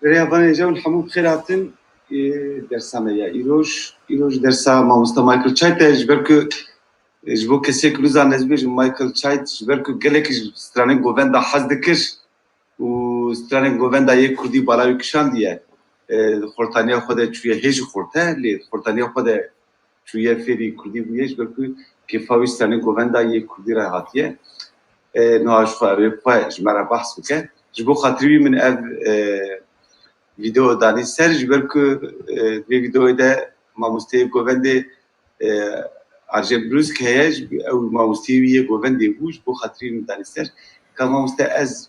ریاوان جون همون خیراتن درسامه یا ایروش درسا ماموستا مایکل چایت جبرکو جبو کسی که روزا نزبیج مایکل چایت جبرکو گله که سترانه گووندا حز دکش و سترانه گووندا یک کردی بالاوی کشان دیه خورتانیا خود چویه هیچ خورته لی خورتانیا خود چویه فیری کردی بویه جبرکو که فاوی سترانه گووندا یک کردی را هاتیه نواش خواه جمعه بحث بکه جبو خاطری من اف ویدیو دانی سر جبرکو ویدیو ده ماموسته گوونده ارجع بروز که هیچ او ماموسته ویه گوونده بوش بو خاطری من دانی سر که ماموسته از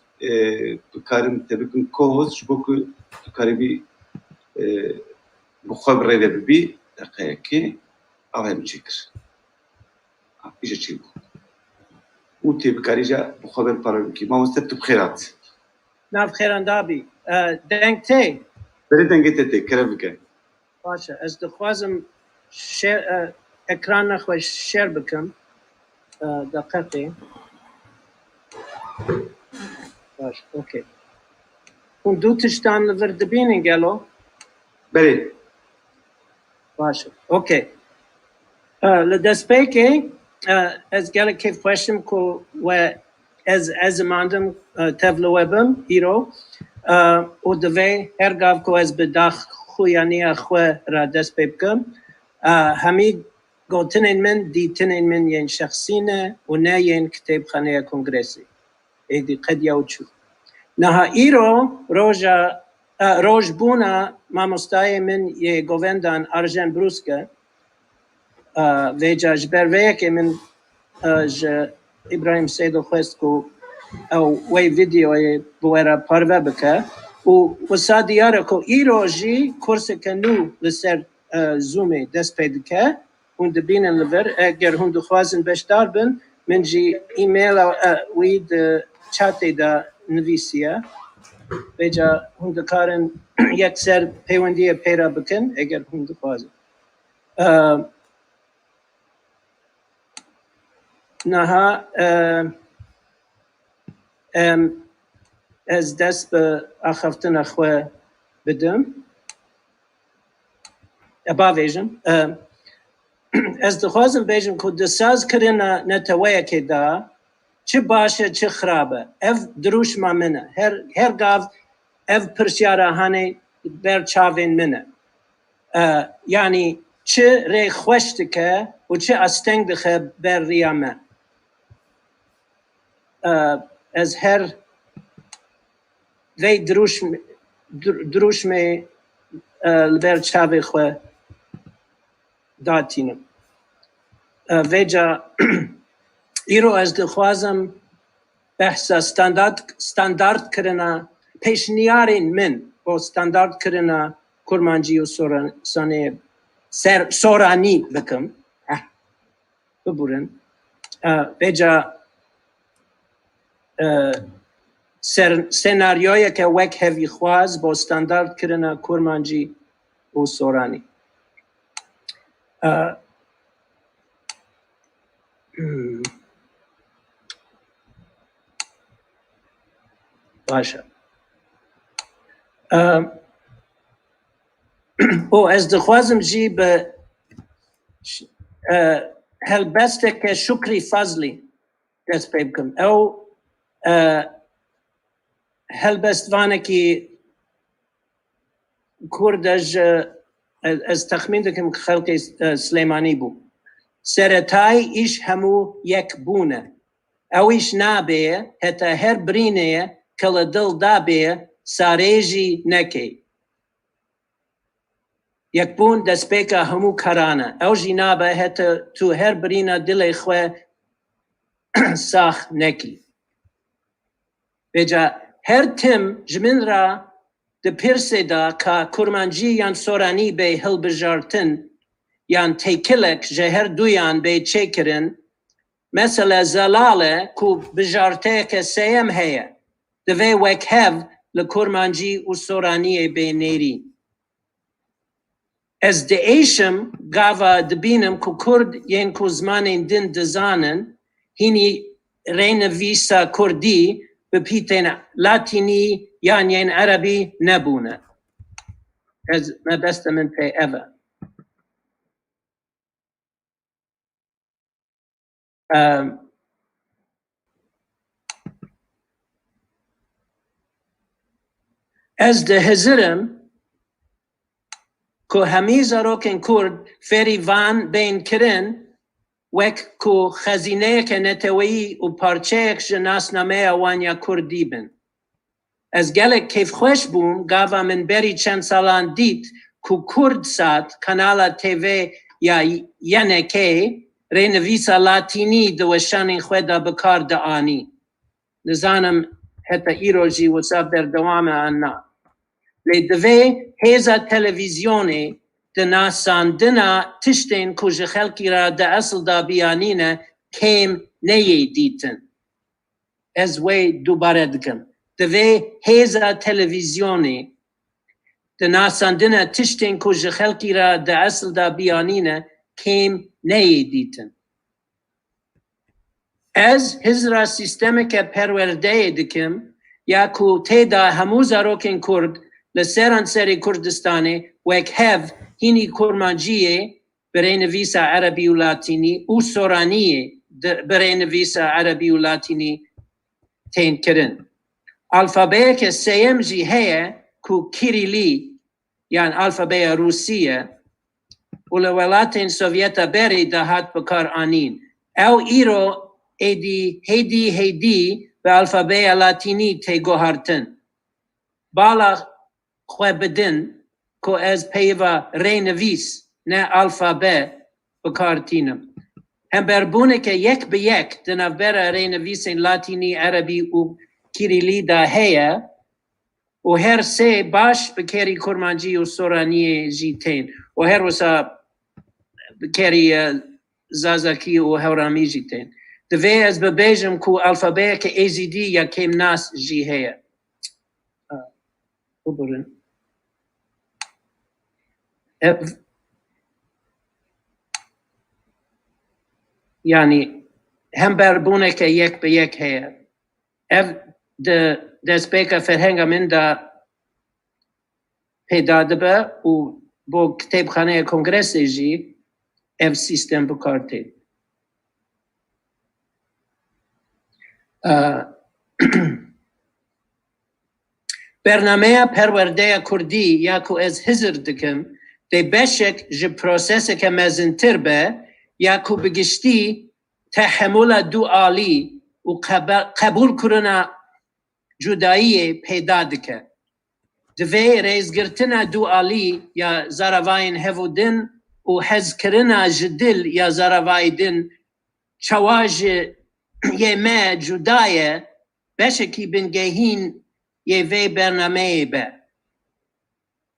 بکارم تبکن کوهوز جبو که بکاری بی بخواه برده ببی دقیقه که آوه مچکر ایجا چی بود او تبکاری جا بخواه بر پاره بکی ماموسته تو بخیرات ناف خیران دابی دنگ تی بری دنگی تی کرم بکن باشه از دخوازم اکران نخواه شیر بکن دقیقی باشه اوکی اون دو تشتان لورد بینین گلو بری باشه اوکی لدست پیکی از گله کیف خوشم که و از ماندم تفلو وبم ایرو و دوی هرگاف که از بداخ خویانی خواه را دست بکم همی گوتنین من دیتنین من ین شخصینه و نه ین کتاب خانه کنگرسی ایدی قد یوچو نه ایرو روز بونا ما مستای من یه گووندان ارژن بروسکه ویجا جبر ویک من ابراهیم سیدو خواست کو او وی ویدیو بویرا پارو بکه و سادیاره که ایرو جی کورس کنو لسر زومی دست پید که هند بینن لور اگر هند خوازن بشتار بن من جی ایمیل وید چاتی دا نویسیه بجا هند کارن یک سر پیوندی پیرا بکن اگر هند خوازن نها از دست به آخفتن اخوه بدم باویجم از دخوازم بیجم که دساز کرنا نتویه که دا چه باشه چه خرابه اف دروش ما منه هر گاف اف پرسیاره هانه بر چاوین منه یعنی چه ری خوشت که و چه استنگ دخه بر ریامه از هر وی دروش می لبر چاوی خواه داتینم ویجا ایرو از دخوازم بحثا ستاندارد کرنا پیشنیارین من با ستاندارد کرنا کرمانجی و سورانی بکم ببورن ویجا سناریوی که وک هفی خواز با ستاندارد کرنا کرمانجی و سورانی باشه او از دخوازم جی به هلبسته که شکری فضلی دست پی بکم او هلبست وانه که کردش از تخمین دکم که خلق سلیمانی بو سرطای ایش همو یک بونه او ایش نابه حتی هر برینه کل دل دابه ساریجی نکی یک بون دست پیکا همو کرانه او جی نابه حتی تو هر برینه دل خواه ساخ نکی بجا هر تم جمن را ده پیرسه دا که کرمانجی یان سورانی به هل بجارتن یان تیکلک جهر دویان به چه کرن مثلا زلاله کو بجارته که سیم هیا دوی وک هف لکرمانجی و سورانی به نیری از ده ایشم گاوا دبینم کو کرد ین کو زمان دین دزانن هینی رین ویسا کردی بپیتن لاتینی یعنی عربی نبونه از ما بست من پی اوه از ده هزرم که همی زاروکن کرد فری وان بین کرن وک که خزینه که نتویی و پارچه یک جناس نامه وانیا کردی بن. از گلک کیف خوش بوم گاوا من بری چند سالان دید که کرد سات کانال تیوی یا ینکه رینویسا لاتینی دوشان خودا بکار دعانی. نزانم حتی ایروژی وصاب در دوام آنها. لدوی هزا تلویزیونی دنا ساندنا تشتین کج خلقی را دا اصل دا بیانینه کم نیه دیتن. از وی دوباره دکم. دوی هزا تلویزیونی دنا ساندنا تشتین کج خلقی را دا اصل دا بیانینه کم نیه دیتن. از هزرا سیستم که پرورده دکم یا کو تیدا هموزا روکن کرد لسران سری کردستانی و یک هف هینی کرمانجیه برای نویس عربی و لاتینی و سورانیه برای نویس عربی و لاتینی تین کرن. الفابه که سیم جی هیه کو کیریلی یعنی الفابه روسیه و لولاتین سوویتا بری دا هات بکار آنین. او ایرو هیدی به الفابه لاتینی تی گوهرتن. بالا خواه بدن که از پیوه رینویس نه الفابه بکارتینم. هم بربونه که یک به یک دنابر رینویس لاتینی عربی و کیریلی دا هیه و هر سه باش بکری کرمانجی و سورانی جیتین و هر وسا بکری زازاکی و هورامی جیتین. دوی از ببیجم که الفابه که ایزیدی یا کم ناس جی هیه. ببرن. یعنی هم بربونه که یک به یک هیه. ده سپیکر فرهنگ من دا پیدا دبه و با کتابخانه کنگرس جی اف سیستم بکارته. برنامه پرورده کردی یا که از حضر دکم دی بشک جه پروسس که مزنتر به یا که بگشتی تحمل دوالی و قبول کرنا جدایی پیدا دکه. دوی ریزگرتنا دوالی یا زرواین هفودن و حز کرنا جدل یا زروایدن چواج یه ما جدایه بشکی بنگهین یه وی برنامه به.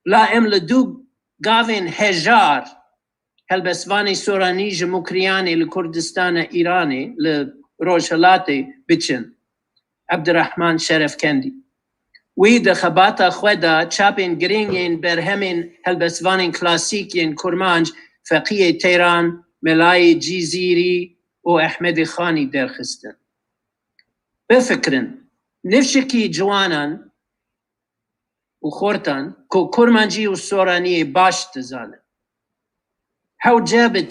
لا امل دو گاوین هجار هلبسوانی سورانی جمکریانی لکردستان ایرانی لروشلاتی بچن. عبدالرحمن شرف کندی. وی ده خباتا خودا چاپین گرینگین بر همین هلبسوانی کلاسیکین کرمانج فقیه تیران ملای جیزیری و احمد خانی درخستن. بفکرن نفشکی جوانان و خورتان که کرمانجی و سورانی باش تزانه. هاو جاب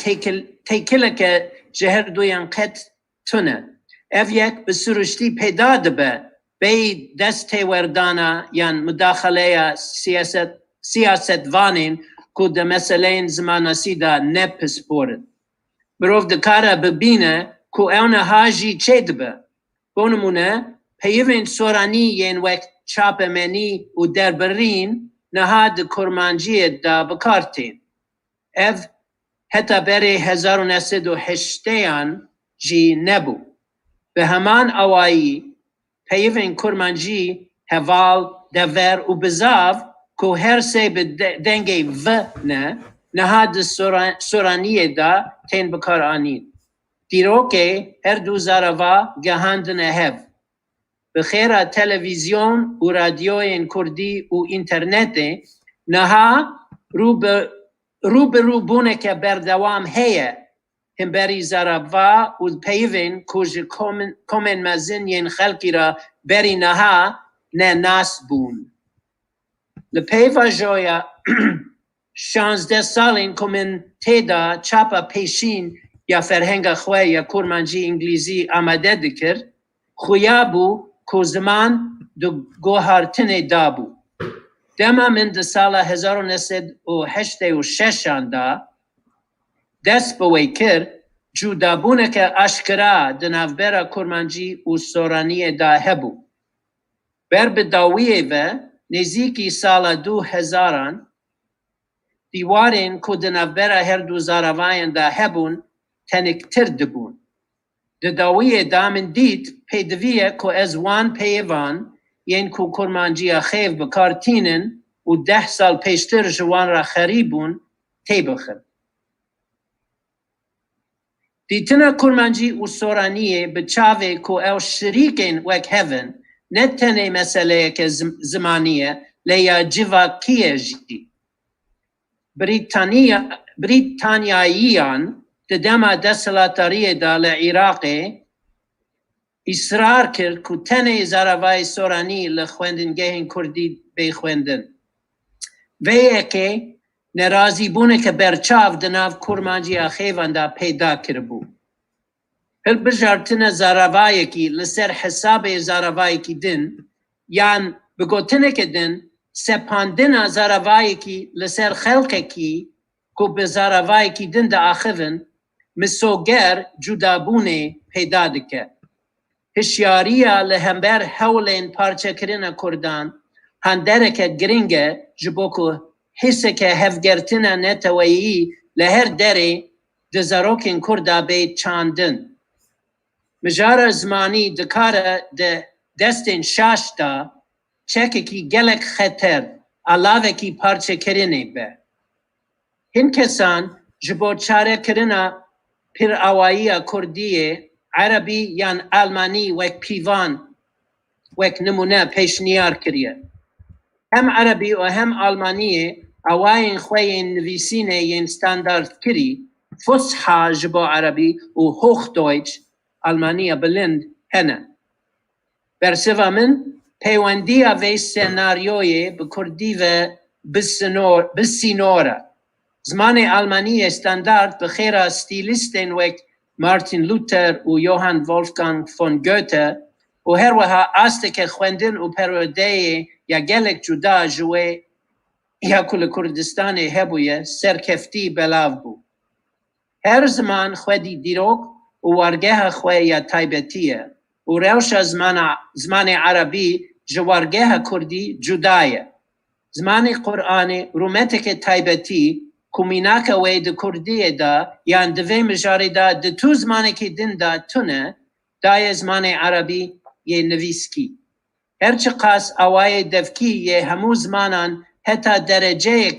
تیکلک جهر دویان قط تونه. اف یک بسرشتی پیدا دبه بی دست وردانا یان مداخله سیاست وانین که ده مسئلین زماناسی دا نپس بورد. بروف دکاره ببینه که اونه هاجی چه دبه. بونمونه پیوین سورانی ین وقت چاپ منی و دربرین نهاد کرمانجی دا بکارتین. اف حتی بری 1908 جی نبو. به همان اوایی پیوین کرمانجی حوال دور و بزاف که هر سه به دنگی و نهاد سورانی دا تین بکار آنین. دیرو که هر دو زاروا گهاندن هف. بخیره تلویزیون و رادیوین کردی و اینترنت نها رو بونه که بردوام هیه همبری زرابوا و پیوین کج کومن مزن ین خلقی را بری نها نه ناس بون. لپیوا جویا 16 سالین کومن تیدا چاپا پیشین یا فرهنگ خواه یا کرمانجی انگلیزی آماده دکر خویا بو که زمان دو گوهرتن دابو. دما من ده سال 1986 دا دست بوی کر جودابونه که اشکرا دنافبرا کرمانجی و سورانی دا هبو. بر بداویه و نزیکی سال 2000 دیوارین که دنافبرا هر دو زاروائن دا هبون تنکتر دبون. داویه دا من دید پیدویه که از وان پیوان ین که کرمانجی خیف بکارتینن و 10 سال پیشتر جوان را خریبون تیبخن. دیتنا کرمانجی و سورانیه بچاوه که او شریکین وک هفن نه تنه مسئله که زمانیه لیا جواکیه جی. بریتانیاییان دما دستلاتاریه دا لعراقه اصرار کرد که تنه زاروای سورانی لخوندنگه کردی بخوندن. ویه که نرازی بونه که برچاو دناف کرمانجی خیوان دا پیدا کربو. هل بجارتن زاروایی که لسر حساب زاروایی که دن یان بگوتنه که دن سپاندن زاروایی که لسر خلقه که به زاروایی که دن دا آخوون مسوگر جدابونه پیدا دکه. هشیاریا لهمبر حولین پارچه کرن کردان هندره که گرینگه جبوکو حسه که هفگرتنه نتویی لهر دره دزاروکین کرده بید چاندن. مجار زمانی دکاره دستین شاشتا چکه کی گلک خطر علاوه کی پارچه کرنه به. هن کسان جبو چاره کرنه پر آوایی کردیه عربی یان آلمانی وک پیوان وک نمونه پیشنیار کریه. هم عربی و هم آلمانیه آواین خوین نویسینه ین ستاندارد کری فصحا جبو عربی و هوخ دویچ آلمانیه بلند هنه. برسوا من پیوندی وی سناریوی بکردی و بسینوره. زمان آلمانی استاندارد بخیر استیلیستین وک مارتین لوتر و یوهان ولفگانگ فون گوته و هر وها آسته که خوندن و پرودهی یا گلک جدا جوه یا کل کردستان هبویه سرکفتی بلاو بو. هر زمان خودی دیروک و وارگه خواه یا تایبتیه و روش زمان عربی جوارگه کردی جدایه. زمان قرآن رومتک تایبتی کمیناک وید کردیه دا یا دوی مجاری دا تو زمانی که دن دا تونه دای زمان عربی یه نویسکی. هرچه قاس آوای دفکی یه همو زمانان حتی درجه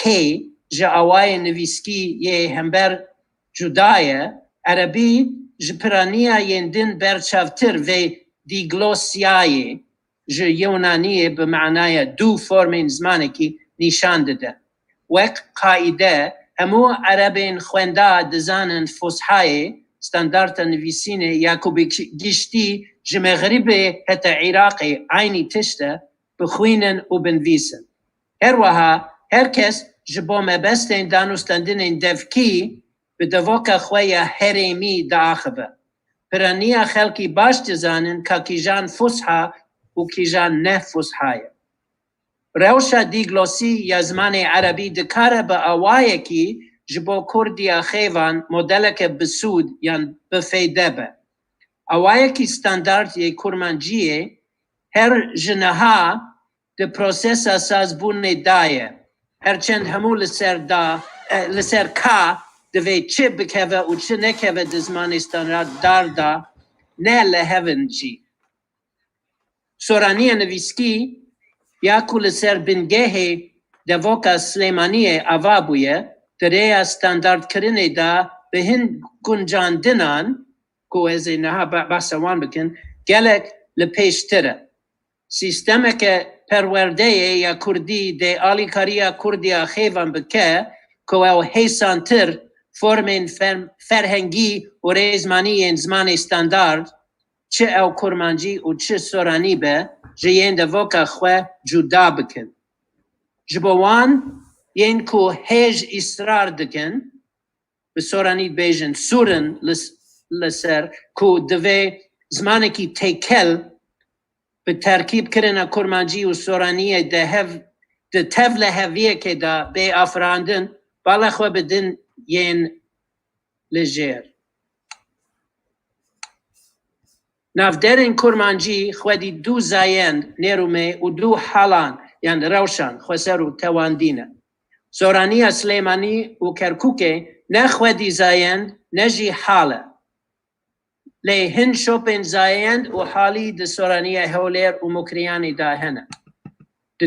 کی جا آوای نویسکی یه همبر جدایه عربی جپرانیه ین دن برچاوتر و دیگلوسیایه جا یونانیه به معنای دو فرمین زمانی که نشان داده. وک قاعده همو عربین خونده دزانن فصحای ستاندارد نویسینه یا که بگشتی جمغربه حتی عراقی عینی تشته بخوینن و بنویسن. هر وها هر کس جبو مبستین دانستندن دفکی به دوکا خواه هریمی دا آخبه. پرانیا خلقی باش دزانن که کیجان فصحا و کیجان نه فصحایه. روشا دیگلوسی یا زمان عربی دکاره با آوائه کی جبو کردی خیوان مدلک بسود یا بفیده به. آوائه کی ستاندارد یه کرمانجیه هر جنها ده پروسس اساس بونه دایه. هرچند همو لسر که دوی چه بکوه و چه نکوه ده زمان استاندارد دارده نه لحون جی. سورانی نویسکی یا کل سر بنگه دوکا سلیمانی آوابویه دره استاندارد کرنه دا به هن گنجاندنان که از اینها بحثوان بکن گلک لپیشتره. سیستم که پرورده یا کردی ده آلی کاریا کردی خیوان بکه که او حیثانتر فرمین فرهنگی و ریزمانی این زمان استاندارد چه او کرمانجی و چه سورانی به جیین دوکا خواه جدا بکن. جبوان ین کو هیج اصرار دکن به سورانی بیجن سورن لسر کو دوی زمانی کی تیکل به ترکیب کرنا کرمانجی و سورانی ده تفل هویه که دا بی افراندن بالا خواه بدن ین لجیر. نافدرین کرمانجی خودی دو زایند نیرومه و دو حالان یعنی روشن خواه و تواندینه. سورانی سلیمانی و کرکوکه نه خودی زایند نجی حاله. لی هن شوپن زایند و حالی ده سورانی هولیر و مکریانی دا هنه.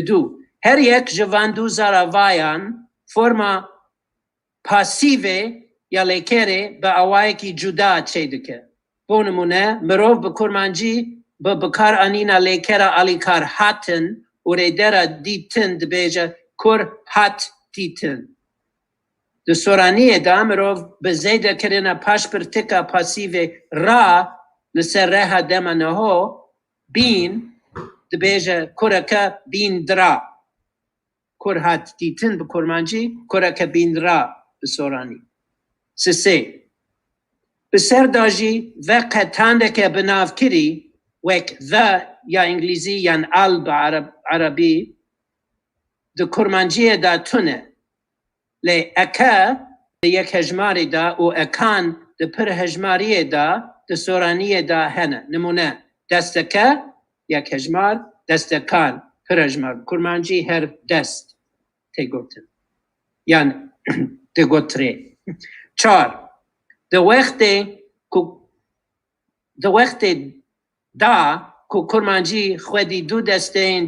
دو هر یک جوان دو زاراوایان فرما پاسیوه یا لیکره به اوایی که جدا چه دکه. بونمونه مروف به کرمانجی به بکار آنینا لیکره آلی کار هاتن و ریدره دیتن دبیجه کر هات دیتن. ده سورانی دا مروف به زیده کرنا پاش پر تکا پاسیوه را لسر ره دمانه ها بین دبیجه کرکه بین درا. کر هات دیتن به کرمانجی کرکه بین درا به سورانی. سه بسر داجی وقت تانده که بناف کری وک ذا یا انگلیزی یا ال به عربی ده کرمانجی دا تونه لی اکا ده یک هجماری دا و اکان ده پر هجماری دا ده سورانی دا هنه. نمونه دستکه یک هجمار دستکان پر هجمار. کرمانجی هر دست تگوتن یعنی تگوتره. 4 ده وقت دا کو کرمانجی خودی دو دسته این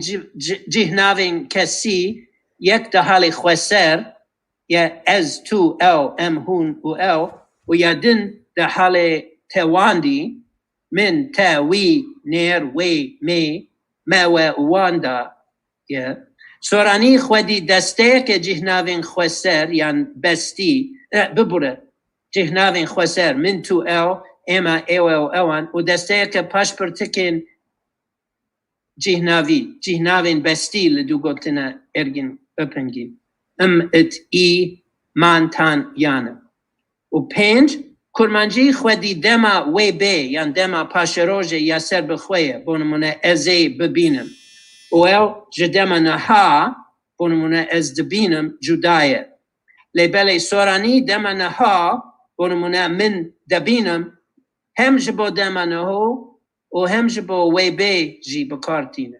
جهناوین کسی یک ده حال خواسر یا از تو او ام هون و یا دن ده حال تواندی من تا وی نیر وی می ما و واندا یا سورانی خودی دسته که جهناوین خواسر یعنی بستی ببره جهناوین خواسر من تو او اما اوان و دسته که پاش پرتکن جهناوین بستی لدو گوتنا ارگن اپنگی ات ای مانتان یانه. و 5 کرمانجی خودی دما وی بی یعنی دما پاش روژه یا سر بخویه بونمونه ازی ببینم و او جدما نها بونمونه از دبینم جدایه. لیبلی سورانی دما نها بونمونه من دبینم هم جبو دما نهو و هم جبو وی بی جی بکارتینه.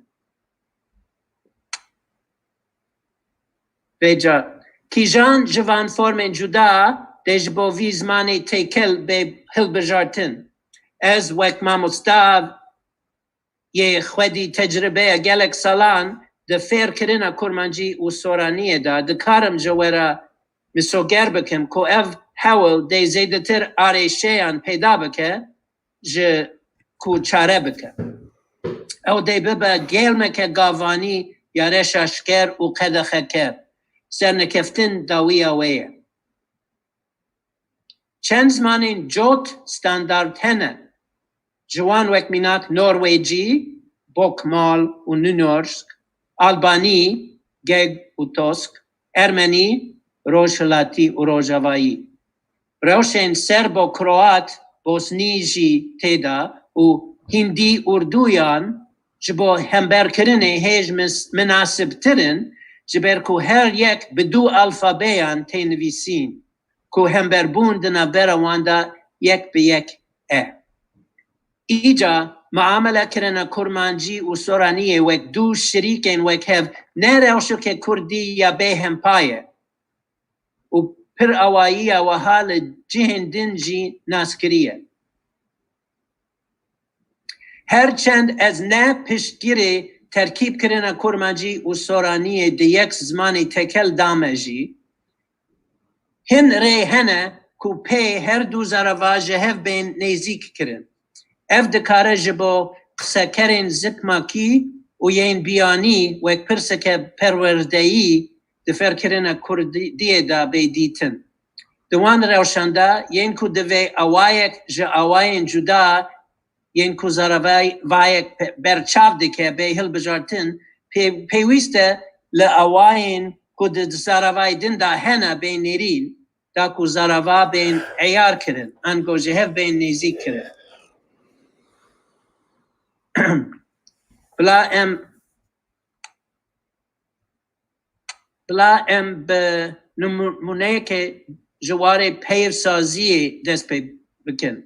بیجا کیجان جوان فرم جدا دیج با ویزمانی تیکل به هل بجارتن. از وقت ما مستاو یه خودی تجربه گلک سالان ده فیر کرنا کرمانجی و سورانیه دا ده کارم جوارا مسوگر بکم که او حول ده زیده تر آریشیان پیدا بکه جه کو چاره بکه. او ده ببا گیلمه که گاوانی یا رشاشکر و قدخکر سر نکفتن داوی آویه. چند زمانین جوت ستاندارد هنه. جوان وک میناک نرویجی، بوکمال و نونورسک، آلبانی، گگ و توسک، ارمنی، روشلاتی و روژاوایی. روشن سرب و کروات بوسنیجی تیدا و هندی اردویان جبو همبر کرنه هیج مناسب ترن جبر کو هر یک بدو الفابیان تینویسین کو همبر بوندنا برواندا یک به یک ایجا معامله کرنا کرمانجی و سورانیه وک دو شریکین وک هف نروشو که کردی یا به هم پایه و پر اوایی و حال جهن دنجی ناسکریه. هرچند از نه پشتگیره ترکیب کرنا کرمانجی و سورانیه ده یک زمانی تکل دامجی هن ری هنه کو پی هر دو زرواجه هف بین نیزیک کرن. اف دکاره جبو سکرین زکماکی و یین بیانی و یک پرسک پروردهی دفر کرنا کردی دا بیدیتن دوان روشنده ین کو دوی اوایک جا اواین جدا ین کو زاروای وایک برچاو دکه به هل بجارتن پیوسته لأواین کو زاروای دن دا هنه بین نیرین دا کو زاروا بین عیار کرن انگو جهف بین نیزی کرن بلا ام به نمونه که جوار پیر سازی دست پی بکن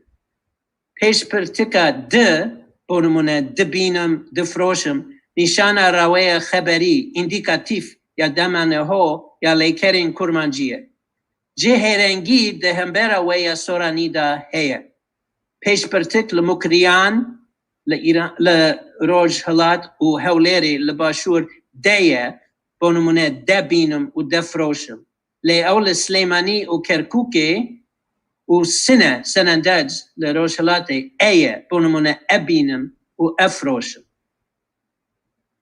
پیش پرتکا ده بونمونه ده بینم ده فروشم نشان روی خبری اندیکاتیف یا دمانه ها یا لیکرین کرمانجیه جه رنگی ده همبر ویا سورانی دا هیه پیش پرتک لمکریان لروج هلات و هولیری لباشور دیه بونمونه ده بینم و ده فروشم لی اول سلیمانی و کرکوکه و سنندج لروج هلاته ایه بونمونه ابینم و افروشم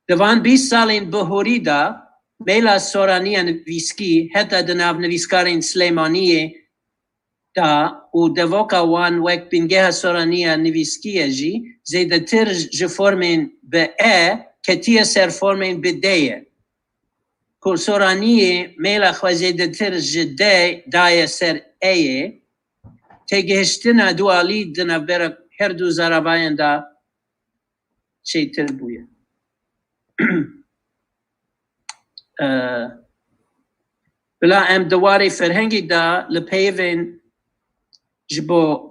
دوان 20 سالین بهوری دا میلا سورانی نویسکی حتی دناو نویسکارین سلیمانیه دا و دوکا وان وک بینگه سورانی نویسکیه جی زیده تر جفورمین به کتیه سر فورمین به دیه که سورانیه میلا خوزیده تر جده دایه سر ایه تگهشتنا دوالی دناو برا هر دو زراباین دا چه تر بویه بلا ام دواری فرهنگی دا لپیوین جبو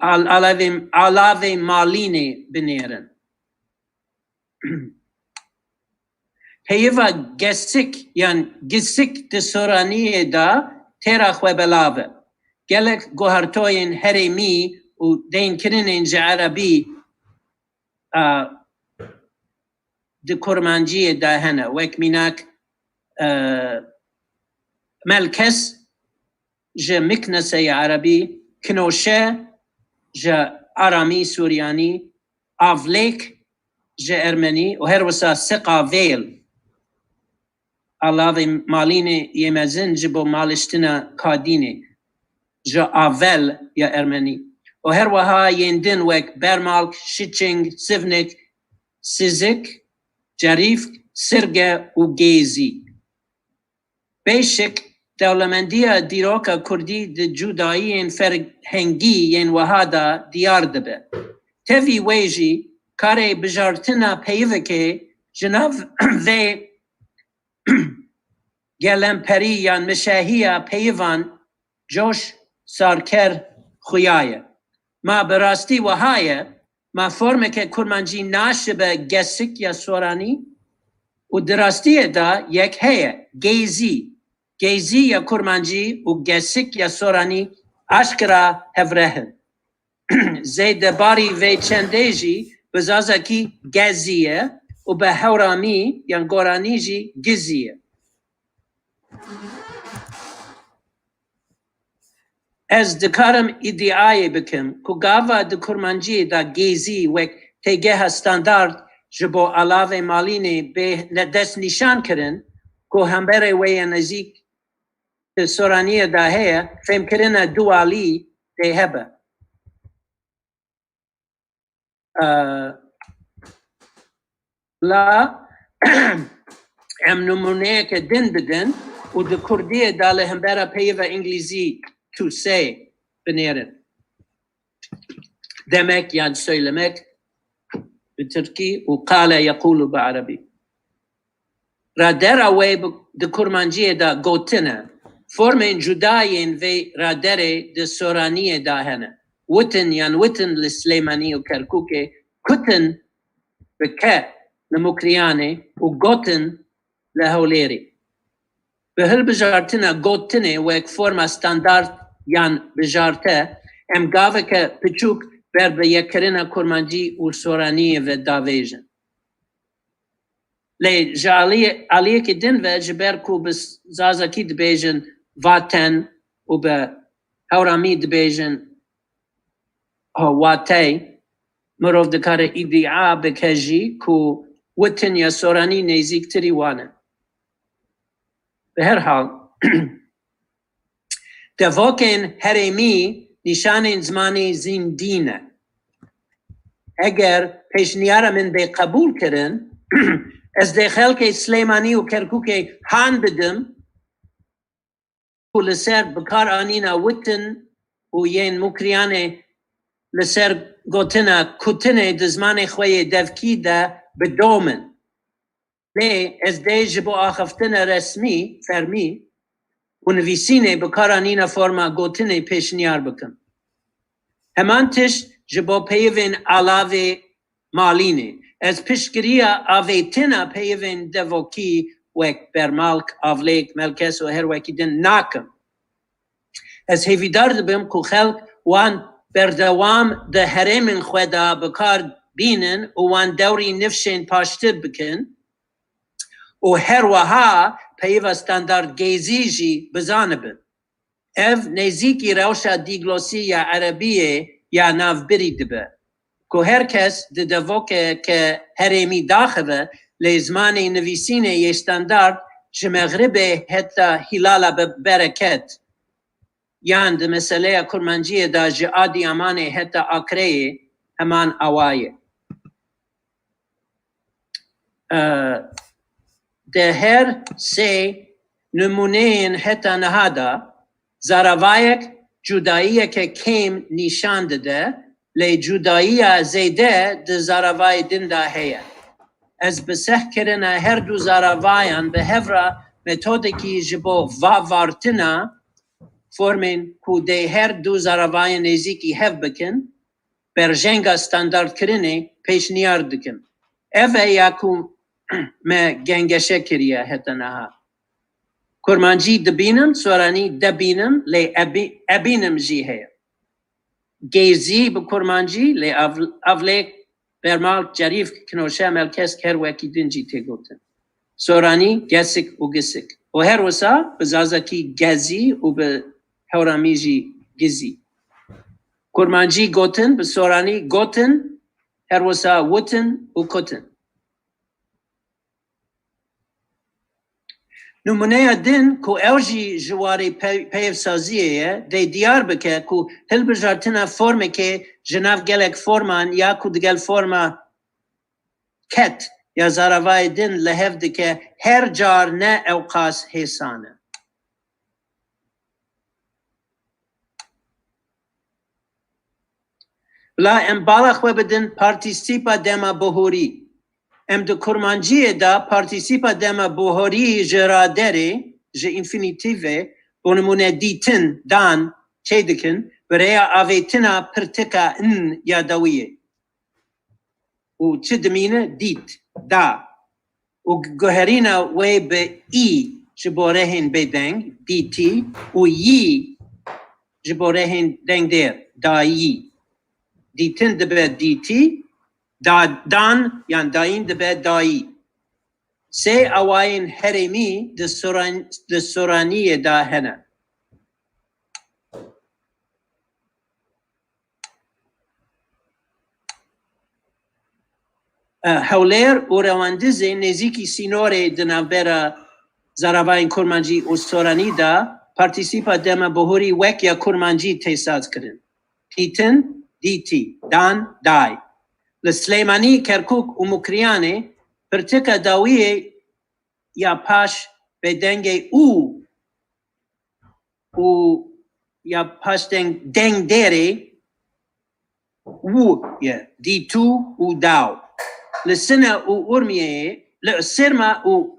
علاوه مالینه بنیرن پیوا گسک یعنی گسک دسورانیه دا تیرا خواه بلاوه گلک گوهرتوین هرمی و دین کرن اینجا عربی ده کرمانجی دا هنه وک میناک ملکس جا مکنسه عربی کنوشه جا آرامی سوریانی آفلیک جا ارمنی و هر وسا سقا ویل علاوه مالینه یمزن جبو مالشتنا کادینه جا آول یا ارمنی و هر وها یندن وک برمالک شیچنگ سیونک سیزک جریف سرگه و گیزی بیشک دولمندی دیروکا کردی د جودایی این فرهنگی این وحادا دیار دبه تفی ویجی کاری بجارتنا پیوه که جناف و گلمپری یا مشاهی پیوان جوش سارکر خویایه ما براستی وحایه ما فرمه که کرمانجی ناشبه گسک یا سورانی و دراستی دا یک هیه گیزی یا کرمانجی و گسک یا سورانی اشکرا هفرهن زید باری و چندیجی بزازکی گزیه و به هورامی یا گورانی جی گزیه از دکارم ادعای بکم که گاوا دکرمانجی دا گیزی وک تیگه استاندارد جبو علاوه مالینه به دست نشان کرن که همبره وی نزیک سورانیه دا هیا فهم کرن دوالی ده هبه لا ام نمونه که دن بدن و ده کردیه داله همبره پیوه انگلیزی to say بنيرن دمك يعني سيلمك بتركي وقال يقول بعربي رادر اوي د كرمانجيه دا غوتنا فورمين جداين في رادر د سورانيه دا هنا وتن يعني وتن لسليماني وكركوكي كتن بكا لمكرياني وغوتن لهوليري بهل بجارتنا غوتنه وك فورما ستاندارد یان بجارته ام گاوه که پچوک بر به یکرین کرمانجی و سورانی و داویجن. لی جالیه که دن و جبر کو بس زازکی دبیجن واتن و به هورامی دبیجن واتی مروف دکار ادعا بکجی کو وطن یا سورانی نیزیک تری وانه. به هر حال دواکن هرمی نشان زمانی زندینه. اگر پیشنیار من به قبول کردن از داخل که سلیمانی و کرکوک هان بدم و لسر بکار آنینا وطن و ین مکریانه لسر گوتنا کتنه دزمان خوی دفکی ده بدومن. لی از دی جبو آخفتن رسمی فرمی و نویسینه بکار آنینا فرما گوتنه پیشنیار بکن. همان تش جبو پیوین علاوه مالینه. از پیشگیریا آویتنا پیوین دوکی وک برمالک آولیک ملکس و هر وکی دن ناکم. از هیویدار دبیم که خلق وان بردوام ده هرمین خدا بکار بینن و وان دوری نفشین پاشته بکن و هر وها پیو استاندارد گیزیجی بزانبن. اف نزیکی روشا دیگلوسی یا عربیه یا نافبری دبه. که هر کس ددوو که هرمی داخله لزمان نویسینه یه استاندارد جمغربه حتی هلالا برکت یان ده مسئله کرمانجی دا جعادی امانه حتی آکره همان آوائه. ده هر سه نمونه حتی نهادا زاروایک جدایی که کم نشان داده لی جدایی زیده ده زاروای دنده هیه. از بسح کرنا هر دو زاروایان به هفرا متودکی جبو وارتنا فرمین که ده هر دو زاروایان نزیکی هف بکن برژنگ استاندارد کرنه پیش نیار دکن. اوه یاکو ما گنگشه کریه هتنها. کرمانجی دبینم سورانی دبینم لی ابینم جی هیا. گیزی به کرمانجی لی اولیک برمال جریف کنوشه ملکس که هر وکی دنجی تگوتن. سورانی گسک و گسک. و هر وسا بزازکی گزی و به هورامیجی گزی. کرمانجی گوتن به سورانی گوتن هر وسا وطن و کتن. نمونه دن که اوجی جواری پیف سازیه دی دیار بکه که هل بجارتنا فرمه که جناف گلک فرمان یا که دگل فرما کت یا زاروای دن لحف دکه هر جار نه اوقاس حسانه. بلا ام بالا خواه بدن پارتیسیپا دما بهوری. ام دو کرمانجی دا پارتیسیپا دما بوهوری جرادره جه انفینیتیوه بونمونه دیتن دان چه دکن برای آویتنا پرتکا ان یادویه و چه دمینه دیت دا و گوهرینا وی به ای جبورهن بدنگ دیتی و یی جبورهن دنگ دیر دایی دیتن دبه دیتی دان یان داین دبه دایی. سه اوائن هرمی ده سورانی دا هنه. هولیر و رواندزه نزیکی سینور دنابرا زاروائن کرمانجی و سورانی دا پارتیسیپا دما بهوری وک یا کرمانجی تیساز کرن. دیتن دیتی دان دای. لسلیمانی کرکوک و مکریانه پرتکا داویه یا پاش به دنگ او یا پاش دنگ دره او دی تو و داو لسنه و ارمیه لسرما و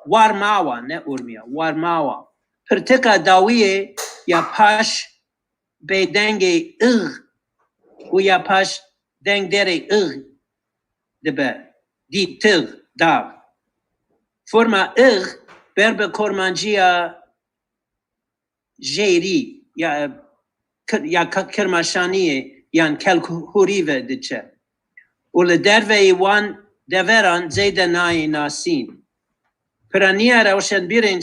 وارماوا نه ارمیه وارماوا پرتکا داویه یا پاش به دنگ اغ و یا پاش دنگ دره اغ دبه دی تغ داو فرما اغ برب کرمانجیا جیری یا کرماشانیه یان کلکوریوه دچه و لدروی وان دوران زیده نای ناسین پرانیا روشن بیرین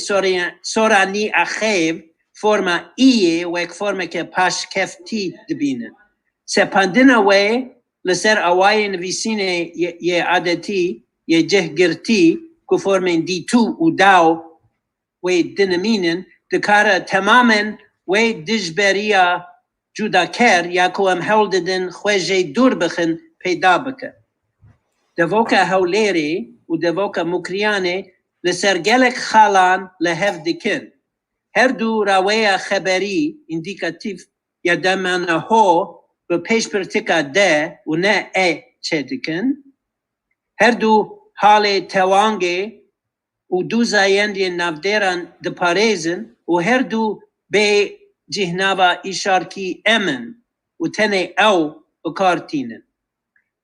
سورانی اخیب فرما ایه و یک فرما که پاش کفتی دبینه سپندنا وی لسر اوای نویسینه یه عادتی یه جهگرتی كفورمين دي تو وداو ودنمينن دكارا تماما ودجبريا جودا كير ياكو ام هولددن خوجي دور بخن پیدا بك دفوكا هوليري ودفوكا مكرياني لسرگلك خالان لهف دكن هردو راوية خبري انديكاتيف يدمانا هو بپیش پرتكا ده و نه ای چه دکن هردو حال توانگه و دو زایندی نافدران دپاريزن و هردو به جهناوا اشاركي امن و تنه او بكارتينن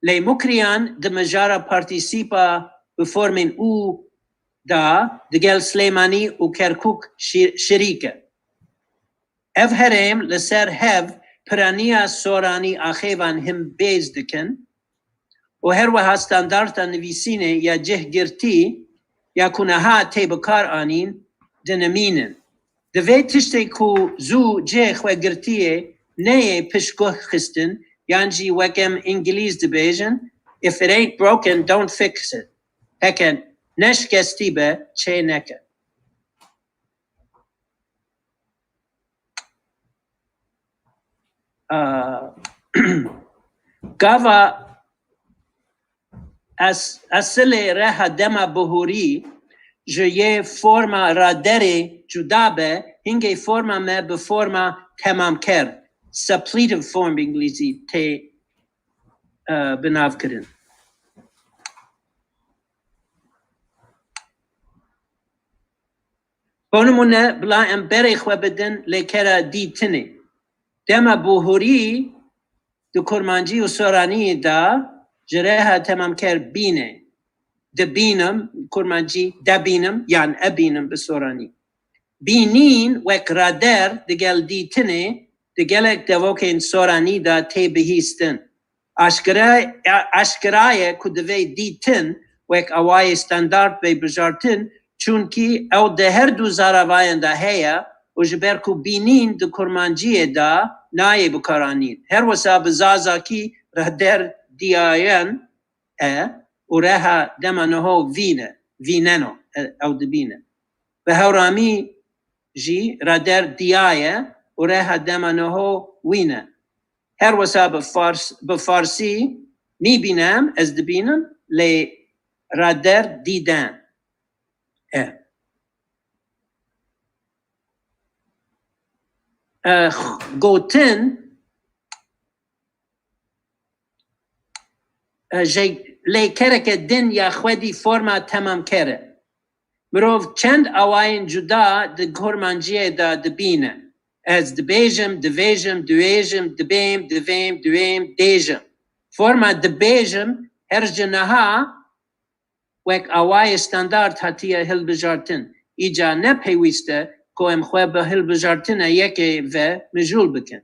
لي مكريان دمجارا بارتيسيبا بفورمين او دا دگل سليماني و كركوك شريكه اف هرم لسر هف پرانیا سورانی آخیوان هم بیز دکن و هر وها ستاندارتا نویسینه یا جه گرتی یا کنها تی بکار آنین دنمینن دوی تشتی کو زو جه خواه گرتیه نه پشگوه خستن یانجی وکم انگلیز دبیجن if it ain't broken don't fix it هکن نشکستی به چه نکن گاوا اصل راه دما بهوری جه فرما رادره جدا به هنگه فرما ما به فرما تمام کرد suppletive form انگلیسی تی بناو کردن بونمونه بلا ام بری خواه بدن لیکره دیتنه دما بوهوری دو کرمانجی و سورانی دا جره تمام کر بینه دبینم کرمانجی دبینم یعنی ابینم بسورانی بینین وک رادر دگل دیتنه دگلک دوکین سورانی دا تی بهیستن اشکرای کدوی دیتن وک اوای استاندارد بی بجارتن چونکی او ده هر دو زاراوائن دا هیا و جبر کو بینین دو کرمانجی دا نای بکارانید هر وسا بزازا کی رادر دیاین و رها دمانهو ویننو او دبینه به هورامی جی رادر دیایه و رها دمانهو وینه هر وسا بفارسی میبینم از دبینم لی رادر دیدن گوتن لیکره که دن یا خودی فرما تمام کره مروف چند آواین جدا ده کرمانجیه دا دبینه از دبیجم دبیم دویم دیجم فرما دبیجم هر جنها وک آوای استاندارد هاتیه هل بجارتن ایجا نپیویسته که ام خواه به هل بجارتن یکی و مجول بکن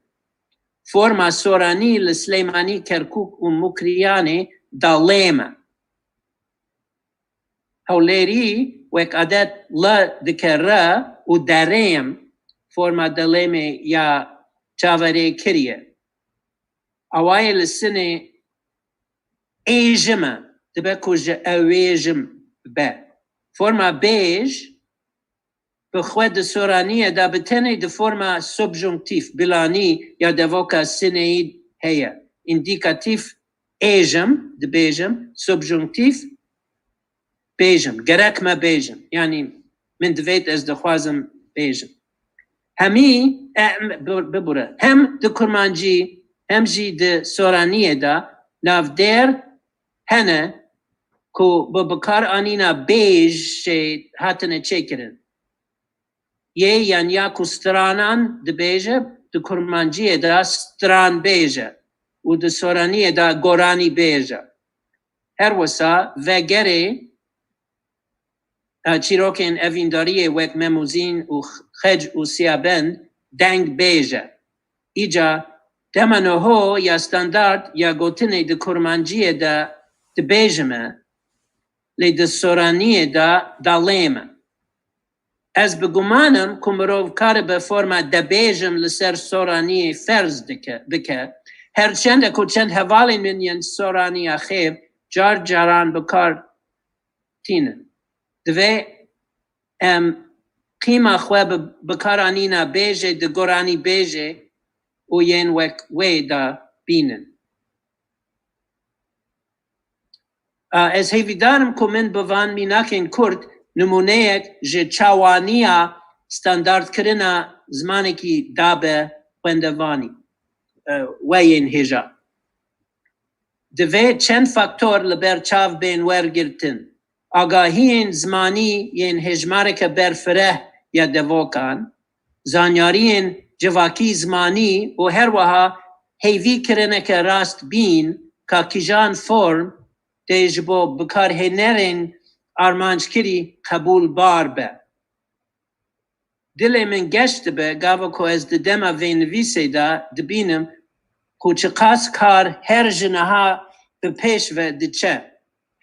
فرما سورانی لسلیمانی کرکوک و مکریانی دالیمه هولیری وک عدد ل دکره و داریم فرما دالیمه یا چاوره کریه آوای لسنه ایجمه دبکو جه اویجم به فرما بیج بخواد سورانیه دا بتنه ده فرما سبجونکتیف بلانی یا دوکا سنید هیا اندیکاتیف ایجم ده بیجم سبجونکتیف بیجم گرک ما بیجم یعنی من دوید از دخوازم بیجم همی ببوره هم ده کرمانجی هم جی ده سورانیه دا نافدر هنه کو ببکار آنینا بیج شی هاتنه چه کرن یعنی کو سترانان ده بیجه ده کرمانجیه دا ستران بیجه و ده سورانیه دا گورانی بیجه هر وسا وگره چیروکین اوینداریه وک مموزین و خج و سیابند دنگ بیجه ایجا دمانوهو یا ستاندارد یا گوتنه ده کرمانجیه دا ده بیجمه لی ده سورانیه دا دالیمه از بگمانم کمروف کار به فرما ده بیجم لسر سورانیه فرز بکه هرچند اکو چند حوالی منین سورانی اخیب جاران بکار تینن دوی قیمه خواه بکارانینا بیجه ده گرانی بیجه و ین وک وی دا بینن. از هیویدانم که من بوان میناکن کرد نمونه یک جه چاوانیا ستاندارد کرنا زمانی که دابه خوندوانی وین هجا. دوی چند فاکتور لبر چاو بین ورگرتن. آگاهی زمانی ین هجماره که برفره یا دوکان، زانیاری جواکی زمانی و هر وها هیوی کرنه که راست بین که کجان فرم دیج با بکار هنرین آرمانج کری قبول بار به. دل من گشت به گاوا که از دما وینویسه دا دبینم که چقاس کار هر جنها به پیش و دچه.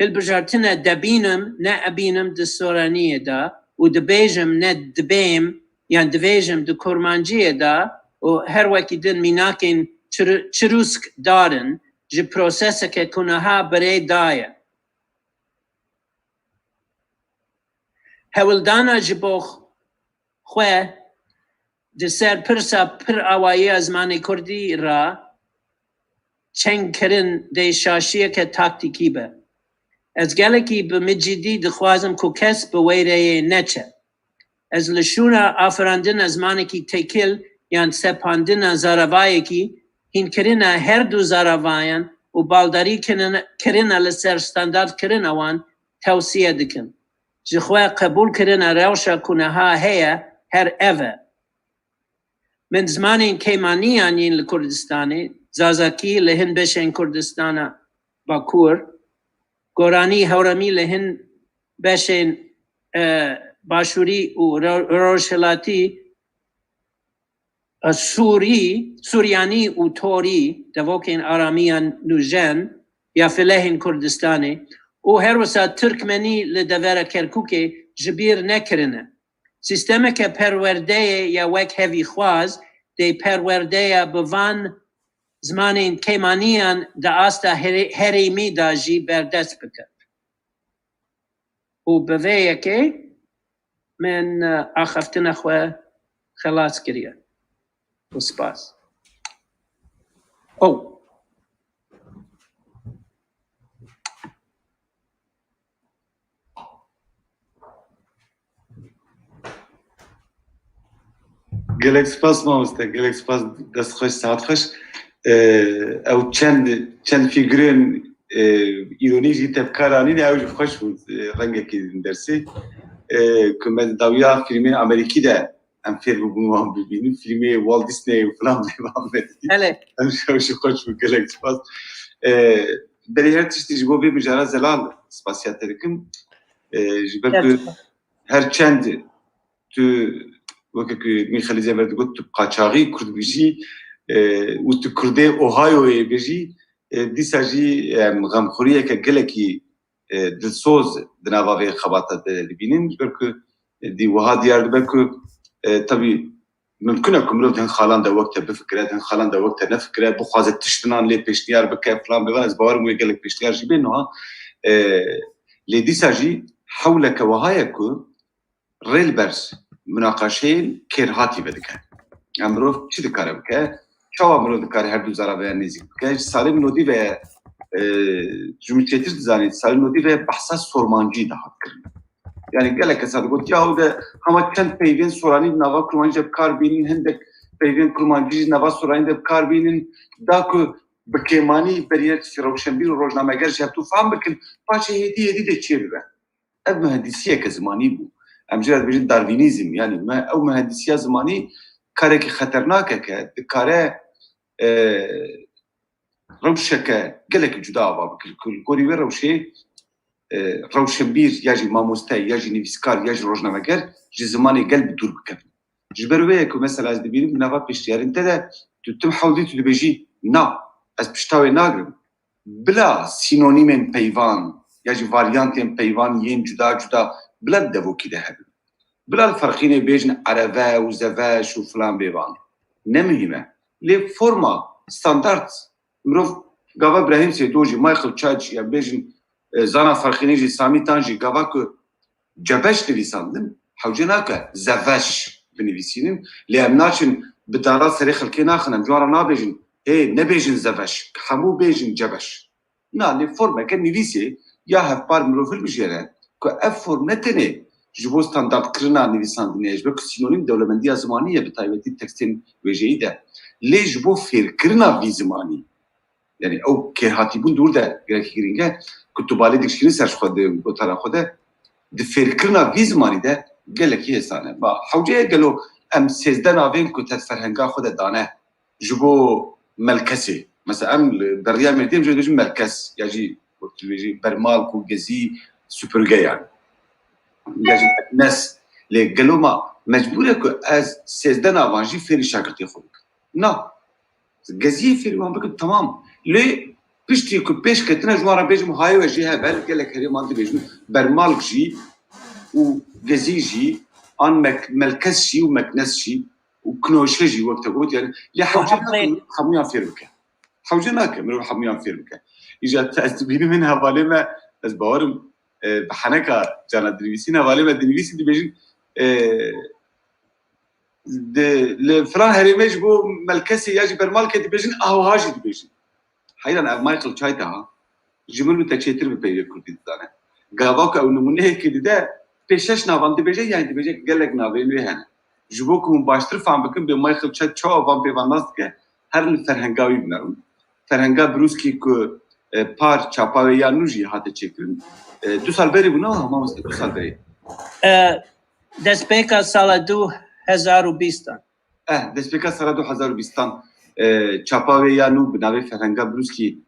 هل بجارتنا دبینم نه ابینم دستورانیه دا و دبیجم نه دبیم یعنی دبیجم دکرمانجیه دا و هر وکی دن میناکین چروسک دارن جه پروسسه که کنها برای دایه. هولدانا جبوخ خواه دسر پرسا پر آوایی از معنی کردی را چنگ کرن دی شاشیه که تاکتیکی به. از گلکی به مجیدی دخوازم که کس به ویره نچه. از لشونا آفراندن از معنی که تکل یعنی سپاندن زاروایی که هین کرن هر دو زاروایان و بالداری کرن لسر ستاندارد کرن وان توصیه دکن. جخواه قبول کرن روشا کنه ها هیا هر اوه. من زمان این کیمانیان این لکردستانی زازاکی لهن بشن کردستان باکور گورانی هورمی لهن بشن باشوری و روشلاتی سوریانی و توری دوکین آرامیان نوجن یا فلهن کردستانی و هر وسا ترکمنی لدوره کرکوک جبیر نکرنه. سیستم که پرورده یا وک هوی خواز دی پرورده بوان زمان کیمانیان دا آستا هریمی دا جی بردست بکرد. و بویه که من آخفتن خواه خلاص کریه. و سپاس. او gelek spas mamoste, gelek spas dest xoş, saat xoş. Ew çend figürün îronî jî tevkaranî ne ew jî xweş bû rengekî dersê. Ku me dawiya filmên Amerîkî de em fêr bibûn wan bibînin. Filmê Walt Disney û filan wan vedîtin. Em ew jî xweş bû, gelek spas. Berê her tiştî ji bo vê mijara zelal spasiyet dikim. Ji ber ku her çend tu وەکو میخەلی زەڤەر دەگوت تو قاچاغی کورد بژی و تو کوردێ ئۆهایۆیê بژی دیسا ژی غەمخۆریەکە gelekî dilsoz di nava vê xebata de dibînin ji ber ku dî wiha diyar dibe ku tevî mimkün e ku mirov di hin xalan de wek te bifikire, di hin xalan de wek te nefikire, bixwaze tiştinan lê pêşniyar bike filan bêvan ez bawerim wê gelek pêşniyar jî bê niha lê dîsa jî hewleke wiha ye ku rê li ber مناقشهên kêrhatî vedike. Em mirov çi dikare bike? Çawa mirov dikare her du zaraveyan nêzik bike? Salê min odî ve ji min çêtir dizanît, salê min odî ve behsa sormancî de hat kirin. Yani gelek kesa digot ya de hema çend peyvên soranî di nava kurmancî de bikar bînin, hindek peyvên kurmancî ji nava soranî de bikar bînin, da ku bi kêmanî beriya rewşenbîr û rojnameger ji hevtû fehm bikin, paşê hêdî de çê bibe. Ev mühendisiyeke zimanî bû. Em jî bêjin darwînîzm yani ew mühendisiya zimanî karekî xeternakeke dikare rewşeke gelekî cuda ava bikir ku li gorî wê rewşê rewşenbîr ya jî mamoste ya jî nivîskar ya jî rojnameger ji zimanê gel bi dûr bikevin. Ji ber wê ku mesela ez dibînim bi nava pêştiyarên te de tu tim hewlî tu dibêjî na ez pişta wê nagirim bila sinonîmên peyvan ya jî varyantên peyvan yên cuda cuda بلا devokî de hebin. Bila ferqînê bêjin ereve û zeveş û filan bêvan. Ne mühim e. Lê forma standard mirov gava Ibrahim Sêdû jî Michael Church ya bêjin zana ferqînê jî Samî tan jî gava ku cebeş nivîsandin hewce nake zeveş binivîsînin lê em naçin bi dara serê xelkê naxin em cwara nabêjin hê nebêjin zeveş hemû bêjin cebeş na lê formeke nivîsê ya hevpar mirov hilbijêre ku ev form ne tenê ji bo standardkirina nivîsandinê ji bo sinonîm dewlemendiya zimanî ye bi taybetî tekstên wêjeyî de lê ji bo fêrkirina vî zimanî yani ew kêrhatîbûn dûr de gelekî girîng e ku tu balê dikişînî ser ji xwe di gotara xwe de di fêrkirina vî zimanî de gelekî hêsan e. Ba hewceyê gelo em sêzde navên ku te ferhenga xwe de dane ji bo melkesê. Mesela em li beriya mêrdêm jî dibêjin melkes ya jî dibêjî bermal ku gezî süpürge yani. Ya jî meknes lê gelo ma mecbûr e ku ez sêzde navan jî fêrî şagirtê xwe bikim. Na geziyê fêrî wan bikim tamam. Lê piştî ku pêş ketine ji wan re bêjim hayê we jî hebe gelek herêman dibêjin bermal jî û gezî jî an melkes jî û meknes jî û kinoşe jî wek te got yani lê hewce nake hemûyan fêr bike. Hewce nake mirov hemûyan fêr bike. Îja te ez dibînî min hevalê me ez bawerim bi heneka cana dinivîsîn hevalê me dinivîsî dibêjin li filan herêmê ji bo melkesê ya jî bermalkê dibêjin ahûha jî dibêjin. Heyran ev Michael Çayta ji min û te çêtir bi peyvê Kurdî didane. Gava ku ew nimuneyekê dide pêşeş navan dibêje yani dibêje gelek navên wê hene. Ji bo ku hûn baştir fehm bikin bê Michael Çayt çawa van pêvan nas dike her li ferhenga wî binerin. Ferhenga birûskî ku par çapa wê ya nû jî hate çêkirin. 2 sal berê bû ne mamoste 2 sal berê. Destpêka sala 2020 Destpêka sala 2020 çapa wê ya nû bi navê ferhenga birûskî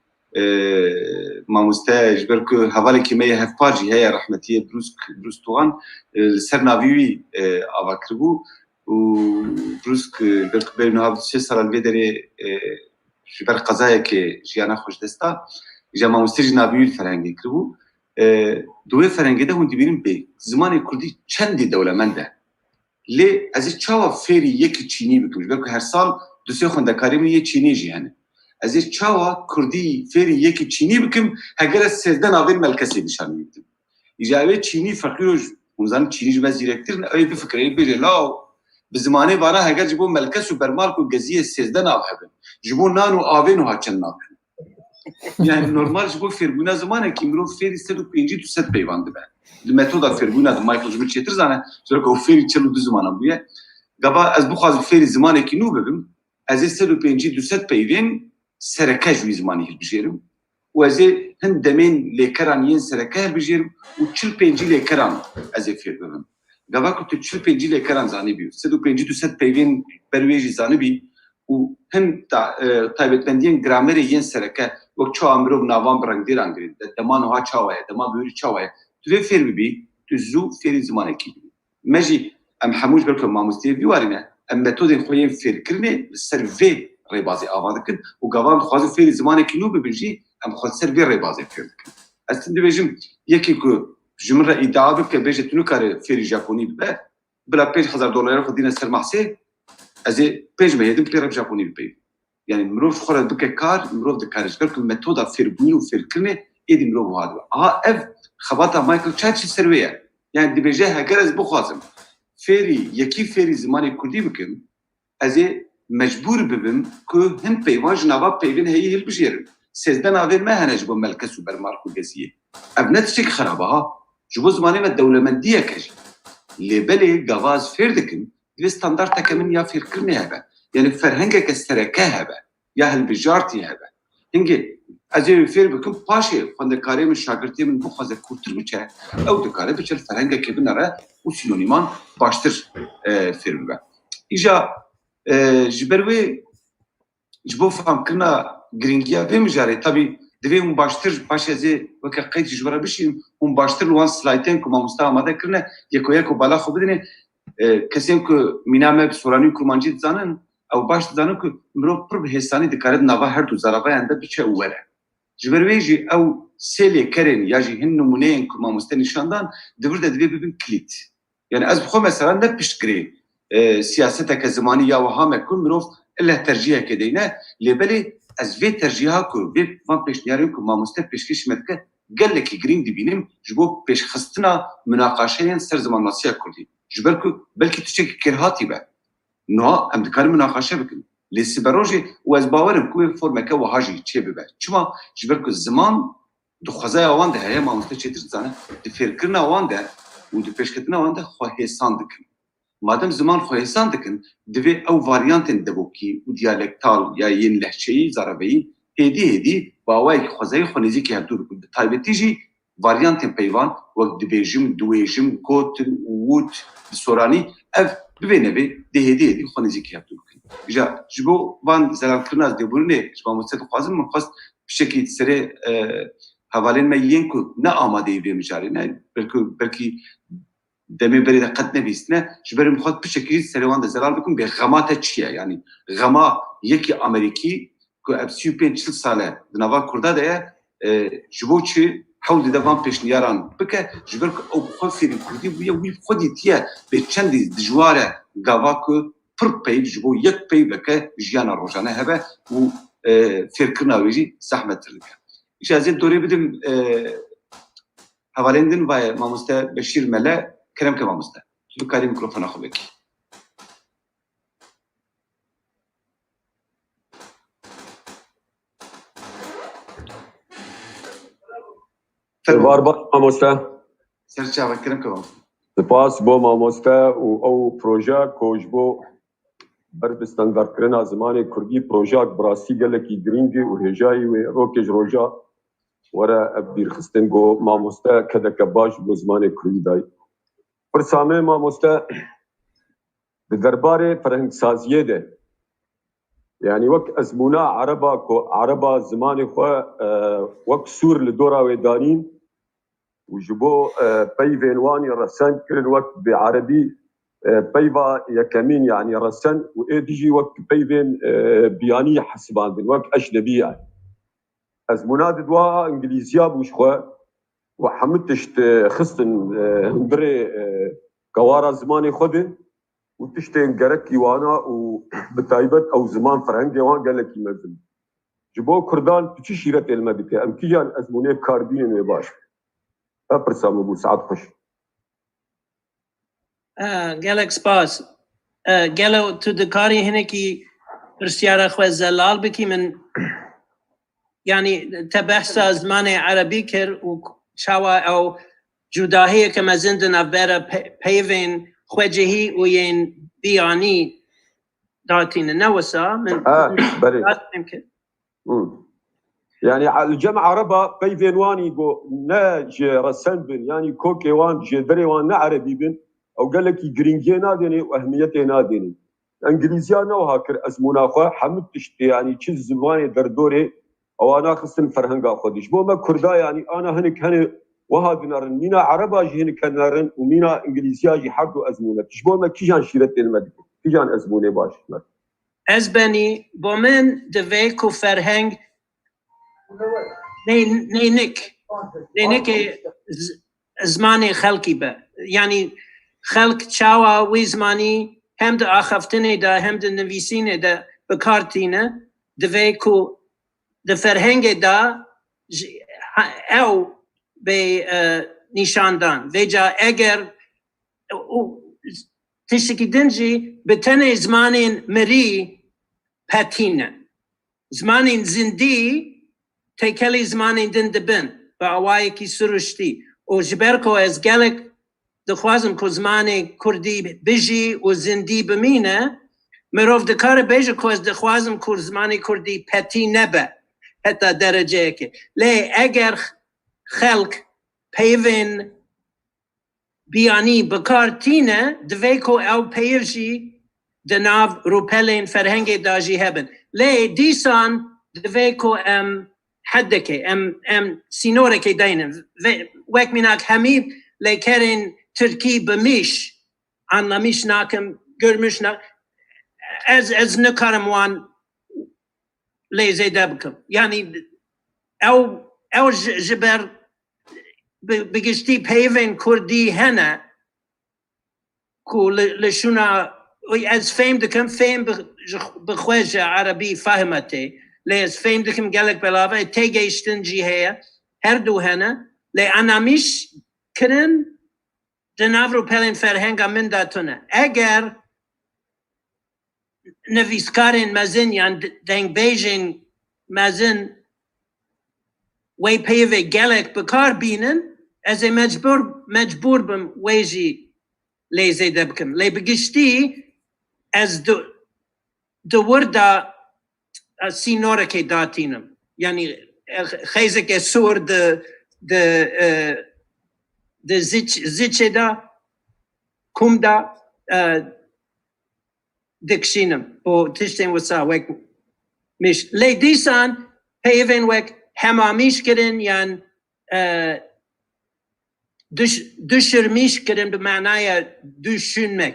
mamoste ji ber ku hevalekî me ye hevpar jî heye rehmetiyê Brûsk Turan li ser navî wî ava kiribû û Brûsk ber ku berî niha 3 sala li vê derê ji ber qezayekê jiyana xwe ji dest da îja mamoste jî navî wî li ferhengê kiribû. Di wê ferhengê de hûn dibînin pê zimanê Kurdî çendî dewlemend e. Lê ez ê çawa fêrî yekî çînî bikim ji ber ku her sal du sê xwendekarê min yê çînî jî hene. Ez ê çawa Kurdî fêrî yekî çînî bikim heger ez sêzde navên melkesê nîşanî bidim. Îja ev ê çînî feqîr û hûn zanin çînî ji me zîrektir ne ew ê bifikire bêje law bi zimanê vana heger ji bo melkes û bermal ku geziyê sêzde nav hebe ji bo nan û avên wiha çend nav hene. Yani normal ji bo fêrbûna zimanekî mirov fêrî 150-200 peyvan dibe. Li metoda fêrbûna de Michael ji min çêtir zane ji ku ew fêrî 42 zimanan bûye. Gava ez bixwazim fêrî zimanekî nû bibim ez ê 150-200 peyvên sereke ji wî zimanî hilbijêrim û ez ê hin demên lêkeran yên sereke hilbijêrim û 45 lêkeran ez ê fêr bibim. Gava ku tu 45 lêkeran zanîbî 150-200 peyvên ber wê jî zanîbî û hin taybetmendiyên gramerê yên sereke wek çawa mirov navan bi rengdêran girîn deman wiha çawa ye dema bûyîrî çawa ye tu vê fêr bibî tu zû fêrî zimanekî bibî. Me jî em hemû ji ber ku mamosteyê bîwarîne em metodên xwe yên fêrkirinê li ser vê rêbazê ava dikin û gavan dixwazin fêrî zimanekî nû bibin jî em xwe ser vê rêbazê fêr dikin. Ez tim dibêjim yekî ku ji min re îdia bike bêje tu nikare fêrî Japonî bibe bila $5,000 xwe dîne ser mehsê ez ê pêj me yedim pê re Japonî bipeyivim. Yani mirov ji xwe re bike kar mirov dikare ji ber ku metoda fêrbûnî û fêrkirinê êdî mirov wiha dibe. Aha ev xebata Michael Çayt jî ser wê ye. Yani dibêje heger ez bixwazim fêrî yekî fêrî zimanê Kurdî bikim ez ê mecbûr bibim ku hin peyvan ji nava peyvên heyî hilbijêrim. Sêzde navên me hene ji bo melkes û bermal ku geziyê. Ev ne tiştekî xerab e ha. Ji bo zimanê me dewlemendiyek e jî. Lê belê gava ez fêr dikim divê standardeke min ya fêrkirinê hebe. Yani ferhengeke sereke hebe ya hilbijartî hebe. Hingê ez ê fêr bikim paşê xwendekarê min şagirtê min bixwaze kûrtir biçe ew dikare biçe li ferhengekê binere û sinonîman baştir fêr bibe. Îja ji ber wê ji bo famkirina giringiya vê mijarê tabî divê hûn baştir paşê ez ê weke qeyd ji we re bişînim hûn baştir li wan slaytên ku mamoste amade kirine yekûyek û bala xwe bidîne kesên ku mîna me bi soranî û kurmancî dizanin ew baş dizanin ku mirov pir bi hêsanî dikare di nava her du zaravayan de biçe û were. Ji ber wê jî ew sê lêkerên ya jî hin numûneyên ku mamoste nîşandan dibir de divê bibin kilît. Yani ez bixwe mesela ne piştgirê siyaseteke zimanî ya wiha me ku mirov illeh terciheke deyne lê belê ez vê terciha ku vê van pêşniyarên ku mamoste pêşkêşî me dike gelekî girîng dibînim ji bo pêşxistina münaqaşeyên ser zimanasiya Kurdî. Ji ber ku belkî tiştekî kêrhatî be. Niha em dikarin münaqaşe bikin. Lê siberojê û ez bawerim ku wê formeke wiha jî çê bibe. Çima ji ber ku ziman di xwezaya wan de heye mamoste çêtir dizane, di fêrkirina wan de û di pêşketina wan de xwehêsan dikin. Madem ziman xwehêsan dikin, divê ew varyantên devokî û diyalektal ya yên lehçeyî, zarabeyî hêdî bawayekî xwezayê xwe nêzîkî hevdû bikin. Di taybetî jî varyantên peyvan wek dibêjim, diwêjim, gotin û wût bi soranî ev bivê nevê dê hêdî xwe nêzîkî hevdû bikin. Ja ji bo van zelalkirina zêborînê ji mamoste dixwazim min xwest piştekî serê hevalên me yên ku ne amadeyî vê mijarê ne belkî demê berê de qet nebîstine ji ber min xwest piştekî serê wan de zelal bikim bê xema te çi ye yanî xema yekî Amerîkî ku ev 35 sale di nava Kurda de ye ji bo çi hewdê de van pêşniyaran bike ji ber ku ew xwe fêrî Kurdî bûye wî xwedî tiye bê çendî dijwar e gava ku pir peyv ji bo yek peyveke jiyana rojane hebe û fêrkirina wê jî zehmettir dike. İşte ez ê dorê bidim hevalên din vaye mamoste Beşîr Mele keremke mamoste. Tu bikarî mikrofona xwe vekî. Var baş mamoste. Serçava keremke mamoste. Spas bo mamoste û ew proje ku ji bo berbistandarkirina zimanê Kurdî projeyek bi rastî gelekî girîng û hêjayî wê rokê ji roja were ev bîrxistin got mamoste kedeke baş bo zimanê Kurdî dayê. Pirsa me mamoste di derbarê ferhengsaziyê de yani wek ezmûna Ereba ku Ereba zimanê xwe wek sûr li dora wê danîn û ji bo peyvên wanî resend kirin wek bi Erebî peyva yekemîn yani resend û êdî jî wek peyvên biyanî hesibandin wek eşnebî yani. Ezmûna di dwa İngilîziya bû ji xwe û hemû tişt xistin hundirê gewara zimanê xwe de û tiştên gerekî wana û bi taybet ew ziman ferhengê wan gelekî mezin. Ji bo Kurdan tu çi şîretê li me dike? Em kîjan ezmûnê karbînên wê baş? Ev pirsa min bû saet xweş. Gelek spas. Gelo tu dikarî hinekî pirsyara xwe zelal bikî min yani te behsa zimanê Erebî kir û çawa ew cudahiyeke mezin din navbera peyvên xwecihî û yên biyanî datîne ne wisa min belê. Yani cem Ereba peyvên wanî got ne ji resend bin yani kokê wan ji derê wan ne Erebî bin ew gelekî giringiyê nadêne û ehmiyetê nadêne. İngilîziya ne wiha kir ezmûna xwe hemû tiştê yani çi zimanê derdorê ewan naxistin ferhenga xwe dî. Ji bo me Kurda yani ana hinek hene wiha dinarin mîna Ereba jî hinek henarin û mîna İngilîziya jî her du ezmûne. Ji bo me kîjan şîretê li me dike? Kîjan ezmûnê baş me? Ez benî bo min divê ku ferheng nênikê zimanê xelkî be. Yani xelk çawa wî zimanî hem di axaftinê de hem di nivîsînê de bikartîne divê ku di ferhengê de ew bê nîşandan. Vêca eger tiştekî din jî bi tenê zimanên mirî petîne. Zimanên zindî têkelî zimanên din dibin bi awayekî siruştî. û ji ber ku ez gelek dixwazim ku zimanê Kurdî bijî û zindî bimîne, mirov dikare bêje ku ez dixwazim ku zimanê Kurdî petî nebe heta dereceyekê. Lê eger xelk peyvên biyanî bikartîne divê ku ew peyir jî di nav rûpelên ferhengê da jî hebin. Lê dîsan divê ku em heddekê em sînorekê dayînin. Wek mînak hemî lêkerên Tirkî bi mîş anlamîş nakim görmüş nakim ez nikarim wan lê zêde bikim. Yani ew ji ber bi giştî peyvên Kurdî hene ku li şûna ez fêm dikim fêm bi xwe ji Erebî fehmetê lê ez fêm dikim gelek belave têgehiştin jî heye هر دو هنه لی انامیش کرن جناب رو پلین فرهنگ من داتونه اگر نویسکارین مزن یا دنگ بیجین مزن وی پیوه گلک بکار بینن از مجبور بم ویجی لیزه دبکم لی بگشتی از دو وردا سینوره که داتینم یعنی خیزه که سور د زیچه دا کم دا دکشینم و تشتین وسا وک میش لی دیسان پیوین وک همامیش کرن یان دشرمیش کرن به معنای دشنمک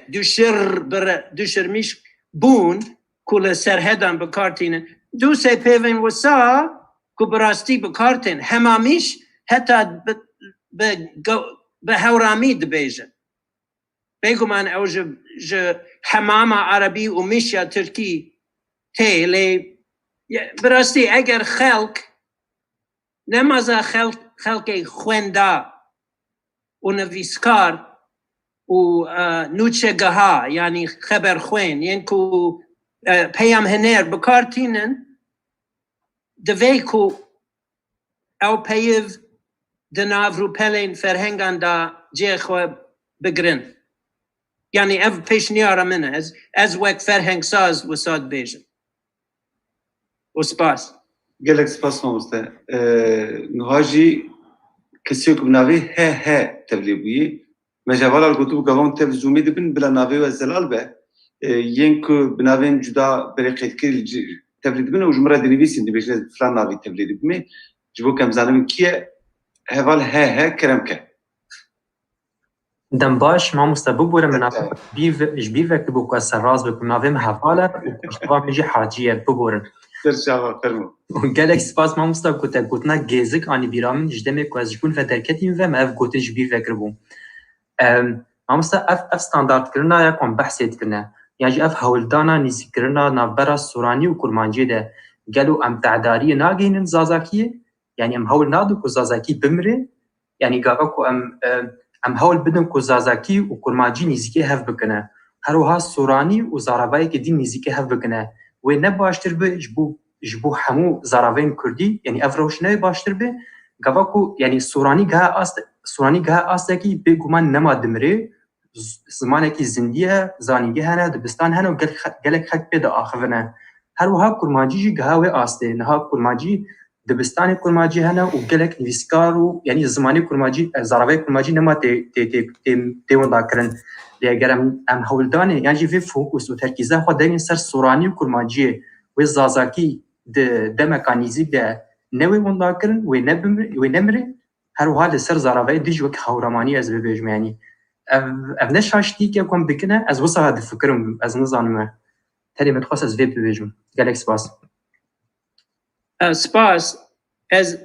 دشرمیش بون کل سرهدان بکارتینن دوسه پیوین وسا که براستی بکارتین همامیش حتی به هورامی دبیجن بگو من او حمام عربی و میشا ترکی تی لی براستی اگر خلق نمازا خلق خوانده و نویسکار و نوچگاه یعنی خبر خوین یعنی که پیام هنر بکارتینن دوی که او پیو دناو رو پلین فرهنگان دا جه خو بگرن یعنی او پیش نیاره منه از وقت فرهنگ ساز و ساد بیجن و سپاس گلک سپاس ماموسته نهاجی کسی که بناوی ه تبلی بویی مجاوالا گوتو بگوان تبلی زومی دبن بلا ناوی و زلال به ین که بناوین جدا بری قیدکی تبلی دبن و جمره دنویسین دبیجن فلان ناوی تبلی دبن جبو کم زنم کیه هوال ه کرم که دم باش ما مستبوب من جبيف بو كسر راس بكم نافم حواله وكشتوا ميجي حاجيه ببورن ترشاوا فرمو قالك سباس ما مستب كنت جيزك اني بيرامن جدمي كواز جكون فتركتين فما اف قوت جبيف كربو ما مست اف ستاندارد كرنا يكون بحثيت كرنا يعني اف هولدانا نيز كرنا نبرا سوراني وكرمانجي ده قالوا ام تعداري ناگين زازاكي يعني ام هول نادو كزازاكي بمري يعني قاكو ام هول بدن کو زازاکی و کرماجی نزیکی هف بکنه هروها سورانی و زارابایی که دین نزیکی هف بکنه و نه باشتر به جبو همو زارابین کردی یعنی افروش نه باشتر به گواکو یعنی سورانی گه است کی به گمان نما دمره زمانه کی زندیه زانیگه هنه دبستان هنه و گلک خک به آخرونه هروها کرماجی گه و آسته نه کرماجی دبستان کرماجی هنه و گلک نویسکارو یعنی زمانی کرماجی زارابای کرماجی نما تی وندا کرن لیگر ام هولدانه یعنی جی فوکوس و ترکیزه خود دین سر سورانی و کرماجی و زازاکی د مکانیزی ده نوی وندا کرن و نمره هر حال سر زارابای دیج و خورمانی از ببیجم یعنی ام نشاشتی که کم بکنه از وسط هد فکرم از نظانمه تری متخصص از ویب ببیجم گلک سپاس سپاس از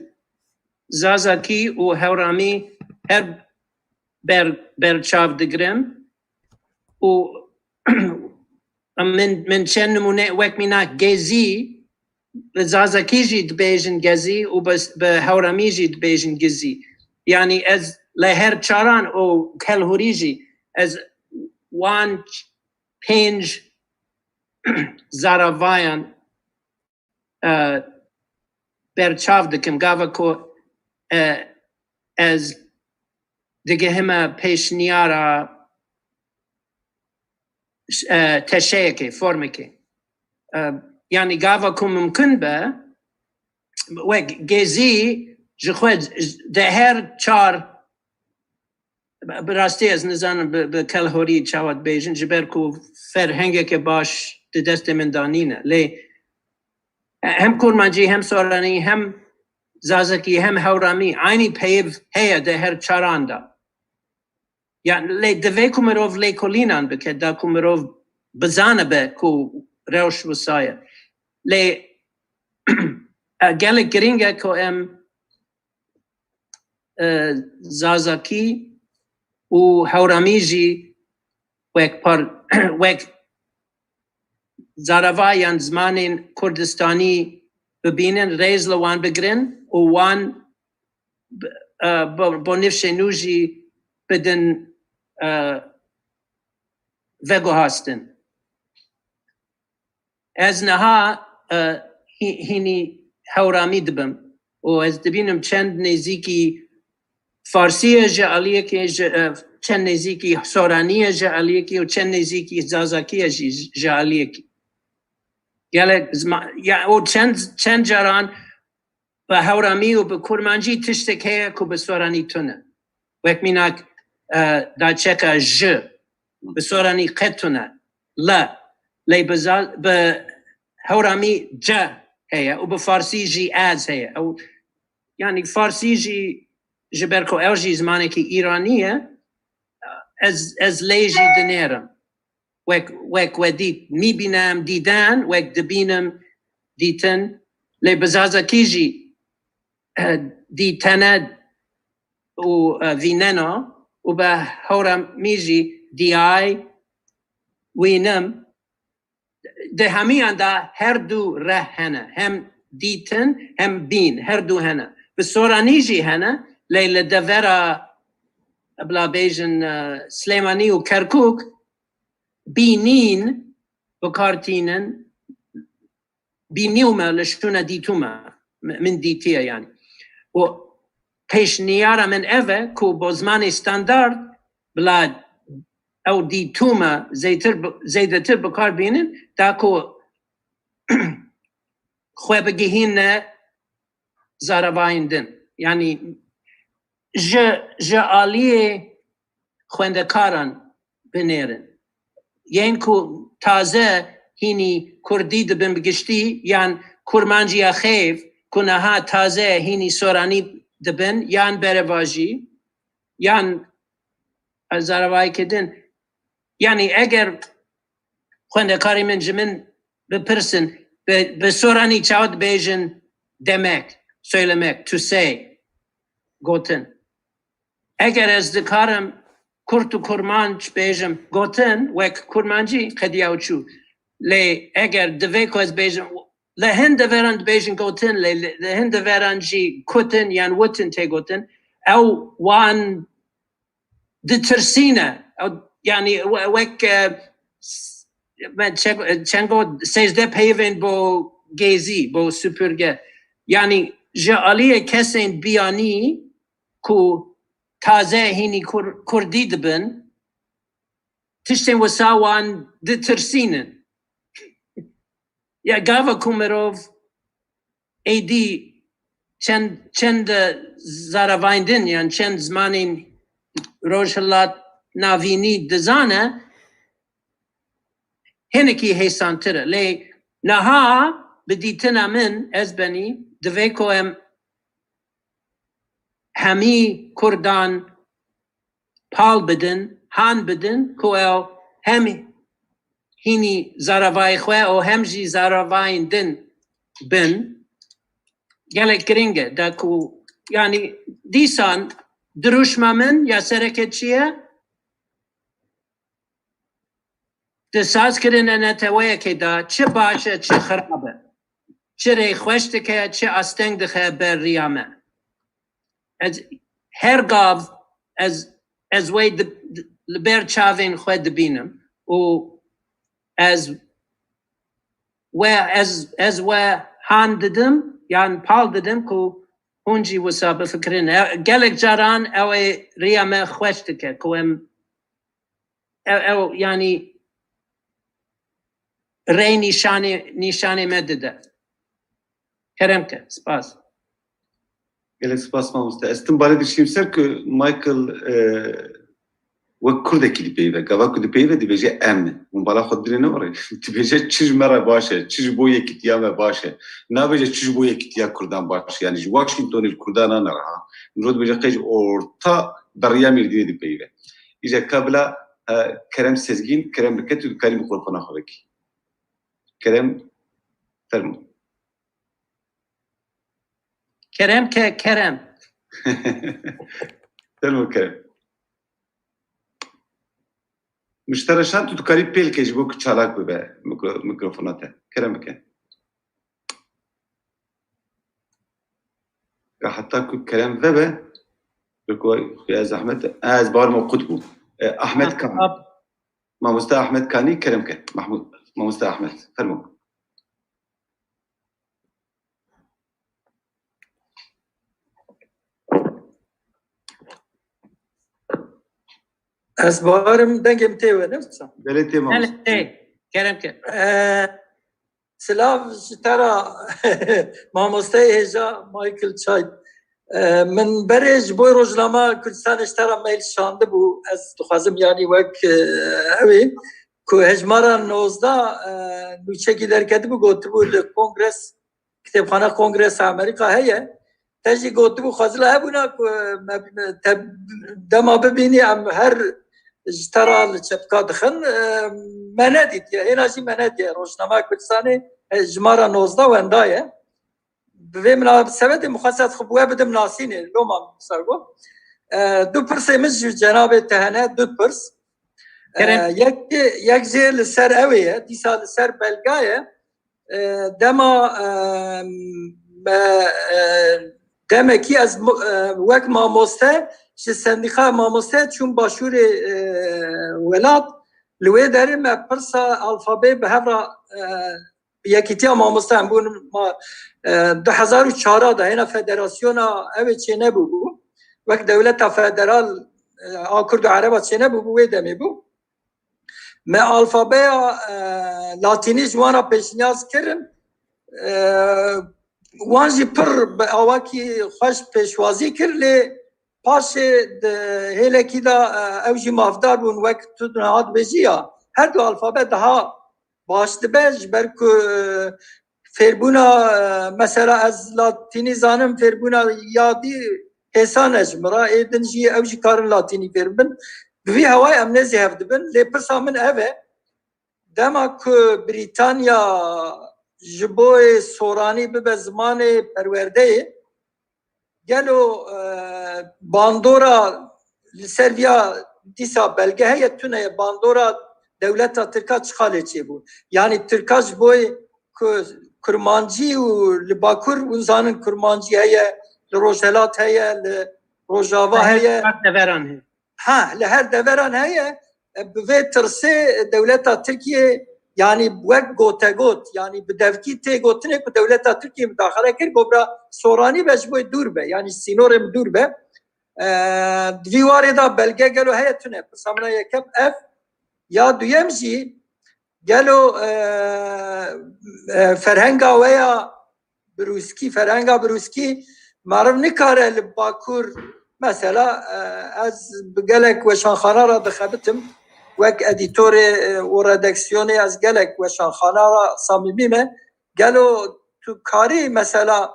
زازاکی و هورامی هر برچاو دگرم و من چند نمونه وقت مینا گزی زازاکی جید بیجن گزی و به هورامی جید بیجن گزی یعنی از لهر چاران و کلهوری جی از وان پنج زاراوایان برچاو دکم گاوا کو از دیگه همه پیش نیارا تشه که فرمه که یعنی گاوا کو ممکن به و گزی جخواد ده هر چار براستی از نزانم به کلهوری چاوت بیجن جبر کو فرهنگه که باش دست من دانینه لی هم کرمانجی هم سورانی هم زازاکی هم هورامی عینی پیو هیا ده هر چاران دا یعنی لی دوی کمروف لی کلینان بکد دا کمروف بزانه به کو روش وسایه لی گل گرینگه کو ام زازاکی و هورامی جی وک زاراوایان زمان کردستانی ببینن ریز لوان بگرن و وان با نفشنوجی بدن وگو هستن از نها هینی هورامی دبم و از دبینم چند نزیکی فارسی جعلیه که چند نزیکی سورانی جعلیه که و چند نزیکی زازاکی جعلیه که یا چند جران به هورامی و به کرمانجی تشتک هیا که به سورانی تونه وک میناک دا چکا ج به سورانی قطونه لا لی به هورامی جا هیا و به فارسی جی از هیا او یعنی فارسی جی جبرکو او جی زمانه که ایرانیه از لیجی دنیرم وک ودید میبینم دیدن وک دبینم دیتن لی بزازا کیجی دیتنه و ویننو و به هورم میجی دی آی وینم ده همیان دا هر دو ره هنه هم دیتن هم بین هر دو هنه به سورانی جی هنه لیل دورا بلا بیجن سلیمانی و کرکوک بینین بکارتینن بینیومه لشتونه دیتومه من دیتیه یعنی و پیش نیاره من اوه که با زمان استاندارد بلا او دیتومه زیدتر بکار بینن دا که خواه بگهین زاروایندن یعنی جعالیه خوندکاران بنیرن یعنی که تازه هینی کردی دبن بگشتی یعنی کرمانجی خیف کنه ها تازه هینی سورانی دبن یعنی برواجی یعنی زاروایی کدن یعنی اگر خوندکاری من جمن بپرسن به سورانی چاود بیجن دمک söylemek to say گوتن اگر از دکارم کرد و کرمانج بیجم گوتن وک کرمانجی قدیاو چو لی اگر دوی که از بیجم لهن دورند بیجن گوتن لهن دورانجی کتن یان وطن تی گوتن او وان دترسینه یعنی وک چنگو سیزده پیوین با گیزی با سپرگه یعنی جعالی کسین بیانی کو تازه هینی کردی دبن تشتین وساوان دترسینن یا گاوا کومروف ایدی چند زاروایندن یعنی چند زمانین روشلات ناوینی دزانه هنکی حسانتره لی نها بدیتنا من از بنی دوی که همی کردان پال بدن هان بدن که همی هینی زاروای خواه و همجی زاروای دن بن گلک گرینگه دا که یعنی دیسان دروشما من یا سرکت چیه دساز کردن نتویه که دا چه باشه چه خرابه چه ری خوشته که چه استنگ دخه بر ریامه از هر گاو از وی لبر چاوین خود بینم و از هان ددم یعنی پال ددم که اونجی وسا بفکرین گلک جاران او ریامه خوشته که او یعنی ری نشانه مدده کرم که سپاس گلک سپاس ماموستا استنباله دشتیم سر که مایکل و کرده کلی پیوه گاوا کلی پیوه دی بیجه ام اون بالا خود دینه وره دی بیجه چیز مرا باشه چیز بو یکیتیا باشه نه بیجه چیز بو یکیتیا کردان باشه یعنی واشنگتن کردان نرها نرود بیجه قیج اورتا دریا میردی دی پیوه ایجا قبلا کرم سزگین کرم بکت و کاری مخورفانا خوبکی کرم فرمو کرم که کرم فرمو کرم مشترشان تو کاری پیل که جبو که چالاک ببه میکروفوناته کرم بکن حتى كلام ذبه بكوي يا زحمة از بار موقود بو احمد كان ما مست احمد كاني كلام كان محمود ما مست احمد فرمو از بارم دنگم تیوه نفسم بلتي ما مست كلام كان سلاف ترى ما مستوى هجا مايكل تشايد من برج بوی روزنامه کردستان اشترا میل شانده بو از تخوازم یعنی وک اوی که هجمارا 19 نوچه کی درکتی بو گوتی بو کنگرس کتابخانه کنگرس امریکا هیه تجی گوتی بو خوازلا هبونا که دما ببینی ام هر اشترا لچپکا دخن مندید یا ایناشی مندید روزنامه کردستانی هجمارا 19 وندایه به من سبب مخصص خوبه بدم ناسینه لوما سرگو دو پرس مش جناب تهنه دو پرس یک زیل سر اویه دی سال سر بلگایه دما دمکی از وک ماموسته ش سندیقه ماموسته چون باشور ولاد لوی داریم پرس الفابه به هفرا یکیتی ماموسته هم بون ما 2004 ده هنا فدراسیون اوی چه نبو وقت دولت فدرال کرد و عربات چه نبو ویده بو ما الفابه لاتینی جوانا پیشنیاز کرن وانجی پر به آواکی خوش پیشوازی کر لی پاش هیلکی دا اوجی مافدار بون وقت تو نهاد بجیا هر دو الفابه daha باش دبج برکو فربونا مثلا از لاتینی زانم فربونا یادی حسانش مرا ایدنجی اوجی کارن لاتینی فربن بوی هوای امنزی هفدبن لیپرسا من اوه دما که بریتانیا جبوی سورانی به زمان پرورده گلو باندورا سرویا دیسا بلگه هیتونه باندورا دولتا ترکا چخاله چه بود یعنی ترکاش بوی که کرمانجی و لباکور اونزانن کرمانجی هیا لروجهلات هیا لروجاوا هیا ها لهر دوران هیا به ترسه دولتا ترکیه yani وقت گوته گوت yani بدوکی تی گوتنه که دولتا ترکیه مداخله کرد گبرا سورانی بش بوی دور به yani سینورم دور به دیواری دا بلگه گلو هیا تونه پسامنا یکم اف یا دویم جی گلو فرهنگا ویا بروسکی فرهنگا بروسکی معرف نکاره لباکور مثلا از گلک و شانخانه را دخبتم وک ادیتور و ردکسیونی از گلک و شانخانه را صمیمیمه گلو تو کاری مثلا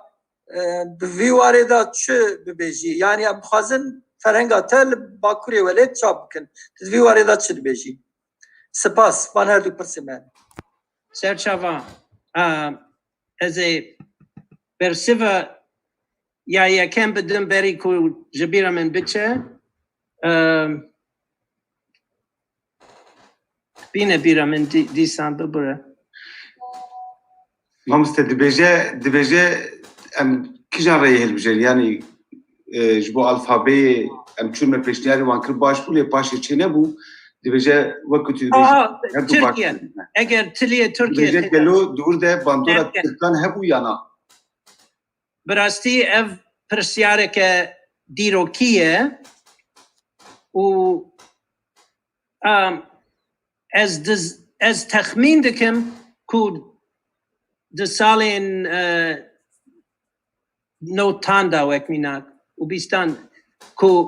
بوی واردا چه ببیجی یعنی بخوازن فرهنگا تل باکوری ولید چاب بکن بوی واردا چه ببیجی سپاس من هر دو پرسیمن سرچاوا از برسیوا یا یکم بدم بری کو جبیرا من بچه بینه بیرا من دیسان ببره ما مست دبیجه ام کجان رای هلبجن یعنی جبو الفابه ام چون ما پیشنیاری وان کر باش بولی پاشی چه نبو دبیجه وقتی دبیجه ترکیه اگر تلیه ترکیه دبیجه گلو دور ده باندورا ترکان هبو یا نه براستی اف پرسیاره که دیروکیه و از تخمین دکم که دسالین نوتاندا وکمیناک و بیستان که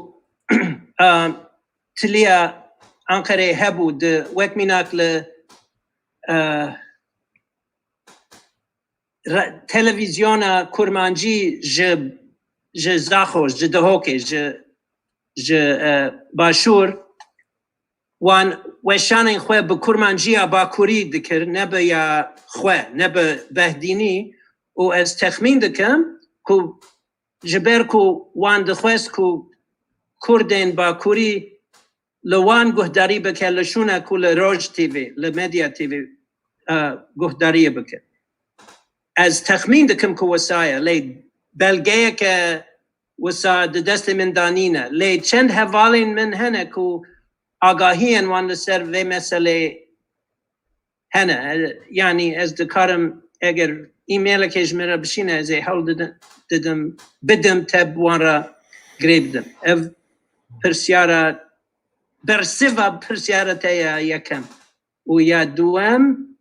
تلیا انقره هبو ده وکمیناک ل تلویزیون کرمانجی ج زاخوش ج دهوکه ج باشور وان وشان خواه به کرمانجی باکوری دکر نبه یا خواه نبه بهدینی و از تخمین دکم که جبر که وان دخواست که کردین باکوری لوان گهداری بکر لشونه که لروج تیوی لمدیا تیوی گهداری بکر از تخمین دکم که وسایه لی بلگه که وسا دست من دانینا لی چند حوالین من هنه کو آگاهیان وان لسر و مسئله هنه یعنی از دکارم اگر ایمیل که جمعه بشینه از حال بدم تب وان را گریبدم اف پرسیارا برسیوا پرسیارا تایا یکم و یا دوام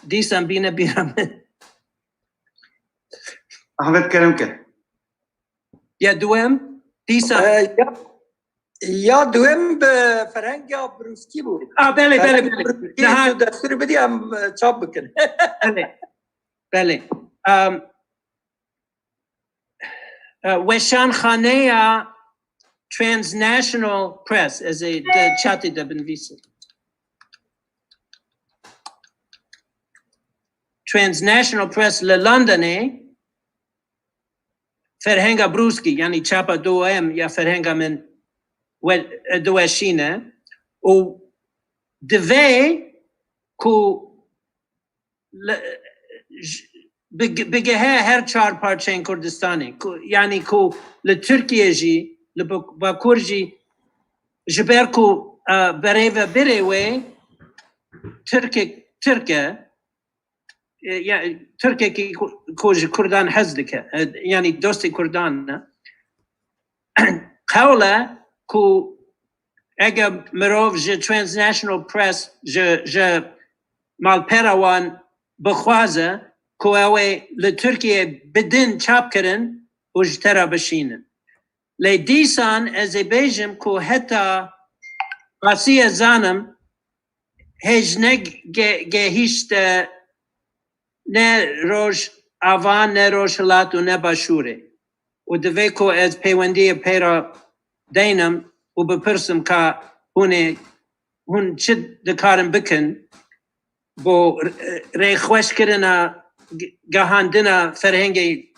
دیسان بینه بیرامن احمد کرم که یا دوام دیسان یا دوم به فرهنگ بروسکی بود بله بله بله نه دستور بدی هم چاپ بکنه بله بله وشان خانه transnational press از چاتی دبنویسه transnational press لندنه فرهنگ بروسکی یعنی چاپا دوام یا فرهنگ من دوشینه و دوی کو بگه هر 4 پارچه کردستانی یعنی کو لترکیه جی لباکور جی جبر کو بریوه بریوه ترکه یعنی ترکیه کی کوج کردان حزدکه یعنی دوستی کردان نه قوله کو اگه مروف جه ترانسنشنال پرس جه مالپروان بخوازه کو اوه لترکیه بدن چاپ کرن و جترا بشینن لی دیسان از بیجم کو حتی قاسی زانم هج نگهیشت نه روش آوان نه روشلات و نه باشوره و دوی کو از پیوندی پیرا دینم و بپرسم که هون چه دکارم بکن با ری خوش کردن گهاندن فرهنگی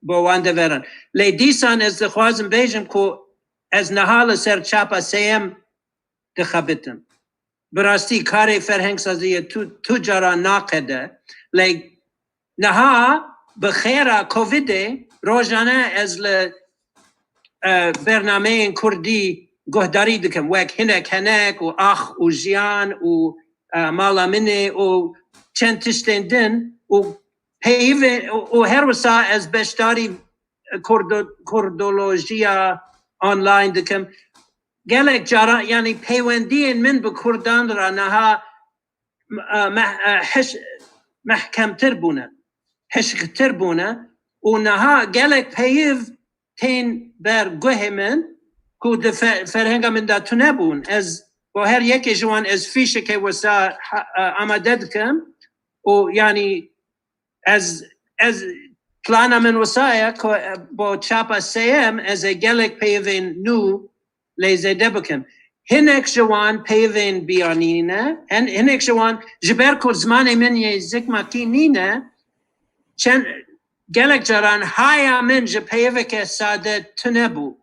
با وانده ورن لی دیسان از دخوازم بیجم که از نحال سر چاپا سیم دخبتم براستی کاری فرهنگ سازی تو جارا ناقده لی نها بخیره کوویده روزانه از برنامه کردی گهداری دکم وک هنک و آخ و جیان و مالا منه و چند تشتندن و پیوه و هر وسا از بشتاری کردولوژیا آنلاین دکم گلک جارا یعنی پیوندی من به کردان را نها محکم تر بونه حشق تر بونه و نها گلک پیو تین بر گوه من که ده فرهنگ من دا تو نبون از با هر یکی جوان از فیشه که وسا آماده دکم و یعنی از پلانا من وسایه که با چاپا سیم از گلک پیوین نو لیزه بکم هنک جوان پیوین بیانینه هنک جوان جبر کل زمان من یه زکما کی نینه چند گلک جران های من جه پیوه که ساده تنبو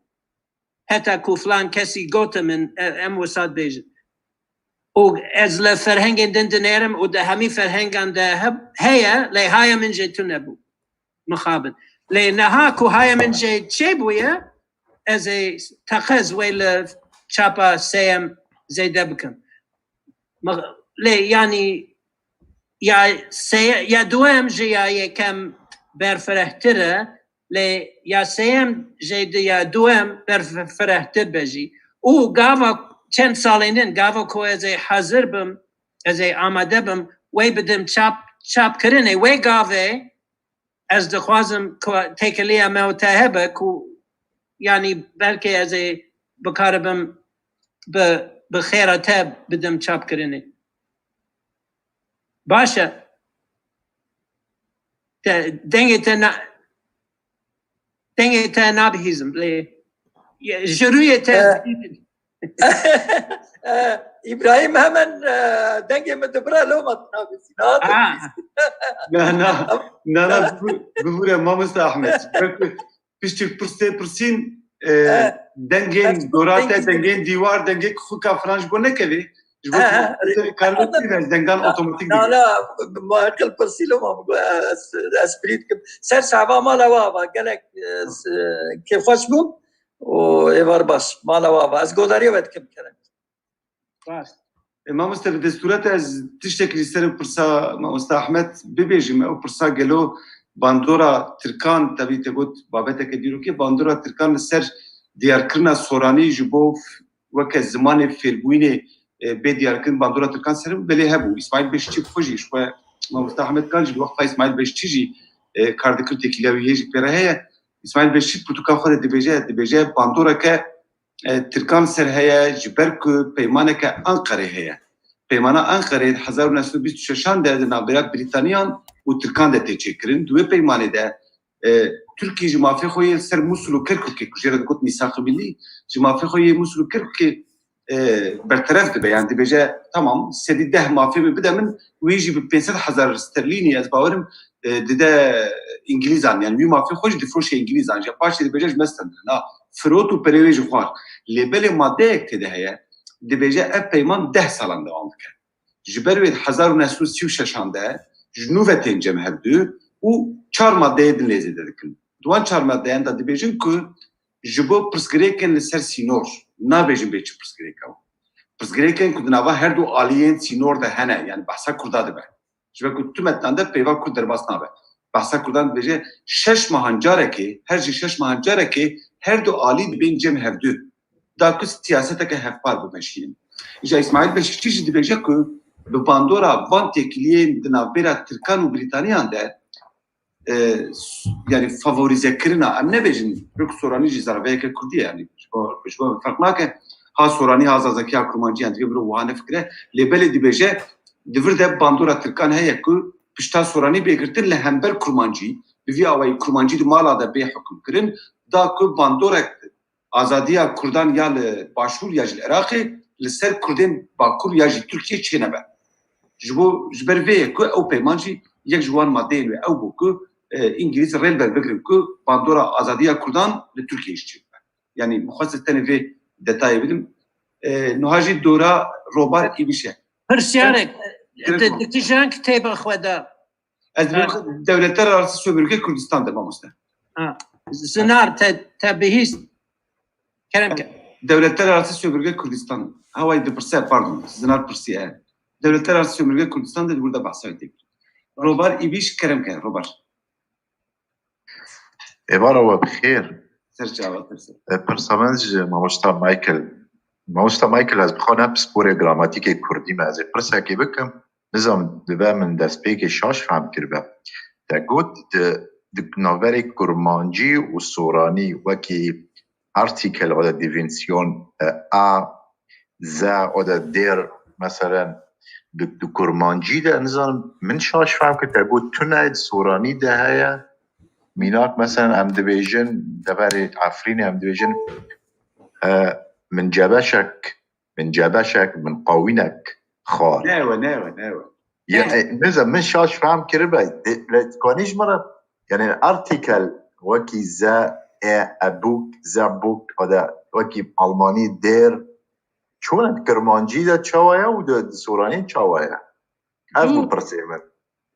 حتی که فلان کسی گوته من ام وساد بیجن و از لفرهنگ دندنیرم و ده همی فرهنگان ده هیا لی های من جه تنبو مخابن لی نها که های من جه چه بویه از تقز ویل چاپا سیم زیده بکن لی یعنی یا دوام جه یا یکم برفرهتره لی یا سیم جه یا دوام برفرهتر بجی او گاوا چند سالینن گاوا که از حاضر بم از آماده بم وی بدم چاپ کرنه وی گاوه از دخوازم که تکلیه موتهبه که یعنی بلکه از بکاربم بخیراته بدم چاپ کرنه باشه دنگه تا نابهیزم جروی تا ابراهیم همان دنگه مدبره لومت نابهیزم نه ببوره مامستا احمد پشتی پرسین دنگین دوراته دنگین دیوار دنگین خوکا فرانش بو نکوی ji bo karnetî rezdengan otomatik لا dike. لا ما قل برسيلو ما بقول اسبريت سر سعبا مالا وابا قالك كيف خوش بو وايوار باش مالا وابا از قدري وتكم كلام باش مامۆستا bi destûrata ez tiştekî li ser pirsa Mamosta Ahmed bibêjim ew pirsa gelo bandora Tirkan tevî te got babeteke dîrokê bandora Tirkan li ser diyarkirina soranî ji bo weke zimanê fêrbûyînê bê diyarkirin bandora Tirkan serim belê hebû. İsmail Beşçî xwe jî ji we Mamosta Ahmed kan ji wexta İsmail Beşçî jî kar dikir têkîlawiyê jî pêre heye. İsmail Beşçî pirtûka xwe de dibêje bandoreke Tirkan ser heye ji ber ku peymaneke Ankarê heye. Peymana Ankarê 1926 de di navbera Brîtanyan û Tirkan de tê çêkirin. Di wê peymanê de Tirkiye ji mafê xwe yê ser Musul û Kirkukê ku jê re digot mîsaqi millî ji mafê xwe yê Musul û Kirkukê berteref dibe yani dibêje tamam sedî 10 mafê min bide min wî jî bi 500,000 sterlînî ez bawerim dide İngilîzan yani wî mafê xwe jî difroşe İngilîzan ji paşê dibêje ji me stendirin ha firot û perê wê jî xwar lê belê maddeyek tê de heye dibêje ev peyman 10 salan devam dike. Ji ber wê 1936 de ji nû ve tên cem hevdû û 4 maddeyê din lêzê de dikin. Duan 4 maddeyan da dibêjin ku ji bo pirsgirêkên li ser sînor nabêjin bê çi pirsgirêk ew. Pirsgirêkên ku di nava her du aliyên sînor de hene yani behsa Kurda dibe. Ji ber ku tu metnan de peyva Kurd derbas nabe. Behsa Kurdan dibêje 6 mehan carekê her jî 6 mehan carekê her du alî dibên cem hevdû. Da ku siyaseteke hevpar bimeşînin. İja İsmail Beşikçî jî dibêje ku bi bandora van têkiliyên di navbera Tirkan û Brîtaniyan de yani favorizekirina em nebêjin ruk soranî jî zaraveyeke Kurdî ye yani ji bo ferq nake ha soranî ha zazekiya kurmancîyan divê biro wiha nefikire lê belê dibêje divir de bandora Tirkan heye ku pişta soranî bêgirtin li hember kurmancî bi vî awayî kurmancî di mala de bê hukm kirin da ku bandorek azadiya Kurdan ya li Başûr ya ji Iraqê li ser Kurdên Bakur ya jî Tirkiye çênebe. Ji bo ji ber vê ye ku ew peyman jî yek ji wan maddeyên wê ew bû ku İngilîz rêl berbigirin ku bandora azadiya Kurdan li Tirkiye jî çênebe. Yani mixwest tenê vê detayê bidim. Niha jî dora Robar Îbişe. Pirsyarek dikijan kitêba xwe de Ez Devletler Arası Sömürge Kurdistan de mamoste. zinar te bihîst kerem ke Devletler Arası Sömürge Kurdistan. Havayı dipirse pardon. Zinar pirsiye. Devletler Arası Sömürge Kurdistan de burada bahsa ettik. Robar İbiş Keremke. Robar. عبارة وبخير Serçava terse. برسامج ماوستا مايكل از بخواه نفس بوره گراماتیک کردی مازه پرسا که بکم نظام دبا من دست پیک شاش فهم کربه دا گوت د نوبری کرمانجی و سورانی وکی ارتیکل او دا دیوینسیون ا زا او دا دیر مثلا د کرمانجی دا نظام من شاش فهم که دا گوت توناید سورانی دا هیا میناک مثلا ام دیویژن دبری عفرین ام دیویژن من جبشك من قوينك خار ناوى يعني نزل من شاش فهم كربا لا تكونيش مرة يعني ارتيكل وكي زا ابوك زابوك هذا وكي الماني دير شون كرمانجي دا تشاوايا ودا سوراني تشاوايا هذا برسيمه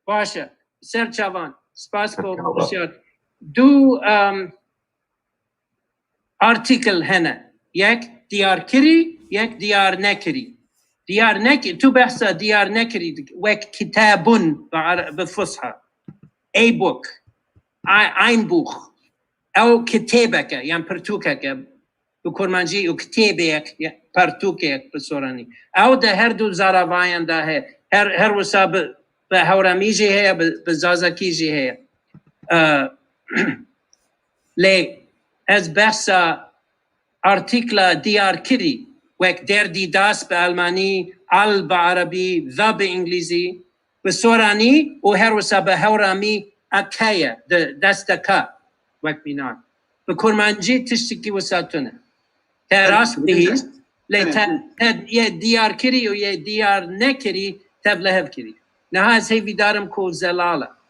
باشه سر چاوان سپاس کو بسیار دو article هنه یک دیار کری یک دیار نکری دیار نکری تو بحثا دیار نکری وک کتابون بفصحى ای بوک ein Buch او كتابك يعني برتوكك بكرمانجي وكتابك برتوكك بسوراني او ده هر دو زاراوايان ده هر وسا بهوراميجي هي بزازاكيجي هي لي از بحثا ارتيكلا ديار كري وك در دي داس بالماني ال بعربي ذا بانجليزي بسوراني وهر وسا بهورامي اكايا دستكا وك بينان بكرمانجي تشتكي وساتنا تراس بهيست يا ديار كري ويا ديار نكري تبلهف كري نهاز هي دارم كو زلالة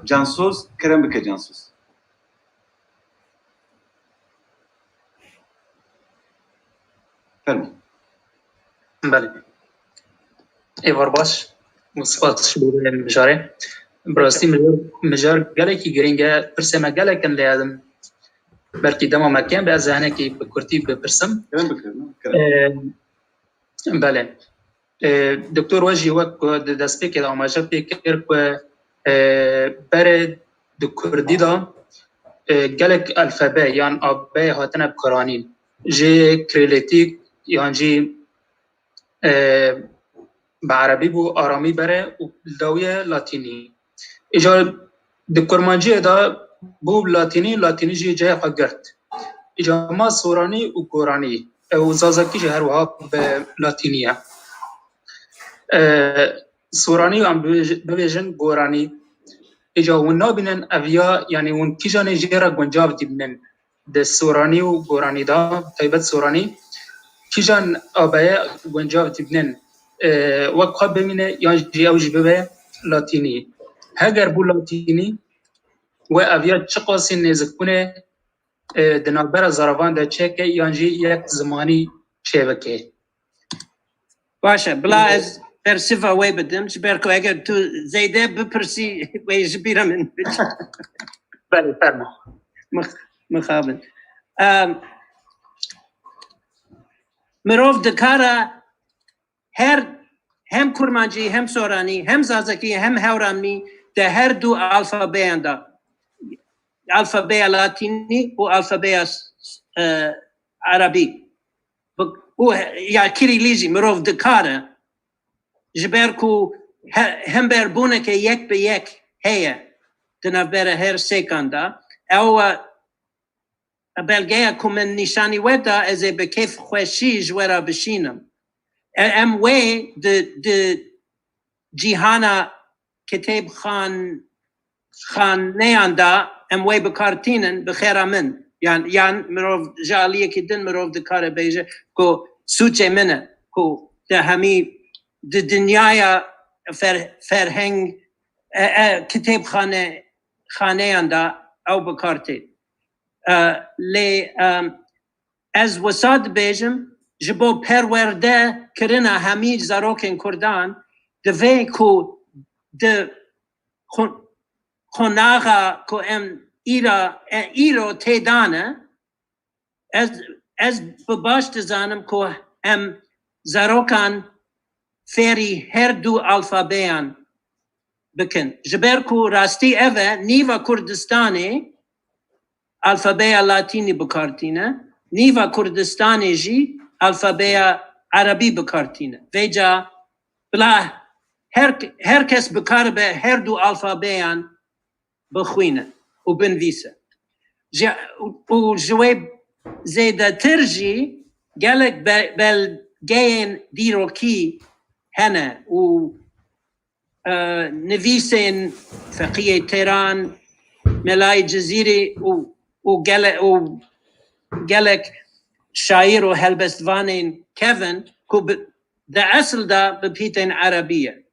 جانسوز كرم بك جانسوز فرمي بله ایوار باش مصفات بوده مجاره براستی مجار گلکی گرینگه پرسه گله کن لیادم بلکی دما مکان به ذهنه که بکرتی بپرسم بله دکتر واجی وقت دست پیک دا آماجه پیکر که بر دو کردی دا گلک الفبه یان آبه هاتن بکرانین جی کریلیتیک یان جی بعربی بو آرامی بره و داویه لاتینی ایجا دکرمانجی دا بو لاتینی جی جای خگرد ایجا ما سورانی و گورانی و زازکی جی هر وها به لاتینیه سورانی هم ببیجن گورانی ایجا ون نابینن اویا یعنی ون کیجان جیرا گنجاو دیبنن ده سورانی و گورانی دا تایبت سورانی کیجان آبایه گنجاو دیبنن وقت خواب بمینه یا جی او جی ببه لاتینی هگر بو لاتینی و اویا چه قاسی نزکونه دنابر زرابان ده چه که یا جی یک زمانی چه بکه باشه بلا از پرسیفا وی بدم جبرکو اگر تو زیده بپرسی وی جبیره من بله فرما مخابن مروف دکارا هر هم کرمانجی هم سورانی هم زازکی هم هورانی ده هر دو الفابه اندا الفابه لاتینی و الفابه عربی و یا کریلیزی مروف دکارا جبرکو هم بربونه که یک به یک هیا دنابره هر سیکندا او بلگه کومن نشانی ودا از به کیف خوشی جورا بشینم ام وی د جهانا کتاب خان نیاندا ام وی بکارتینن بخیر من یعنی مروف جالیه که دن مروف دکاره بیجه کو سوچه منه کو ده همی د دنیای فرهنگ کتاب خانه اندا او بکارتی لی از وساد بیجم جبو پرورده کرنا همی زاروکن کردان دوی کو د خوناغا کو ام ایرو تیدانه از بباش دزانم کو ام زاروکان فری هر دو الفابیان بکن جبرکو راستی اوه نیوا کردستانی الفابیا لاتینی بکارتینه نیوا کردستانی جی الفابیا عربی بکارتینه ویجا بلا هر کس بکار به هر دو الفابیان بخوینه و بنویسه و جواب زیده ترجی گلک بلگین دیروکی هنا و نویسین فقیه تهران ملای جزیره و گلک شاعر و هلبستوانین کیون کو ده اصل دا بپیتین عربیه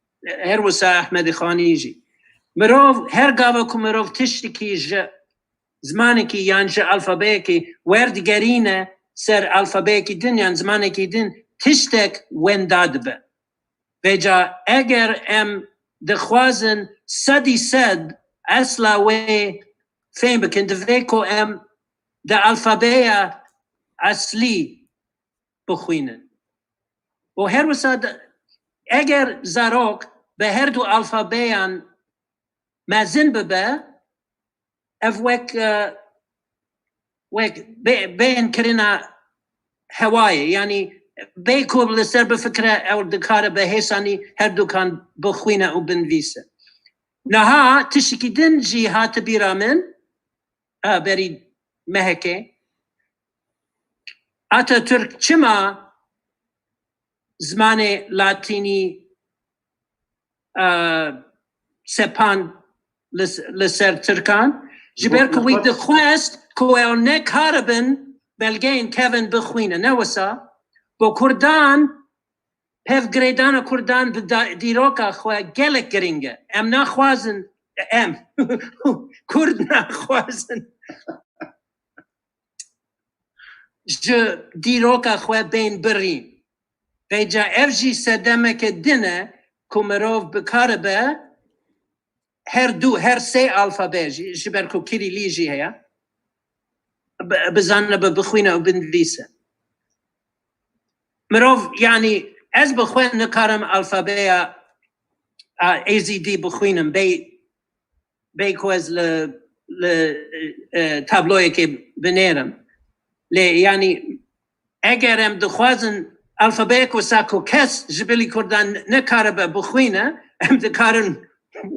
هر وسا احمد خانیجی مروف هر گاوه که مروف تشتی که زمانی که یانجا الفابه که وردگرینه سر الفابه که دن یان زمانی که دن تشتک ونداد به بجا اگر ام دخوازن صدی صد اصلا وی فهم بکن دوی کو ام ده الفابه اصلی بخوینن و هر وسا اگر زاروک به هر دو الفابه مازن ببه اف وک بین کرنا هوای یعنی بیکوب لسر بفکره او دکاره به حسانی هر دو کان بخوینه و بنویسه نها تشکی دن جیهات بیرامن بری مهکه اتا ترک چما زمان لاتینی سپان لسر ترکان جبر کوی دخواست کوی نکاربن بلگین کیون بخوینه نوسا با کردان پف گریدان کردان دیروکا خواه گلک گرینگه ام نخوازن ام کرد نخوازن دیروکا خواه بین برین ویجا افجی سدمه که دنه کمروف بکاره هر سه الفابه جبر کو کریلیجی هیا بزنه بخوینه و بنویسه مروف یعنی از بخوین نکارم الفابه AZD بخوینم بی کو از تابلوی که بنیرم یعنی اگرم دخوازن الفابه کو ساکو کس جبلی کردن نکاره بخوینه هم دکارن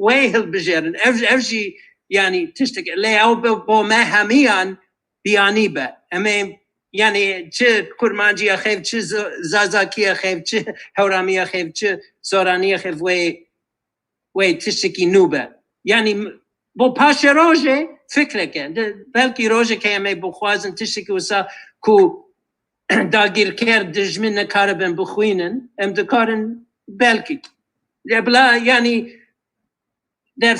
ویل بجرن افجی یعنی تشتک لی او با ما همیان بیانی با اما یعنی چه کرمانجی اخیف چه زازاکی اخیف چه هورامی اخیف چه سورانی اخیف وی تشتکی نوبه یعنی با پاش روژه فکر کن بلکی روژه که همه بخوازن تشتکی وسا کو داگیر کرد دجمن نکاره بن بخوینن ام دکارن بلکی بلا یعنی در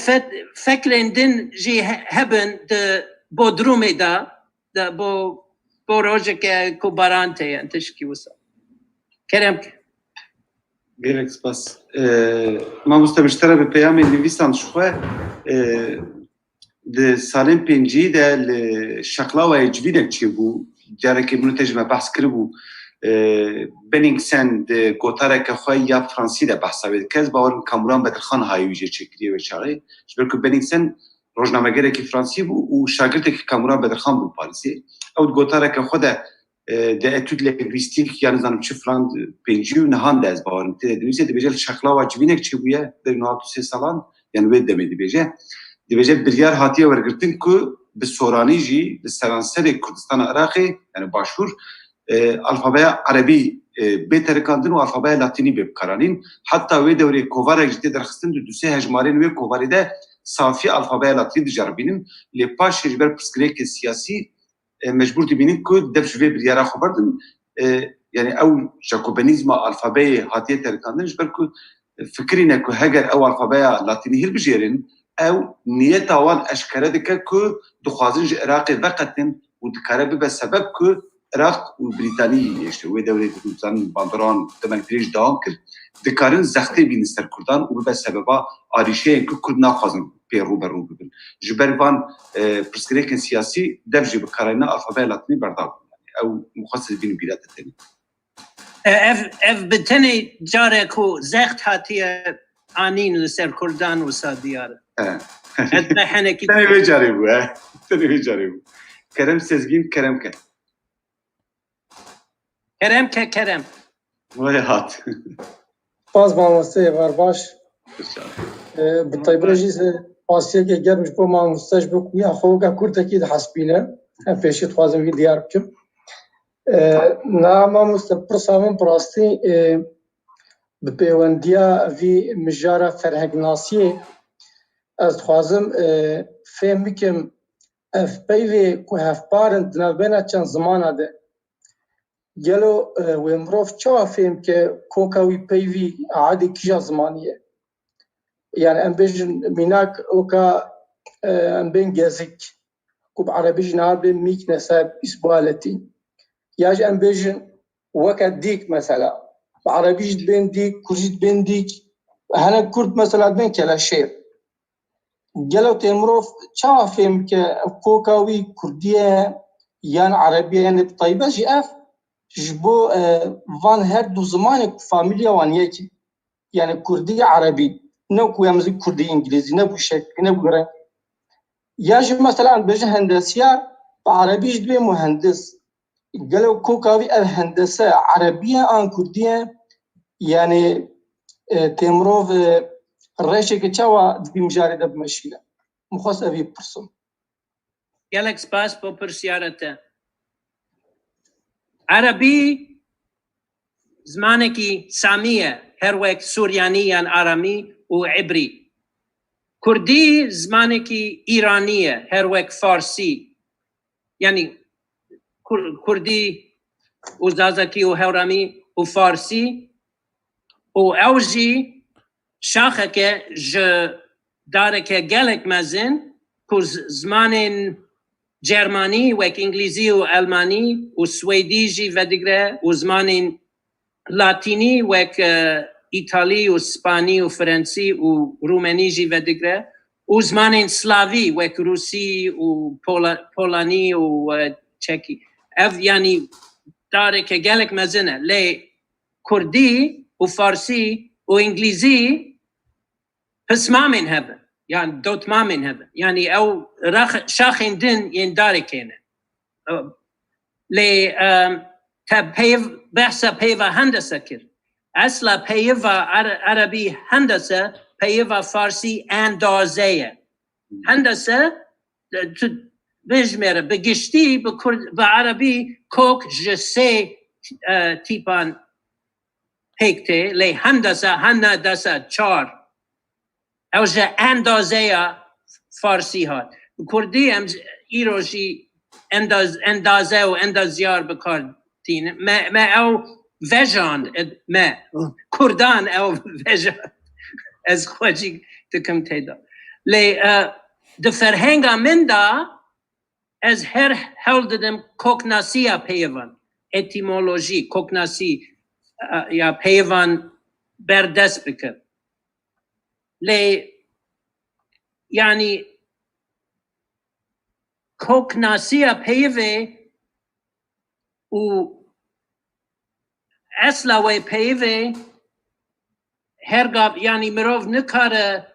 فکر اندن جی هبن د بودرومه دا با روژه که کو بارانته انتشکی وسا کرم گلک سپاس ما مستمشتره به پیام نویسان شخواه د سالم پنجی ده شقلا و اجویدک چی بو جاره که منو تجمع بحث کربو بنینگسن ده گوتاره که خواهی یا فرانسی ده بحثا بید که از باورم کاموران بدرخان هایویجه چکریه و چاره جبر که بنینگسن روزنامه‌گره که فرانسی بو و شاگرده که کاموران بدرخان بو پاریسی او گوتاره که خود ده اتود لینگویستیک یا نزانم چه فران پنجی و نهان ده از باورم تیده دویسه ده بیجه شقلا و اجویدک چی بویه در 93 سالان یعنی وید دمی ده بیجه دی بجه بریار هاتیه ورگرتن که به سورانی جی به سرانسر کردستان عراقی یعنی باشور الفابای عربی بهترکاندن و الفابای لاتینی بکارانین حتی وی دوری کووار جدی درخستن دو سه هجمارین وی کوواری ده صافی الفابای لاتینی دجربینن لپاش جبر پرسکریک سیاسی مجبور دبینن که دفش وی بریارا خبردن یعنی او جاکوبنیزم الفابای هاتیه ترکاندن جبر که فکرینه که هگر او الفابای لاتینی هل بجیرن او نیت آوان اشکره دکه که دخوازنج عراق وقتن و دکاره به سبب که عراق و بریتانی یشته و دوله دوزن باندران دمن پیش دام کرد دکارن زخته بینستر کردان و به سببا آریشه که کرد ناخوازن پیرو برو ببین جبروان پرسکریکن سیاسی دفجی بکاراینا الفابای لاتینی بردار او مخصص بین بیرات تنی اف بتنی جاره کو زخت هاتیه آنین لسر کردان و سادیاره تنی بجاری بو تنی بجاری بو کرم سزگین کرم که کرم وای هات باز ماموسته باش به طیبه جیز آسیه که گرمش با ماموستهش بکنی خواه که کرده که حسبینه هم پیشید خوازم که دیار بکم نه ماموسته پرسامن پراستی به پیوندیا وی مجاره فرهنگناسیه از خوازم فهم بکم اف پیوی که هفپارند نوبینه چند زمانه ده گلو و امروف چه فهم که کوکاوی پیوی عادی کجا زمانیه یعنی ام بیجن میناک اوکا ام بین گزیک کوب عربی جناب بین میک نساب اسبوالتی یاج ام بیجن وکا دیک مثلا بعربی جد بین دیک کورجید بین دیک هنه کرد مثلا بین کلا شیر گلو تمروف چه فهم که کوکاوی کردیه یان عربیه یعنی طیبه جی اف جبو وان هر دو زمان فامیلیا وان یکی یعنی کردی عربی نه کویمزی کردی انگلیزی نه بو شکل نه بو رنگ یا جو مثلا بجه هندسیار با عربی جدوی مهندس قالوا كوكاوي الهندسة عربية عن كردية يعني تمروف الرئيشة كتشاوى بمجاردة بمشيلة مخصة في برسوم يالك سباس بوبرسيارته عربي زمانكي سامية هروك سوريانيا آرامي وعبري كردي زمانكي إيرانية هروك فارسي يعني كردي وزازكي وهورامي وفارسي وأوجي شاخك ج دارك جالك مازن كوز زمان جرماني وك إنجليزي وألماني وسويديجي ودقرة وزمان لاتینی وک ایتالی و اسپانی و فرنسی و رومانی جی و دیگره و زمان سلاوی وک روسی و پولانی و چکی اف یعنی داره که گلک مزنه لی کردی و فارسی و انگلیزی پس مامن هبن يعني دوت مامن هبن يعني او شاخين دين ينداري كينا لي تبيف بحثا بيفا هندسة كر اصلا بيفا عربي هندسة بيفا فارسي اندازية هندسة بجمرة بگشتي بعربي كوك جسي تيبان هيكتي لي هندسة چار اوجه اندازه فارسی ها کردی هم ایروشی اندازه و اندازیار بکار دینه ما او وجان ما کردان او وجان از خواجی دکم تیدا لی ده فرهنگا من دا از هر حول دادم کوکناسیا پیوان اتیمولوژی کوکناسی یا پیوان بردست بکر لی یعنی کوکناسیا پیوه و اصلا و پیوه هرگاه یعنی مروف نکاره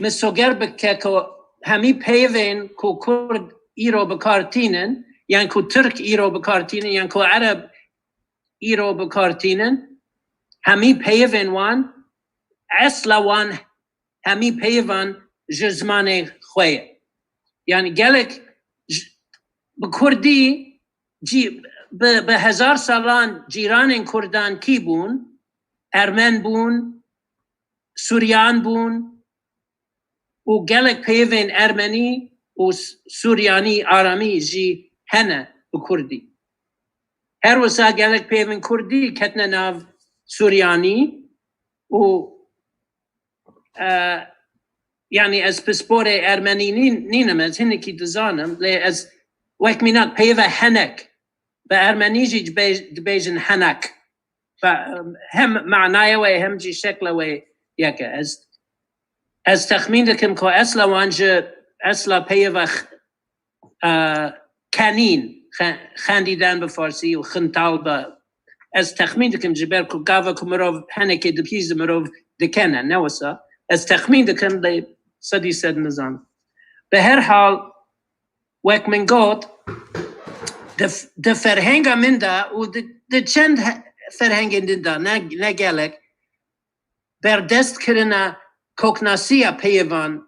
مسوگر بکه که همی پیوین که کرد ایرو بکارتینن یعنی که ترک ایرو بکارتینن یعنی که عرب ایرو بکارتینن همی پیوین وان اصلا وان همی پیوان جزمان خواه یعنی گلک بکردی به 1000 سالان جیران کردان کی بون؟ ارمن بون، سوریان بون و گلک پیوین ارمنی و سوریانی آرامی جی هنه بکردی هر وسا گلک پیوین کردی کتنا ناو سوریانی و يعني از پسپور ارمنی نینم از هنه کی دزانم لی از وک مینات پیوه هنک به ارمنی جی بیجن هنک هم معنای و هم جی شکل و یکه از تخمین دکم که اصلا وانجا اصلا پیوه کنین خندیدن به فارسی و خنتال به از تخمین دکم جبر که گاوه که مروف هنک دپیز مروف دکنه نوسا از تخمین دکم لی صدی صد نظام به هر حال وک من گوت ده فرهنگ من دا و ده چند فرهنگ دا نگلک بردست کرنا کوکناسیا پیوان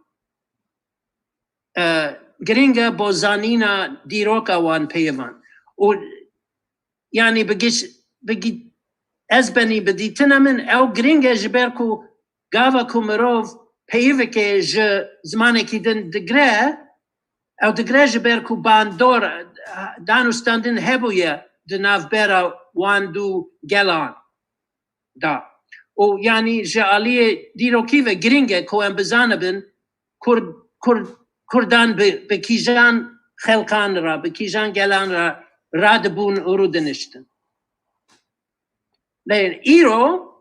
گرینگا بوزانینا دیروکا وان پیوان و یعنی بگی از بنی بدیتنا من او گرینگا جبر کو گاوا کو مروف پیوه که زمانه که دن دگره او دگره جبر کو باندور دانستاندن هبویه دناف برا وان دو گلان دا و یعنی جعالی دیروکی و گرینگه که هم بزانه بن کردان به کیجان خلقان را به کیجان گلان را رادبون ارو دنشتن لین ایرو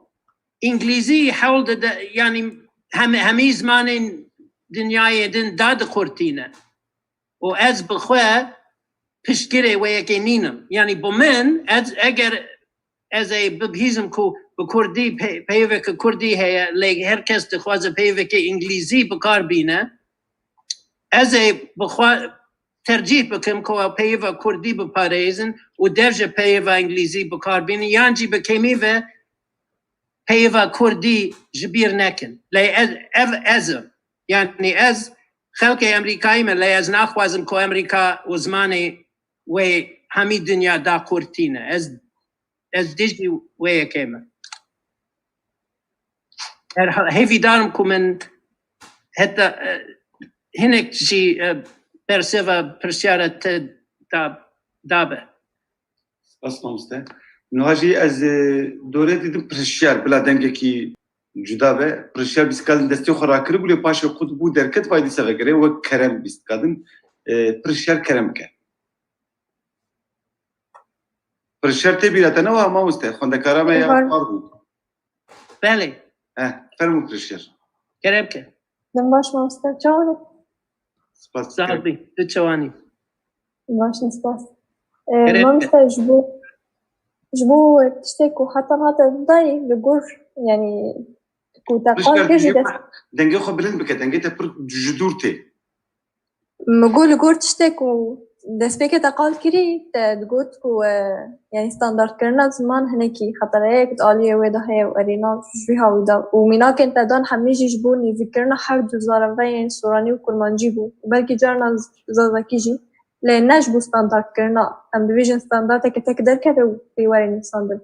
انگلیزی حول یعنی همی زمان دنیای دن داد خورتینه و از بخواه پشتگیره و یکی نینم یعنی با من اگر از ببهیزم که بکردی پیوه که کردی هیا لیگ هر کس دخوازه پیوه که انگلیزی بکار بینه از بخواه ترجیح بکم که پیوه کردی بپاریزن و درجه پیوه انگلیزی بکار بینه یعنی بکمی و پیوه کردی جبیر نکن لی ازم یعنی از خلق امریکایی من لی از نخوازم که امریکا و زمانی و همی دنیا دا کردینه از دیجی و یکیمه هیوی دارم که من حتی هنک جی برسیوه پرسیارت دابه اسمع مسته نواجی از دوره دیدم پرشیار بلا دنگه کی جدا به پرشیار بیسکادن دستی خوراکری بولی پاش خود بو درکت وایدی سوگره و کرم بیسکادن پرشیار کرم کرد پرشرتی بیراتنه و ما مست خوندکارا ما یا بله. کار بله فرمو پرشر گرب که دم باش مامۆستا چاوانێ سپاس زادی دچوانی باشن سپاس گرفت. مامۆستا ji bo tiştek ku hetan hate dayê li gor yanî ku te qal kir jî dest دنگه خو بلند بکه دنگه ته پر جدورته min got li gor tiştek ku destpêkê te qal kirî te digot ku yanî standardkirina ziman hinekî xetereyek di aliyê wê de heye û erêna ji vî hawî da û mînakên te dan hemî jî ji bo nêzîkirina her du zareveyên Soranî û Kurmancî bû û belkî carna zazakî jî lê ne ji bo standardkirina em dibêjin standardeke tek derkeve û pê were nivîsandin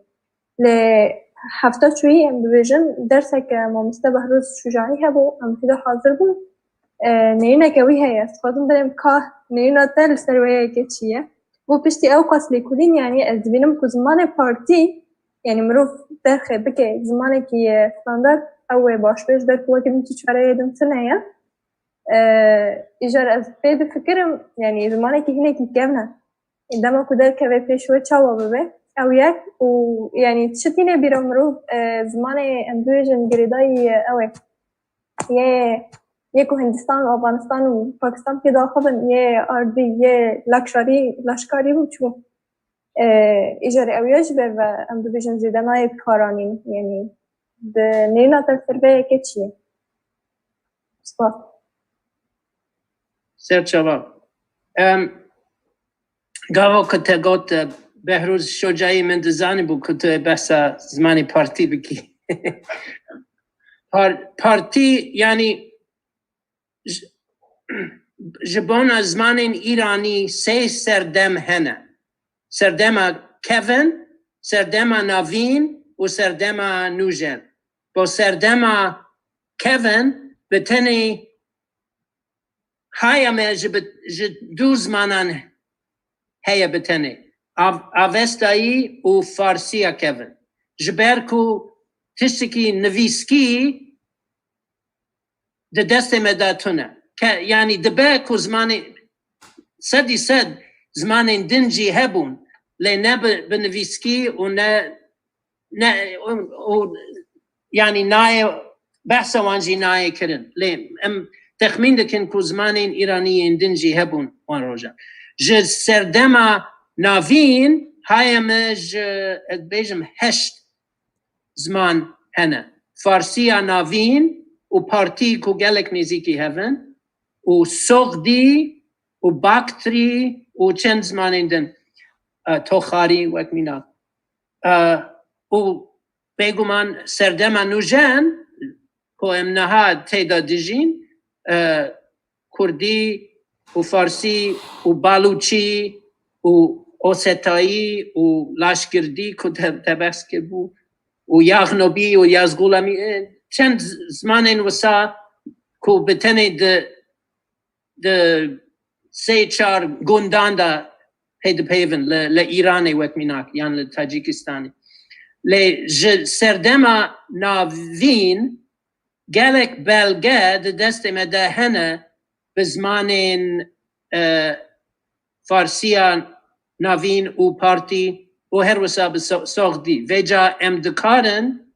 lê hefta çûyî em dibêjin derseke Mamoste Behrûz Şûcayî hebû em tê de hazir bûn nêrîneke wî heye ez dixwazim birêm ka nêrîna te li ser wêyekê çi ye bû piştî ew qas lêkolîn yanî ez dibînim ku zimanê partî yanî mirov derxê bike zimanekî standard ew ê başpêş derk wekî min tu çareyê din tin heye îjar ez pê difikirim yanî zimanekî hinekî kevne dema ku derkeve pêş wê çawa bibe ew yek û yanî tiştînê bîra mirov zimanê em dibêjin girêdayî ew ê yê ku Hindistan û Afganistan û Pakistan pê daxivin yê ardî yê leşkarî bû çû îjarê ew ye ji ber ve em dibêjin zêde nayê karanîn yanî di nêrîna te serveyekê çi ye spas سرچاوا گاوا که te got Behrûz Şûcayî min dizanî bû ku tu behsa zimanê partî bikî partî yanî ji bona zimanên Îranî sê serdem hene serdema kevin serdema navîn û serdema nûjen bo serdema kevin bi tenê haya me ji du zimanan heye bi tenê avestayî û farsiya kevin ji ber ku tiştekî nivîskî di destê me de tune yanî dibe ku zimanê sedî sed zimanên din jî hebûn lê ne bi nivîskî û ne yanî nayê behsa wan jî nayê kirin lê em texmîn dikin ku zimanên Îraniyên din jî hebûn wan rojan ji serdema navîn haya me ji ez dibêjim heşt ziman hene farsiya navîn û partî ku gelek nêzîkî hevin û soxdî û baktrî û çend zimanên din toxarî wek mînak û bêguman serdema nûjen ku em niha têda dijîn Kurdî û Farsî û Balûçî û Osetayî û Laşkirdî ku te behs kirbû û Yaxnobî û Yazgulamî çend zimanên wisa ku bi tenê di sê çar gundan da pê dipeyvin li Îranê wek mînak yan li Tacikistanê lê ji serdema navîn gelek belge di destê me de hene bi zimanên farsiya navîn û partî û her wisa bi soxdî vêca em dikarin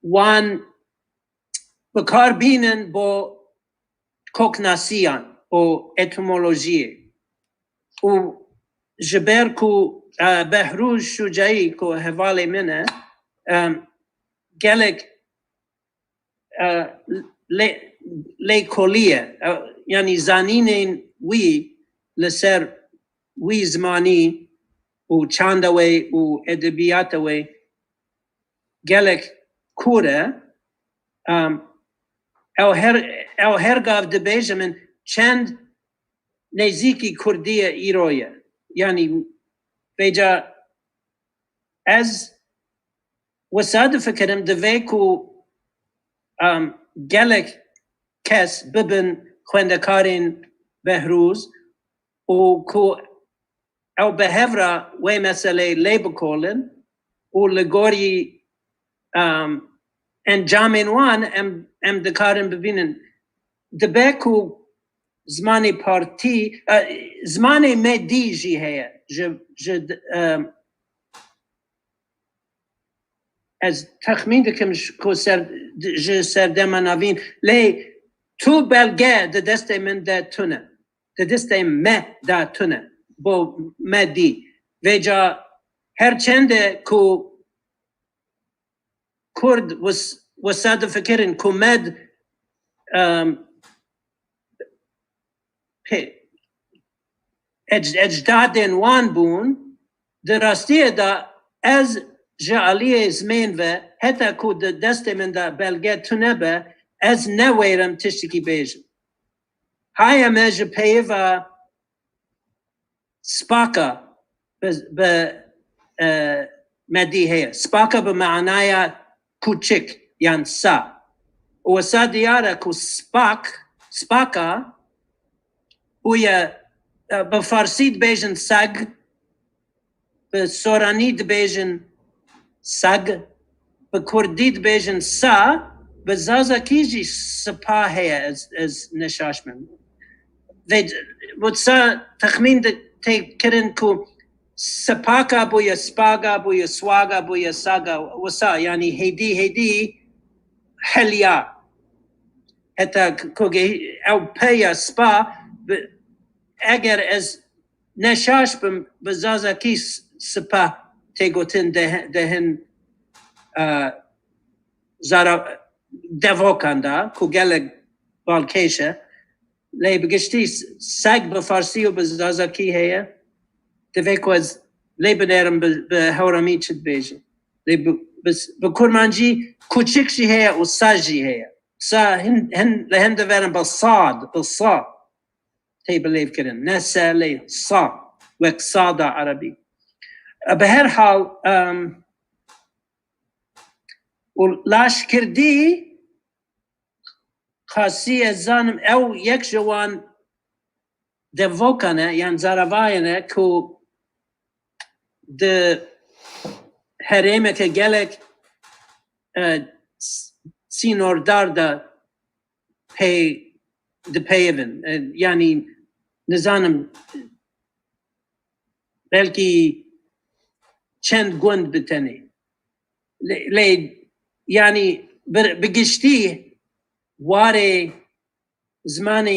wan bikar bînin bo koknasiyan û etimolojiyê û ji ber ku Behrûz Şûcayî ku hevalê min e gelek lêkolî ye yanî zanînên wî li ser wî zimanî û çanda wê û edebiyata wê gelek kûr e ew her gav dibêje min çend nêzîkî Kurdî ye îro ye yanî vêca ez wisa difikirim divê ku gelek kes bibin xwendekarên Behrûz û ku ew bi hevra wê meselê lê bikolin û li gorî encamên wan em dikarin bibînin dibe ku zimanê partî zimanê medî jî heye از تخمین دکم کو سردم نوین لی تو بلگه دست من ده تونه دست مه ده تونه با مدی و جا هر چنده کو کرد وساد فکرین کو مد اجدادن وان بون درستی دا از جعلی زمین و حتی کو دست من دا بلگه تونه به از نویرم تشتکی بیجم های مجه پیو سپاکا به مدیه سپاکا به معنای کوچک یعنی سا و سا دیاره کو سپاکا ویا به فارسی بیجن سگ به سورانی بیجن سگ به کردی بیجن سا به زازاکیجی سپاهه از نشاش من و سا تخمین کرن کو سپاکا بویا سپاگا بویا سواگا بویا ساگا وسا یعنی هیدی حلیا حتی کوگی او پیا سپا اگر از نشاش به زازاکی سپا تگوتن دهن زارا دوکاندا کو گلگ بالکیشه لی بگشتی سگ به فارسی و به زازاکی هیا دوی کو از لی بنرم به هورامی چید بیجه لی به کرمانجی کوچکشی هیا و ساجی هیا سا هن دویرم بالصاد تی بلیف کرن نسا لی صا وک صادا عربی به هر حال و لاش کردی خاصی از زنم او یک جوان دوکانه یعنی زاروایانه که ده حرمه که گلک سینور دار ده پیون یعنی نزانم بلکی چند گوند بتنی لی یعنی بگشتی واره زمان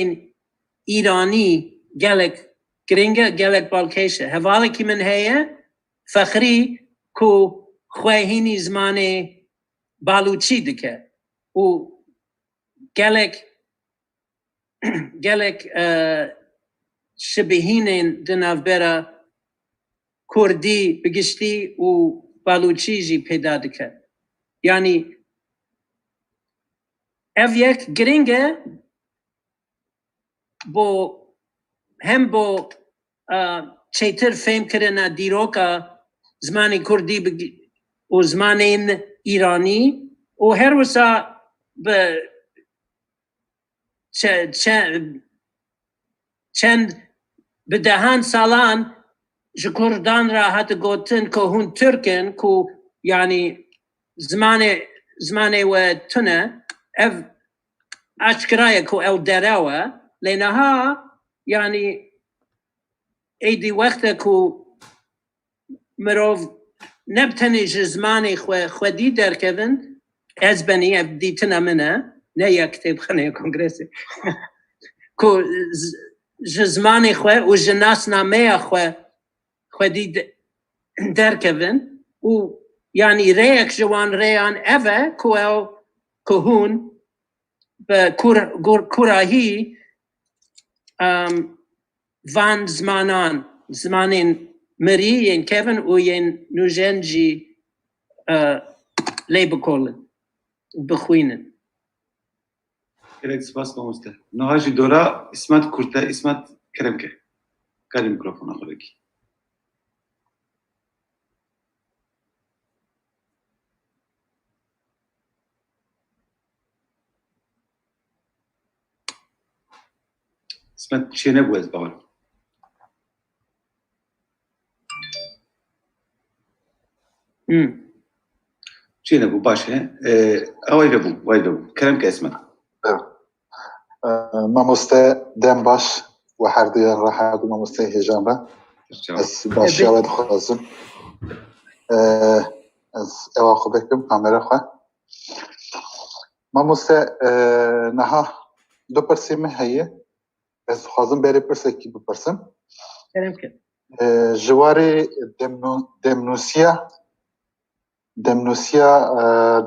ایرانی گلک گرینگه گلک بالکشه حوالی که من هیا فخری کو خواهینی زمان بالوچی دکه و گلک شبهین دناف برا کردی بگشتی و بالوچی جی پیدا دکه یعنی او یک گرینگه با هم با چیتر فهم کرنا دیروکا زمان کردی و زمان ایرانی و هر وسا به چند به دهان سالان جکردان را حتی گوتن که هون ترکن که یعنی زمان و تنه اف اشکرایه که او دراوه لینها یعنی ایدی وقت که مروف نبتنی زمانی خودی درکبن از بنی اف دیتنا منه نه یک کتاب خانه کنگرسی که زمانی خود و جناس نامه خودی درکبن و یعنی ریک جوان ریان اوه که هون به کوراهی وان زمانین مری ین کevin و ین نوجنجی لیبکولن بخوینن کرک سپاس ماموستا نهاجی دورا اسمت کرتا اسمت کرم که کاری میکروفون آقا کی اسمت چی نبود از باور چی نبود باشه وای ببو کرم که اسمت ماموستا دم باش و هر دوی راحت و ماموستا هجامه از باشیابد خواستم از اواخو بکم کامرا خواه مامۆستا نەها دو پرسیمە هەیە ez dixwazim berê pirsekî bipirsim ji warê demnûsiya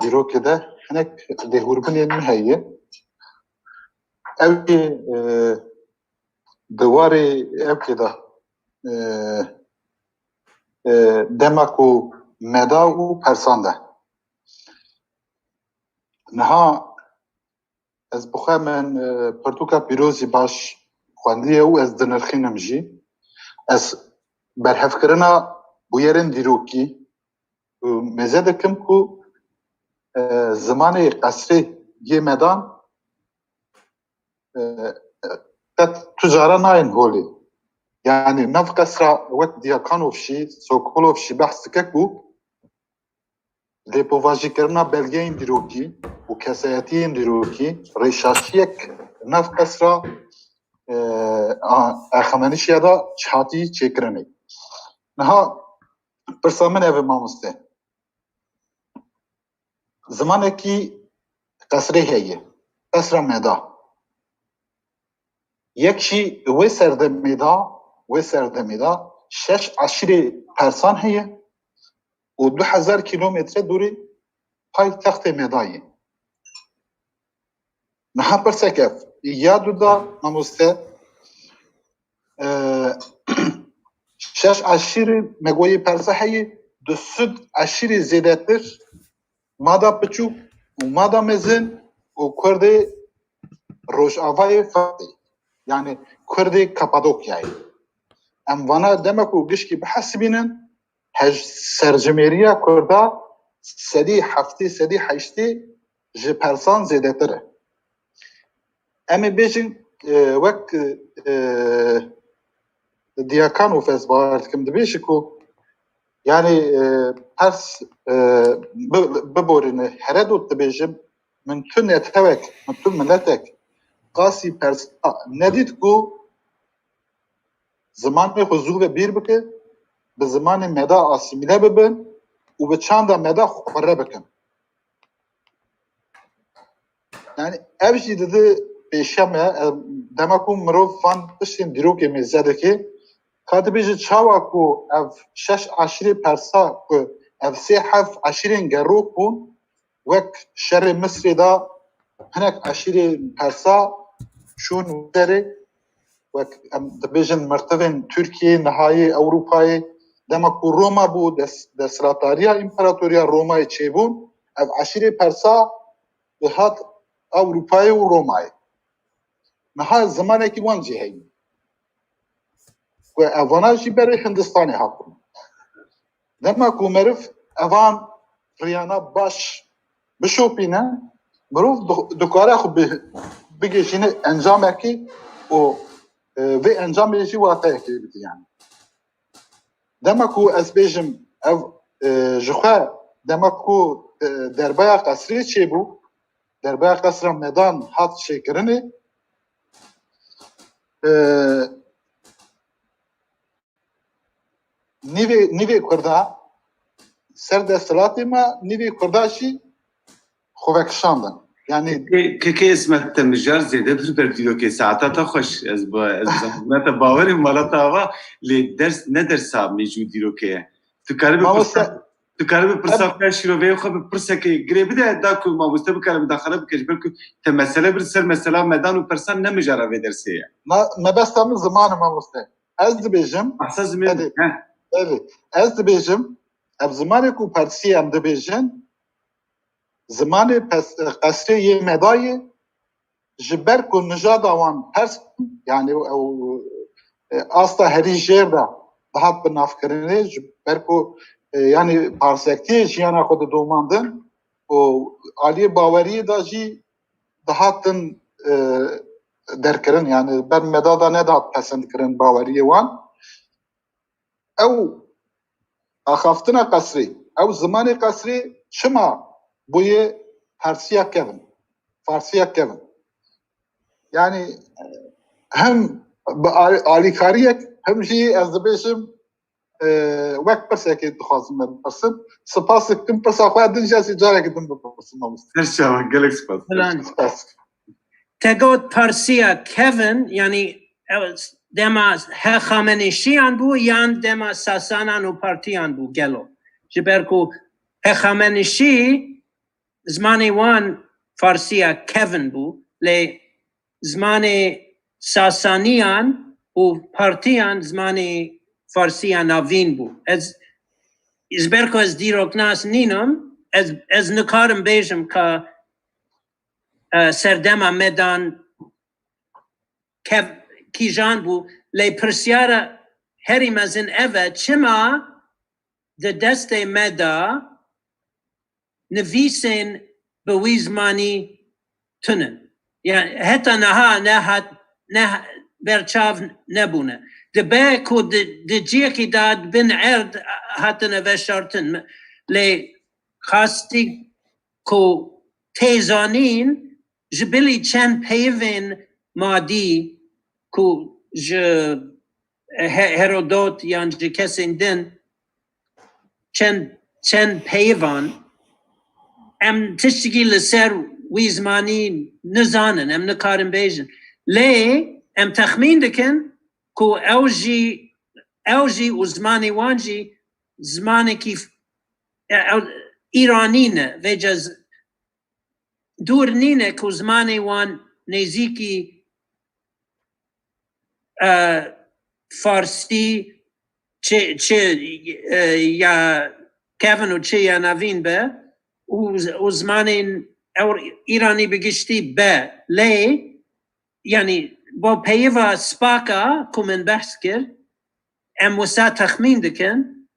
dîrokê de hinek lêhûrbinên min heye ew ê di warê evkê de dema ku meda û persan de niha ez bixwe min pirtûka pîrozî baş xwendiye û ez dinirxînim jî ez berhevkirina bûyerên dîrokî mêze dikim ku zimanê qesrê yê medan tu cara nayên holê yani nav qesra wek Diakanov jî Sokolov jî behs dike ku lêpovajîkirina belgeyên dîrokî û kesayetiyên dîrokî rêşaşiyek nav qesra Exemenîşiya da hatî çêkirinê niha pirsa min ev e mamoste zimanekî qesrê heye qesra meda yek jî wê serdemê da şeş eşîrê persan heye û 2000 kilometre dûrê paytextê medayê niha pirsek ev ya du da mamoste şeş eşîrê megoyê persa heye di sud eşîrê zêdetir mada piçûk û mada mezin û Kurdê Rojavayê Fatê yani Kurdê Kapadokyayê em vana demek û gişkî bihesibînin sercimêriya Kurda sedî heftê sedî heştê ji persan zêdetir e em ê bêjin wek Diakanov ez bawer dikim dibêje ku yani pers biborîne here dot dibêjim min tu netewek min tu milletek qasî persa nedît ku zimanê xwe zû ve bîr bike bi zimanê meda asîmîle bibin û bi çanda meda xwere bikin yani ev jî didi pêşiya me dema ku mirov van tiştên dîrokê mêze dike ka dibêje çawa ku ev şeş eşîrê persa ku ev sê hev eşîrên gerok bûn wek şerê Misrê da hinek eşîrê persa çûn derê wek em dibêjin mirtivên Tirkiyeyê nihayê Ewropayê dema ku Roma bû desthilatariya İmparatoriya Romayê çêbûn ev eşîrê persa hat Ewropayê û Romayê niha zimanekî wan jî heye ku evana jî berê Hindistanê hatibûn dema ku meriv evan riyana baş bişopîne mirov dikare xwe bigêjîne encamekî û vê encamê jî wateyekê bide yani dema ku ez bêjim ev ji xwe dema ku derbaya qesrê çêbû derbaya qesra medan hat çêkirinê nîvê Kurda ser desthilatê me nîvê Kurda jî xwe vekişandin yani که اسمت تمجار زیده در بر دیروکê saata ta xweş ez te bawerîm mala te ava lê ders ne dersa mêjû dîrokê ye tu karî bi pirsa şîroveyê xwe bi pirsekê girê bide da ku mamoste bikare midaxale bike ji ber ku te mesele bir ser mesela medan û persan ne mijara vê dersê ye mebesta min zimanê mamoste ez dibêjim ez dibêjim ev zimanê ku persî em dibêjin zimanê qesrê yê medayê ji ber ku nijada wan pers yani asta herî jêr de dihat bi navkirinê ji ber ku yani parsektiyê jiyana xwe didomandin û aliyê baweriyê da jî dihatin derkirin yani ber meda da nedihat pesendkirin baweriyê wan ew axaftina qesrê ew zimanê qesrê çima bûye Persiya kevin, Farsiya kevin. Yani hem bi alîkariyek همجي از دبيشم وقت برساكي دخازم برسم سپاس كم برسا خو دنجا سجاره قدم برسم مامست ترشا قالك سباس سپاس تقول بارسيا كيفن يعني دما هخامنشيان بو يان دما ساسانان و بارتيان بو قالوا جبركو هخامنشي زماني وان فارسيا كيفن بو لي زماني ساسانيان و بارتيان زماني فارسيا نافين بو از جبركو از ديروك ناس نينم از نكارم بيجم كا سردما ميدان كيجان بو لي برسيارة هري مزن ايفا چما ده دسته مدا نویسن بویزمانی تنن يعني حتى نه برچاو نبونه ده باكو ده جيكي داد بن عرض حتى نوشارتن لي خاستي كو تيزانين جبلي چند پیوین مادی کو ج هرودوت یان ج کسین دن چند پیوان ام تشتگی لسر ویزمانی نزانن ام نکارن بیجن لی ام تخمین دکن کو اوجی و زمانی وانجی زمانی کیف ایرانینه ویجز دور نینه که زمانی وان نزیکی فارسی چه یا کیفن و چه یا نوین به و زمانی ایرانی بگشتی به لی یعنی با پیوا سپاکا که من بحث کرد ام وسا تخمین دکن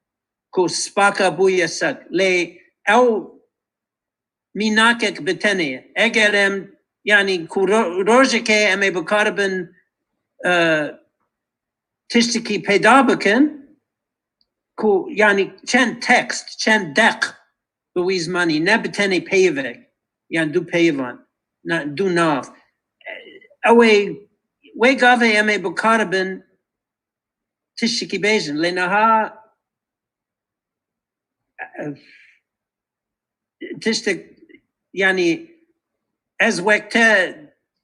که سپاکا بوی سگ لی او میناکک بتنه اگرم یعنی روزی که امی بکاربن تشتکی پیدا بکن کو یعنی چند تکست چند دق بویزمانی نه بتنه پیوک یعنی دو پیوان دو ناف اوی وی گاوه امی بکاربن تشتکی بیجن لینها تشتک يعني از وقت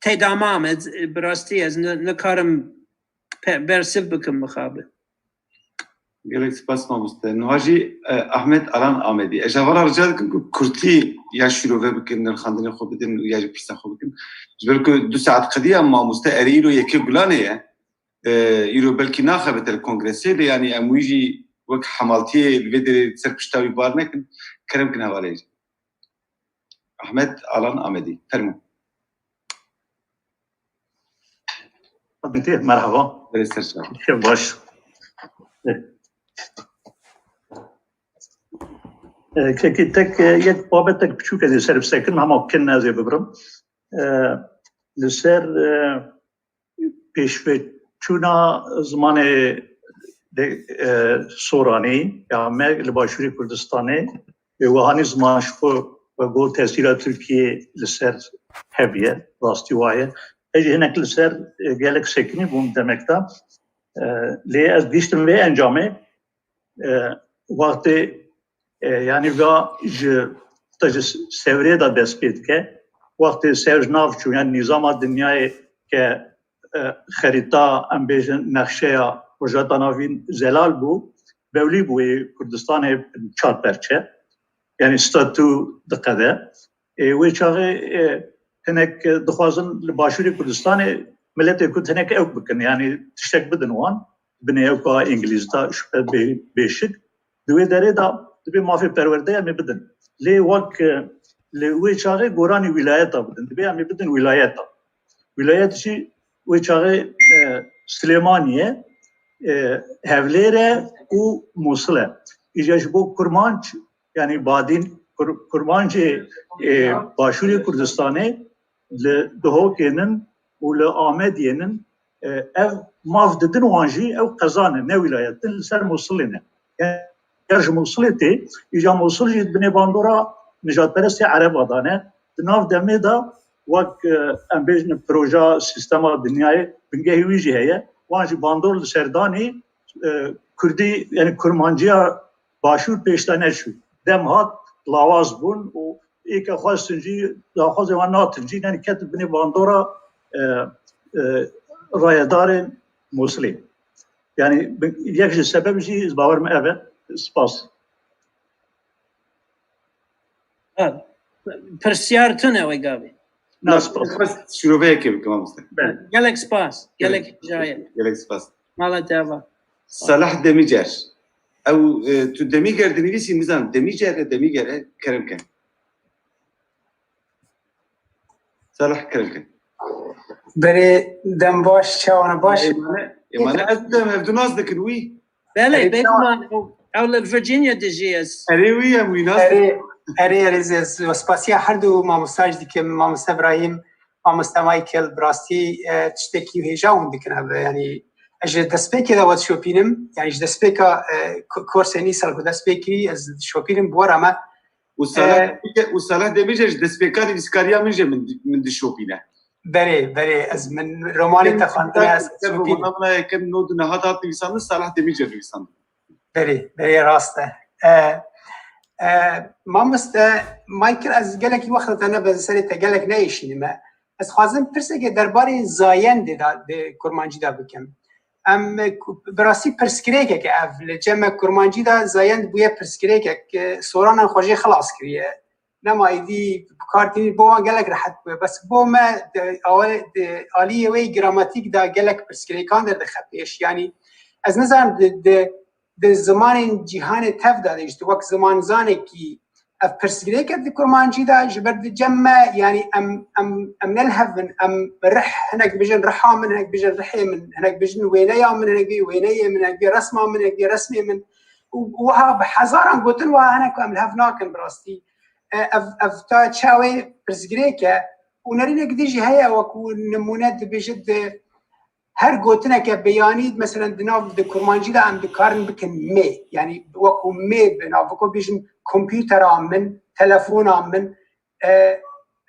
تدامام از براستی از نکارم برسل بکم مخابه قالك سباس مامستا نواجي احمد الان آمدی اجاورا رجال كرتي يا شروع بكن الخاندين خو بدن يا بيسا خو بكن جبركو 2 ساعات قديا مامستا اريلو يكي غلانيه يرو بلكي ناخبت الكونغرسي يعني امويجي وك حمالتي الفيديو سربشتاوي بارنك كرم كن حوالي احمد الان آمدی فرمو مرحبا برسترشا شب باش که تک یک بابت تک بچوک از سر بسکن هم ممکن نزی ببرم لسر پیشوی چونا زمان سورانی یا مر لباشوری کردستانی و وهانی زمانش و گو تاثیر ترکیه لسر هبیه راستی وایه اجی هنک لسر گلک سکنی بوم دمکتا لی از دیشتم وی انجامه وقتی یعنی تاج سوریه دا دست پید که وقتی سوج ناف چون یعنی نظام دنیای که خریطه امبیجن نقشه وجاتا ناوین زلال بو بولی بوی کردستان 4 پرچه یعنی ستاتو دقده وی چاقه هنک دخوازن لباشوری کردستان ملت کود هنک اوک بکن یعنی تشتک بدن وان بنی اوکا انگلیز دا شبه بیشک دوی داره دا دوی مافی پرورده همی بدن لی وک لی وی چاقه گورانی ولایت دا بدن دوی همی بدن ولایت دا ولایت چی وی چاقه سلیمانیه هفلیره و موصله ایجاش بو کرمانچ یعنی بعدین کرمانچ باشوری کردستانه لدهو کنن و لآمد ینن او ماف ددن وانجی او قزانه نه ولایتن سر موصلینه یعنی موصلیتی ایجا موصل جید بنی باندورا نجات پرستی عرب آدانه دناف دمه دا وک امبیجن پروژه سیستما دنیای بنگه ویجی هیه وانجی باندور سردانی کردی یعنی کرمانجیا باشور پیشتنه شد دم هات لاواز بون و ایک خواستنجی داخوز و ناتنجی یعنی کتب بنی باندورا رایدار مسلم yani یک سبب چیز باور می‌آورد سپاس پرسیارتونه وی گاوی نه سپاس شروع که بکنم است گلک سپاس گلک جای گلک سپاس مالا دعوا صلاح دمیجر او تو دمیجر دنیویسی میزان دمیجر کرم کن صلاح کرم کن برای دم باش چاوانه باش ایمانه از دم هفدوناز دکن وی بله بیتمان اول ویرجینیا دیجیس اره وی هم ویناز اره سپاسیا هر دو ماموستاج دیگه ماموستا ابراهیم ماموستا مایکل براستی تشتکی هیجاون دکنه یعنی اجه دسپیکی داوت شوپینم یعنی اجه دسپیکا کورسینی سالگو دسپیکی از شوپینم بور اما وصلاح دمیجر دسپیکاری ویسکاریا منجه من دشوپینه بله از من رومانی تخوانده از شوپینه من کم نود نهادات نویسانده صلاح دمیجر نویسانده بله راسته ماموستا مایکل از گلکی وقت تنه به سری تا گلک نیشینم از خوازم پرسه که درباره زاینده دا کرمانجی دا بکم براستی پرسکریکه که اول جمع کرمانجی دا زایند بویه پرسکریکه که سوران خوشی خلاص کریه نما ایدی کارتینی بوان گلک راحت بویه بس بو ما آلیه وی گراماتیک دا گلک پرسکریکان در دخبیش یعنی از نظرم ده زمان جهان تف داده اجت وقت زمان زانه کی اف پرسکریکه ده کرمانجی دا جبرد جمع يعني ام نلهف رح هناك بيجن رحا من هناك بيجن رحي من هناك بيجن وينيا من هناك بي وينيا من هناك بي رسمه من هناك بي رسمي من وها بحزارا قلتن وهناك ام لهفناكن براستي اف تا تشاوي برسكريكا ونرينا قديجي هيا وكو نمونات بيجد هر قوتنا كبياني مثلا دناف د كرمانجي دا ام دكارن بكن مي يعني وكو مي بنافكو بيجن كمبيوتر من تلفون من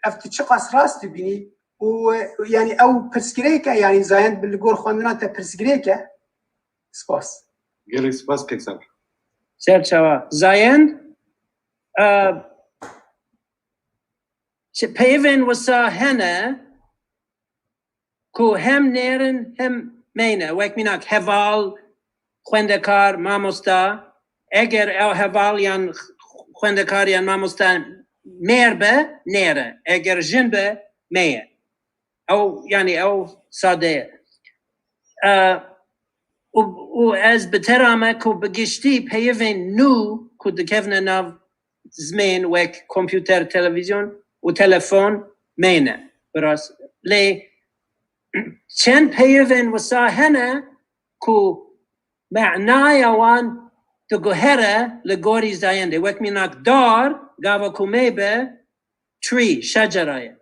افتش قص راس تبيني ويعني او برسكريكا يعني زايند بالقول خوندنا تا برسكريكا سباس گلی سپاس کسان سر چوا زايند پیون وسا هنه کو هم نیرن هم مینه وک میناک هوال خوندکار ماموستا اگر او هوال یان خوندکار یان ماموستا میر به نیره اگر جن به میه او یعنی او ساده و از بترامه کو بگشتی پیون نو کو دکفنه ناو زمین وک کمپیوتر تلویزیون و تلفن مینه براس لی چند پیون وسا هنه کو معنای وان تگوهره لگوری زاینده وک میناک دار گاوا کومه تری شجره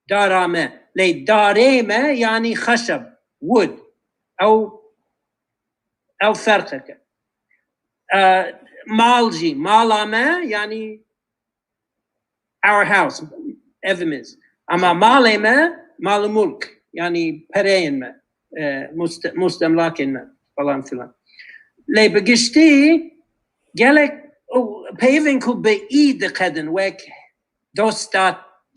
دارامه لی داریمه یعنی خشب wood او فرقه که مالجی مالامه یعنی our house evimiz اما مالمه مال ملک يعني برين ما مستملاكين ما فلان فلان لي بقشتي قالك بيفن كو بإيد قدن وك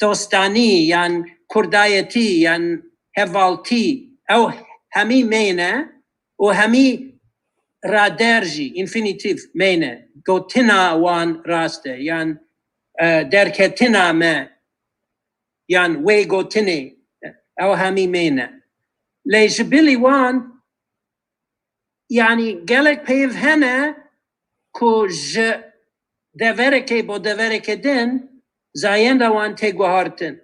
دوستاني يعني كردايتي يعني هفالتي أو همي مينة وهمي رادرجي انفينيتيف مينة قوتنا وان راسته يعني دركتنا ما يعني وي قوتني أو همي مينة ليش بيلي وان يعني قالك بيف هنا كو دفركي بو دفركي دين زايندا وان تيگوهارتن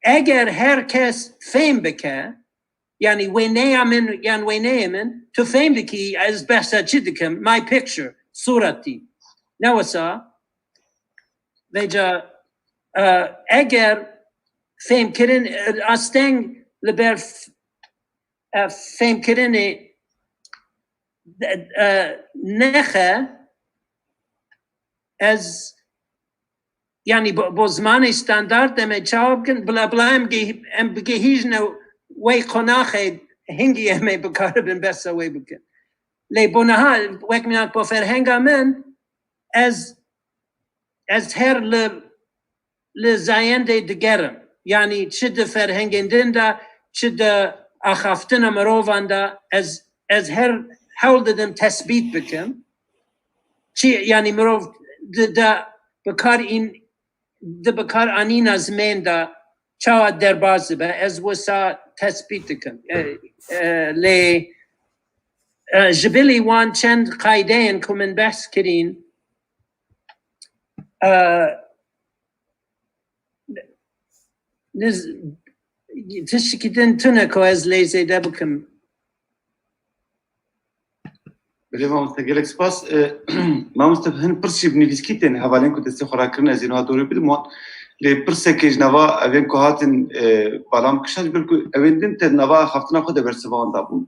اگر هر کس فهم بکه يعني وينيا من يعني وينيا من تو فهم بكي از بحثا جدكم my picture صورتي نوسا ويجا اگر فهم كرن استنگ لبر فهم كرن نخه از يعني بزمان استاندارد دم جواب کن بلا ام بگه هیچ نو وی قناخه هنگی همه بکار بن بس وی بکن لی بونها وک مناک با فرهنگا من از هر لزاینده دگرم یعنی چه ده فرهنگندن دا چه ده اخافتن مروفان دا از هر حول دادم تثبیت بکن چی یعنی مروف ده بکار آنین از من دا چاوا در باز به از وسا تثبیت کن لی جبلی وان چند قاعده این که من بحث کرین تشکیدن تونه که از لیزه ده بکم بله ما مستقلک سپاس ما مستفهم پرسی بنویسکیتن حوالین که دستی خوراکرن از اینها دوره بدیم لی پرسه که جنوا اوین که هاتن بالام کشان بلکو اوین دین تر نوا خفتنا خود برسوان دابون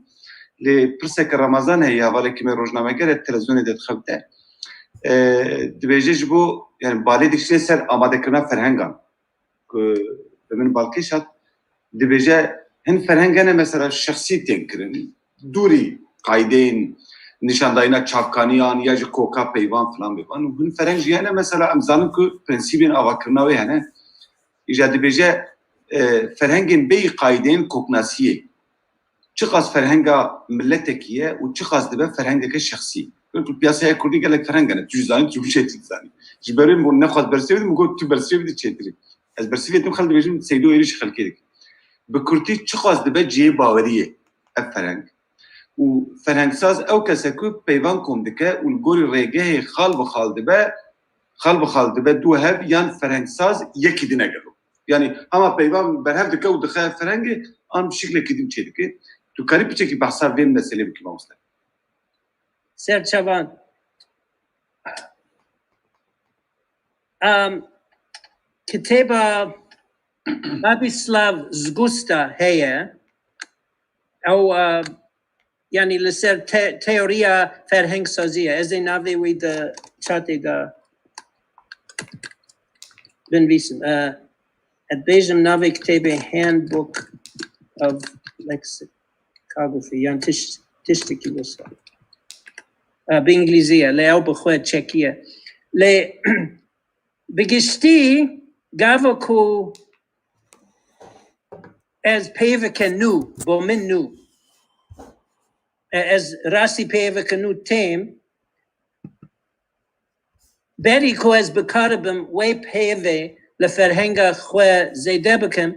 لی پرسه که رمضان هی حوالی که می روزنامه گره تلویزیونی دید خبته دبیجه جبو یعنی بالی دیکشنی سر آماده کرنا فرهنگان که بمن بالکی شد دبیجه هن فرهنگانه مثلا شخصی تین کرن دوری قایدین نشانداینا چاپکانیان یا جو کوکا پیوان فلان بیوان و هن فرهنگ یعنی مثلا امزانم که پرنسیبین آواکرناوی هنه ایجاد دبیجه فرهنگین بی قایدین کوکناسیه چه قاس فرهنگا ملتکیه و چه قاس دبه فرهنگا شخصی پیاسه کردی گلک فرهنگانه تجزانی تجوشه تجزانی جبریم و نخواست برسیوید مگو تو برسیوید چیتری از برسیویدم خالد بیشتر سیدو ایریش خالکیه بکرتی چه قاس دبه جی باوریه فرهنگ و فرهنگساز او کسی که پیوان کنده که اون گوری ریگه خال بخال دو هب یان فرهنگساز یکی دینه گلو یعنی اما پیوان برهف دکه و دخل فرهنگ آن شکل کدیم چه دکه تو کاری پیچه که بحثا وین مسئله بکی ماوسته سر چوان کتاب بابیسلاو زگوستا هیه او یعنی لسر تئوریا فرهنگ سازیه از این نوی وید چاته دا بنویسم ادبیجم نوی کتاب handbook of lexicography یعنی تشتکی بسا به انگلیزیه لی او بخواه چکیه لی بگشتی گاوا کو از پیوک نو با من نو از راستی پیوک نو تیم بری کو از بکاربم وی پیوه لفرهنگ خواه زیده بکم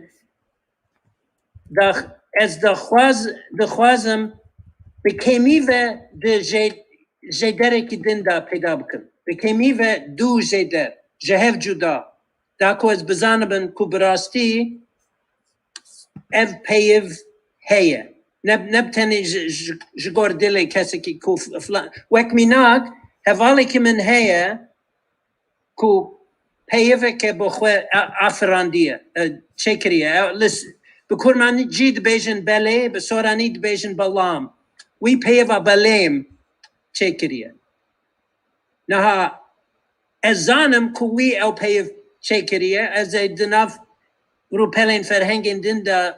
از دخوازم بکیمی و جیدره که دن دا پیدا بکن بکیمی و دو جیدر جهف جدا دا کو از بزانبن کو براستی اف پیو هیه نبتنی جگور دلی کسی که کو فلان وک میناک هوالی که من هیه کو پیوه که بخواه افراندیه چکریه بکرمانی جید بیجن بله بسورانی بیجن بلام وی پیوه بلیم چکریه نها از زانم که وی او پیو چکریه از دناف رو پلین فرهنگین دنده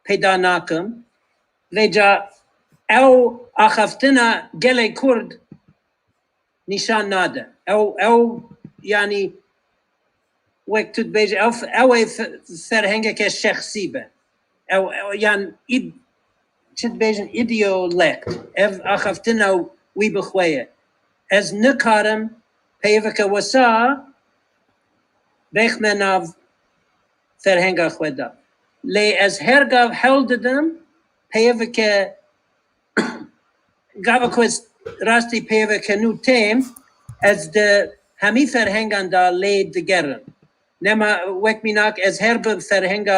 پیدا ناکم ویجا او آخفتنا گلی کرد نشان ناده او یعنی وقت بیج او فرهنگ که شخصی به او یعنی چت بیجن ایدیولکت اف آخفتنا وی بخویه از نکارم پیوک وسا بیخ مناف فرهنگ خدا لی از هرگاو حل دادم پیوک گاوکوز راستی پیوک نو تیم از ده همی فرهنگان دا لی دگرن نما وک میناک از هر به فرهنگ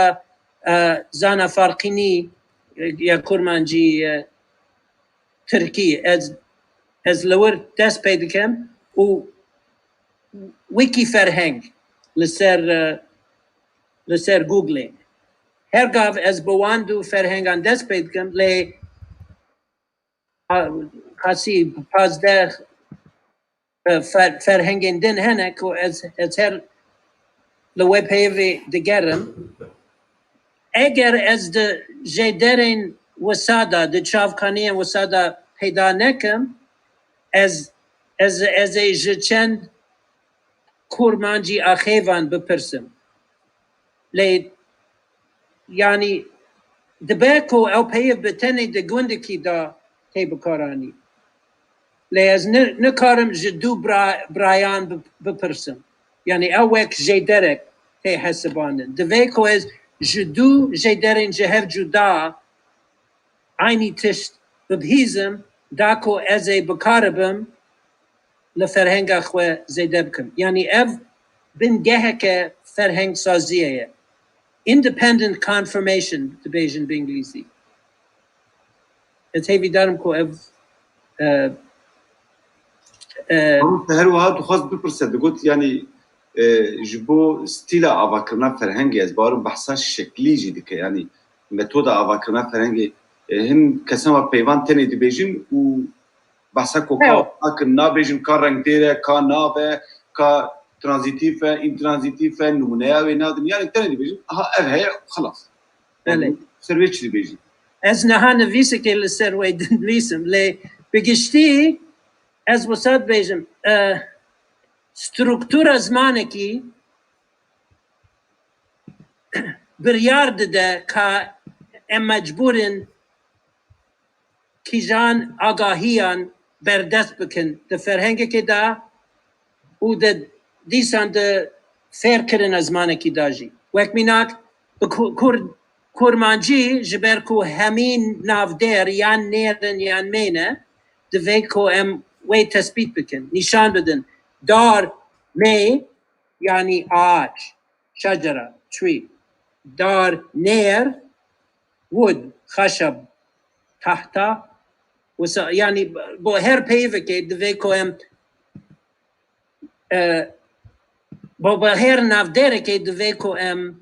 زانا فارقینی یا کرمانجی ترکی از لور دست پیدا کم و ویکی فرهنگ لسر گوگلینگ هرگاو از بواندو فرهنگان دست پیدا کم لی خاصی 15 فرهنگین دن هنه که از هر لوی پیوی دگرم اگر از ده جیدرین وسادا د چاوکانی وسادا پیدا نکم از چند کورمانجی آخیوان بپرسم لی یعنی دبکو او پیو بتنی د گوندکی دا تی بکارانی لی از نکارم جدو برایان بپرسم یعنی اوک جیدرک تی حسبانن دبکو از جدو جیدرین جهر جدا عینی تشت ببهیزم داکو از بکاربم لفرهنگ خو زیده بکم یعنی اف بن گهک فرهنگ سازیه independent confirmation دبیجن به انگلیسی اتهیوی دارم کو اف هر وها تو خواست بپرسه دگوت یعنی جبو ستیل آواکرنا فرهنگی از بارم بحثا شکلی جیده که یعنی متود آواکرنا فرهنگی هم کسان و پیوان تنی دبیجن و بحثا کو که نابیجن که رنگ دیره که نابه که ترانزیتیفه این ترانزیتیفه نمونه و نادم یعنی تنی دبیجن ها هی خلاص بله سروی چی دبیجن از نها نویسه که لسروی دنویسم لی بگشتی از وسط بیجم سترکتور زمانکی بریار ده که ام مجبورن کیجان آگاهیان بردست بکن ده فرهنگی که دا و ده دیسان ده فیر کرن زمانکی داجی وقت میناک کورمانجی جبر کو همین نافدر یان نیرن یان مینه دوی کو ام وی تثبیت بکن نشان بدن دار می یعنی آج شجره تری دار نیر wood خشب تحتا یعنی با هر پیوه که دوی کو ام با هر نافدر که دوی کو ام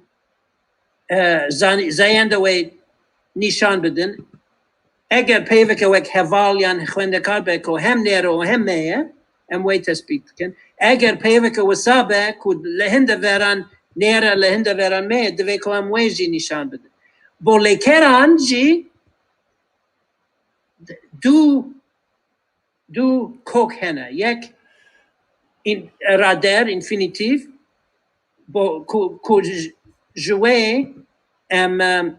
زاینده وی نشان بدن اگر پیوه که وک حوالیان خونده کار بکو هم نیرو و هم میه ام وی تثبیت کن اگر پیوه که وسابه کود لهنده وران نیره لهنده وران میه دوی که ام وی جی نشان بدن بولیکران جی دو کوک هنه یک این رادر انفینیتیو کو جوه ام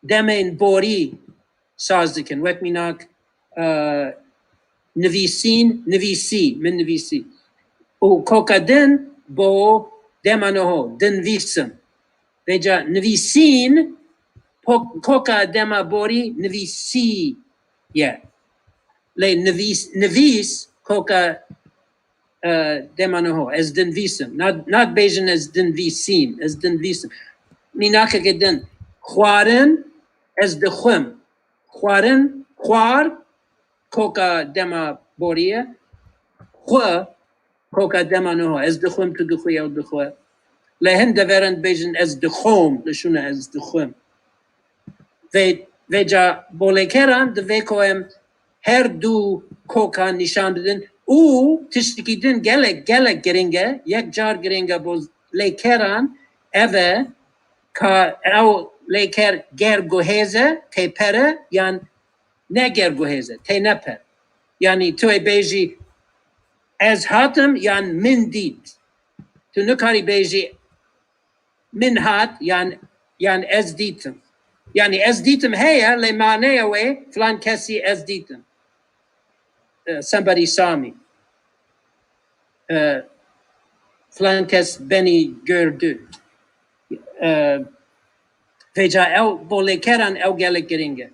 دمین بوری ساز دکن وقت میناک نویسی من نویسی و کوکا دن بو دمانو دن ویسم ویجا نویسین کوکا دما بوری نویسی لی نویس کوکا دمانو از دن ویسم not بیجن از دن ویسین از دن ویسم میناکا که دن خوارن از دخوم خوار کوکا دما بوریه خو کوکا دما نو از دخوم تو دخوی او دخوه لهن دورند بیجن از دخوم لشونه از دخوم و جا بولیکران دوی کویم هر دو کوکا نشان بدن او تشتکی دن گلک گرینگه یک جار گرینگه بوز لیکران اوه که او لیکر گر گوهزه تی پره یان نگر گوهزه تی نپر یعنی توی بیجی از هاتم یان من دید تو نکاری بیجی من هات یان از دیتم یعنی از دیتم هیا لی معنی وی فلان کسی از دیتم somebody saw me فلان کس بنی گردو فیجا او بولیکران او گلک گرینگه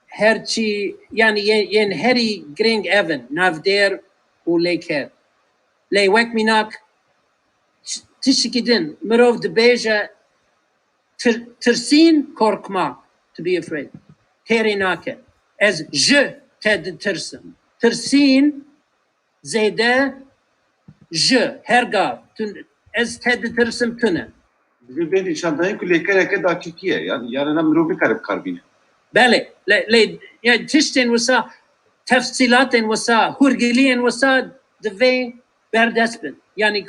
هرچی یعنی ین هری گرینگ اون نافدر و لیکر لی وک میناک تشکی دن مروف دبیجا ترسین کورکما to be afraid تیری ناکه از تد ترسم ترسین زیده هرگاه از تد ترسم تونه ببینید شانتایی که لیکر که داکیه یعنی نمروبی کارب کاربینه بله يعني تشتين وسا تفصيلات وسا هرجلين وسا دوی بردسبن يعني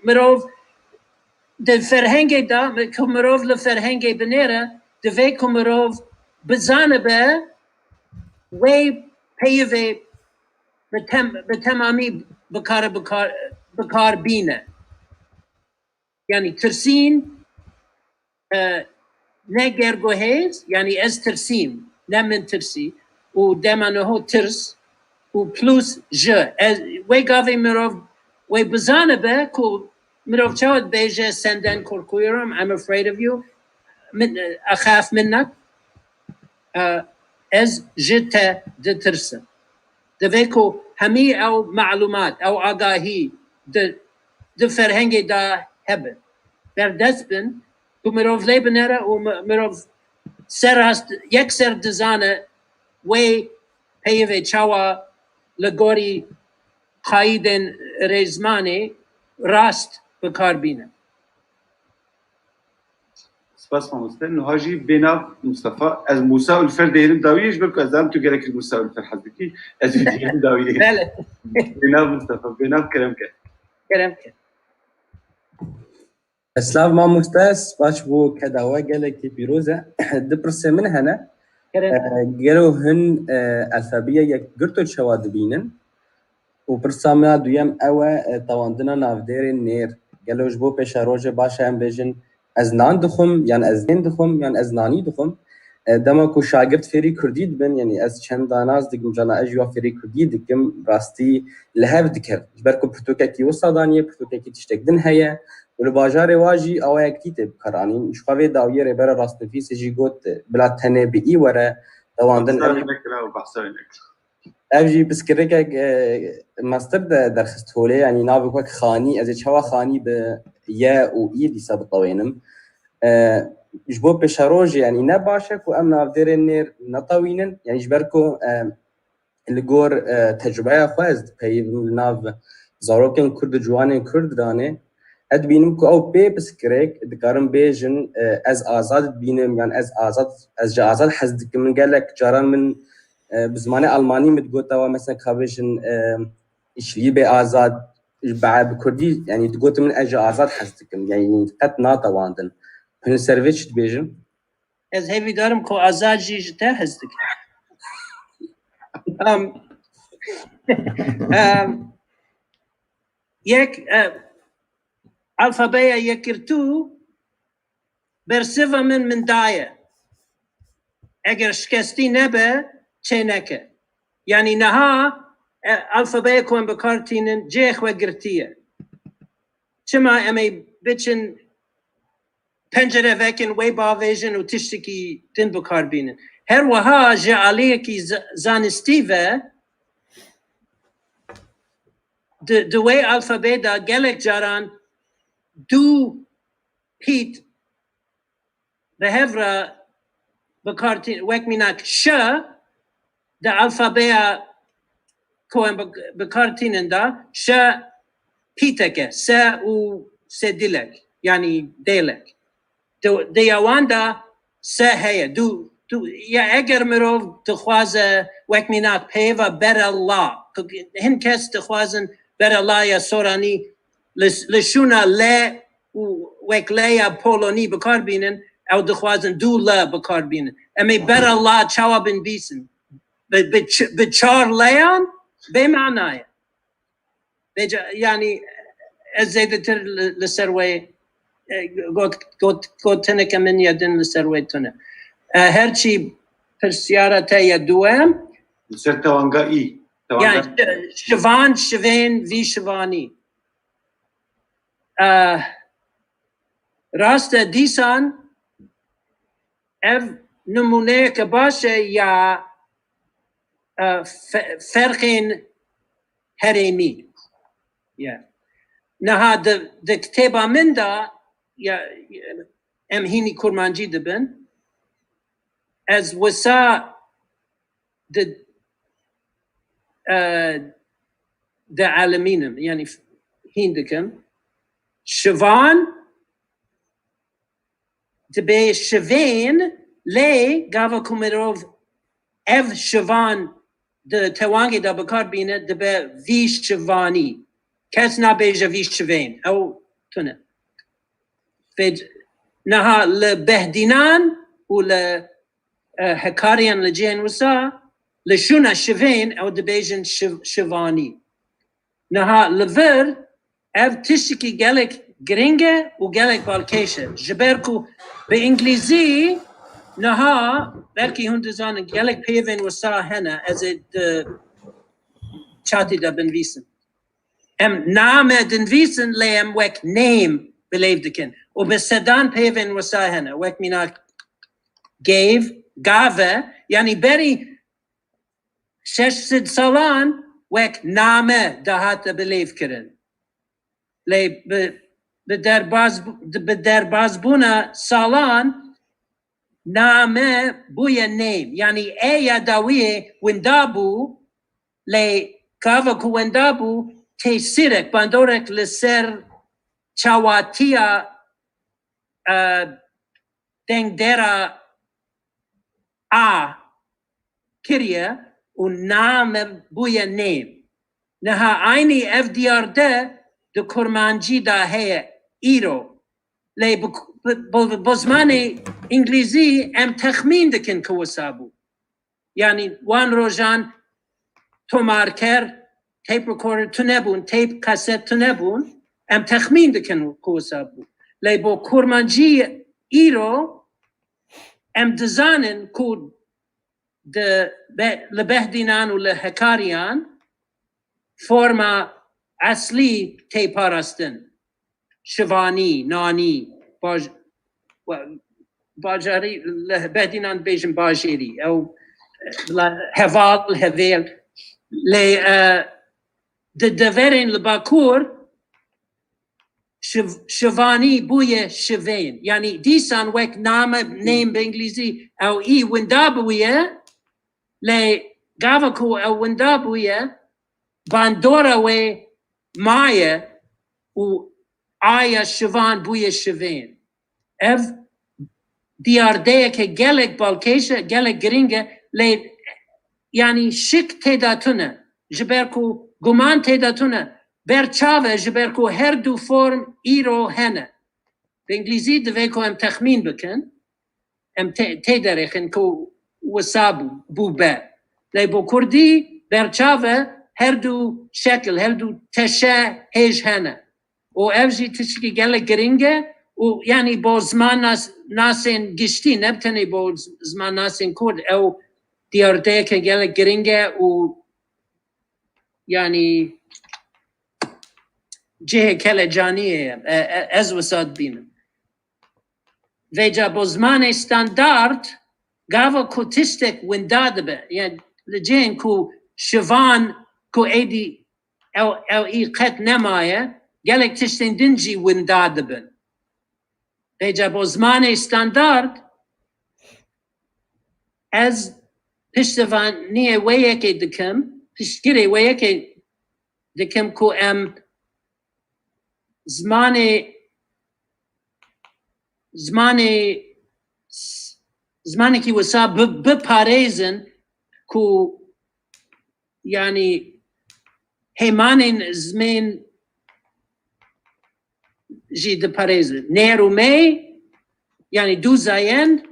مروف د فرهنگ دا مروف ل فرهنگ بنيره دوی مروف بزانبه وی پیوه بتمامی بکار بینه یعنی ترسین نه گرگوهیز یعنی از ترسیم نه من ترسی و دمانه ترس و پلوس جه وی گاوی مروف وی بزانبه که مروف چاود بیجه سندن کرکویرم I'm afraid of you أخاف منك از جت دترسم دفيكو همي أو معلومات أو آگاهی د فرهنگ دا هبن بردسبن تو مروف لیبنره و مروف سر هست یک سر دزانه وی پیوه چاوا لگوری قایدن رزمانه راست بکار بینه سپاس مامۆستا نوهاژی بێناو مستەفا ez موسا ئولفەر دەێنم داویش بەرکو ئەزانم تو گەلێکی موسا ئولفەر حەز دەکەی ez دەێنم داوی بێناو مستەفا بێناو کەرەم کرد اسلاف مامۆستا سپاس بۆ کەداوا گەلێکی پیرۆزە دپرسێ من هەنە گەلۆ هەن ئەلفەبیە یەکگرت و چەوا دبینن و پرسامیان دوویەم ئەوە تەواندنە ناودێرên نێر گەلۆش بۆ پێشە ڕۆژە باشە ئەم بێژن ez nan dixwim yan ez nên dixwim yan ez nanî dixwim dema ku şagird fêrî Kurdî dibin yanî ez çend danaz dikim cana ez jî fêrî Kurdî dikim rastî li hev dikev ji ber ku pirtûkekî wisa daniye pirtûkekî tiştek din heye û li bajarê wa jî awa yektî tê bikaranîn ji xwe vê dawiyê rêbera rastnivîsê jî got bila tenê biî were dewandin ev jî piskirêkek mestir de derxist holê yanî navê wek xanî ez ê çawa xanî bi ye û î dîsa bitewênim ji bo pêşerojê yanî ne baş e ku em navdêrên nêr netewînin yanî ji ber ku li gor tecrübeya xwe ez dipeyivim li nav zarokên Kurd û ciwanên Kurd danê ez dibînim ku ew pê piskirêk dikarin bêjin ez azad dibînim yan ez ji azad hez dikim min gelek caran min bi zimanê Almanî min digotawa mesela ka bêjin îşlîbê azad bi Kurdî yanî digotin min ez ji azad hez dikim yanî qet natewandin hin servê çi dibêjin ez hevî darim ku azad jî ji te hez dikim yek alfabeya yekirtû bersiva min daye eger şikestî nebe çê neke yanî niha alfabeya ku em bikar tînin cê xwe girtiye çima em ê biçin pencere vekin wê bavêjin û tiştekî din bikar bînin her wiha ji aliyekî zanistî ve di wê alfabê da gelek caran du pît bi hevra bikar tînin wek mînak şe di alfabeya ku em bikar tînin da şe pîteke se û sedilek yanî dêlek di yawan da se heye du ya eger mirov dixwaze wek mînak pêva bera la hin kes dixwazin bera la ya soranî li şûna lê û wek lêya polonî bikar bînin ew dixwazin du la bikar bînin em ê bera la çawa binivîsin bi çar lêyan bê manaye yani ez zêdetir li ser wê gotineke min ya din li ser wê tune herçî pirsyara te ya duem li ser tewanga î yani şivan şivên vî şivanî rast e dîsan ev numuneyeke baş e ya ferqên herêmî niha di kitêba min da ya em hînî kurmancî dibin ez wisa di alemînim yani hîn dikim şivan dibe şivên lê gava ku mirov ev şivan di tewangê da bikar bîne dibe vî şivanî kes nabêje vî şivên ew tune niha li behdînan û li هکاریان لجین وسا لشونا شوین او دبیجن شوانی نها لور اف تشکی گلک گرینگه و گلک بالکیشه جبرکو به انگلیزی نها بلکی هندزان گلک پیوین وسا هنه از چاتی دا بنویسن ام نام دنویسن لیم وک نیم بلیف دکن و به سدان پیوین وسا هنه وک مینا گاوه یعنی بری 600 سالان وک نامه دهات بلیف کرن لی به درباز بونا سالان نامه بویا نیم یعنی ایا داویه وندابو لی کاوا کو وندابو تی سیرک باندورک لسر چاواتیا دنگ درا کریه و نام بویا نیم نها اینی اف دیار ده کرمانجی دا هی ایرو لی بزمان انگلیزی ام تخمین دکن کوسابو یعنی وان روزان تو مارکر تیپ رکورder تو نبون تیپ کاست تو نبون ام تخمین دکن کوسابو لی با کرمانجی ایرو ام دزانن کو لبهدینان و لحکاریان فرما اصلی تی پارستن شوانی نانی باجاری لبهدینان بیشن باجری او هوال هویل لی دورین لباکور شوانی بوی شوین یعنی دیسان وک نام نیم به انگلیزی او ای وندابویه لی گاوکو او وندابویه باندورا و مایه و آیا شوان بوی شوین اف دیارده که گلک بالکیشه گلک گرینگه لی یعنی شک تیداتونه جبرکو گمان تیداتونه برچاوه جبرکو هر دو فرم ایرو هنه به انگلیزی دوی که ام تخمین بکن ام تیدارخن که وسابو بوبه لی با کردی برچاوه هر دو شکل هر دو تشه هیج هنه و افجی تشکی گله گرینگه و یعنی با زمان ناسین گشتی نبتنی با زمان ناسین کرد او دیارده که گله گرینگه و یعنی جه کل جانیه از وساد بینم و جا با زمان استاندارد گاوا کو تشتک ونداده به یعنی لجین کو شوان کو ایدی او ای قط نمایه گلک تشتین دنجی ونداده بن بیجا با زمان استاندارد از پشتوانی ویه که دکم پشتگیری ویه که دکم کو ام زمانی که وسا بپاریزن کو یعنی همان زمین جی ده پاریزن نیر و می یعنی دو زایند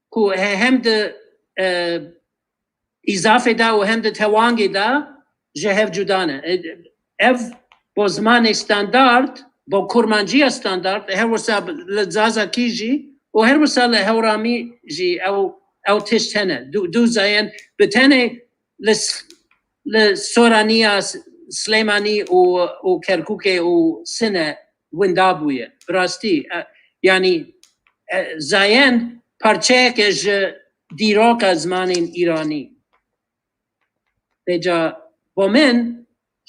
کو هم ده اضافه دا و هم ده توانگی دا جهف جدانه اف با زمان استاندارد با کرمانجی استاندارد هر وسا لزازا کی جی و هر وسا لهورامی جی او تشتنه دو زایند بتنه لسورانیا سلیمانی و کرکوک و سنه وندابویه براستی یعنی زایند پرچه که دیراک از زمان ایرانی بجا با من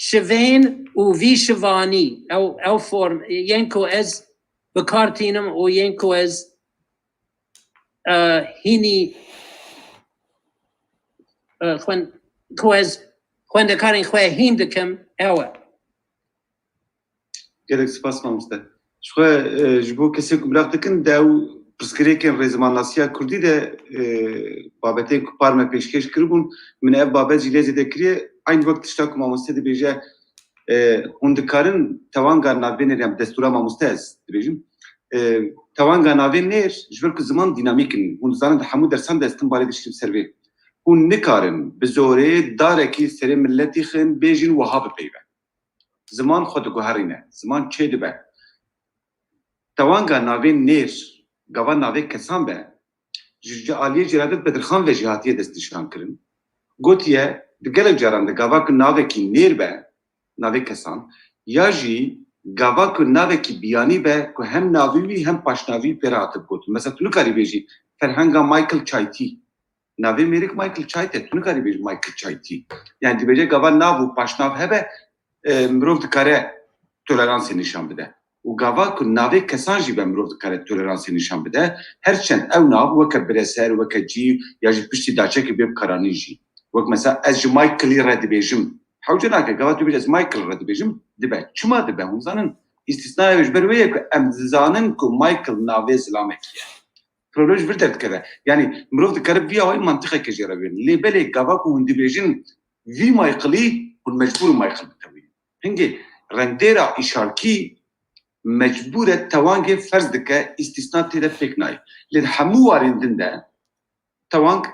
شوین و وی شوانی او فرم ینکو از بکارتینم و ینکو از هینی خوانده کارین خواه هین دکم اوه گلک سپاس مامسته شخواه جبو کسی که براق دکن داو پرسکری که رزمان ناسیا کردی ده بابته کپارمه پیشکش کربون من اف بابت جیله زیده کریه این وقت اشتاک مامسته ده بیجه هندکارن توانگار نابینه ریم دستورا مامسته است بیجیم توانگا ناوی نیر جبر که زمان دینامیکن هون زانن ده همو درسان دستن باری دشتیم سروی هون نکارن بزوره داره که سری ملتی خن بیجین وها بپیوه زمان خود گوهرینه زمان چه دبه توانگا ناوی نیر گوان ناوی کسان به جعالیه جرادت بدرخان و جهاتیه دستشان کرن گوتیه دگلک جاران ده گوا که ناوی کی نیر به ناوی کسان یا جی گوا که ناوی کی بیانی به که هم ناوی هم پاشناوی پیراتب گوت مثلا تو نکاری بیجی فرهنگا مایکل چایتی ناوی میریک مایکل چایتی تو نکاری بیجی مایکل چایتی یعنی دی بیجی گوا ناو پاشناو هبه مروف دکاره تولرانسی نشان بده و گوا که ناوی کسان جی به مروف دکاره تولرانسی نشان بده هرچند او ناو وکه برسر وکه جی یا جی پشتی داچه که بیب کرانی جی وک مثلا از جی مایکلی رد بیجم حوجنا که گوا تو بیج از مایکل رد بیجم دبه چما دبه هم زنن استثناء وش برویه که ام زانن که مایکل ناوی اسلامکیه پرولوژ ورد کرده یعنی مروف دکاره بیا های منطقه که جرا بین لیبل گوا که هندی بیجن وی مایکلی کن مجبور مایکل بتوی هنگی رندیرا اشارکی مجبوره توانگ فرض دکه استثناء تیده فکر نای لید همو واریندن ده توانگ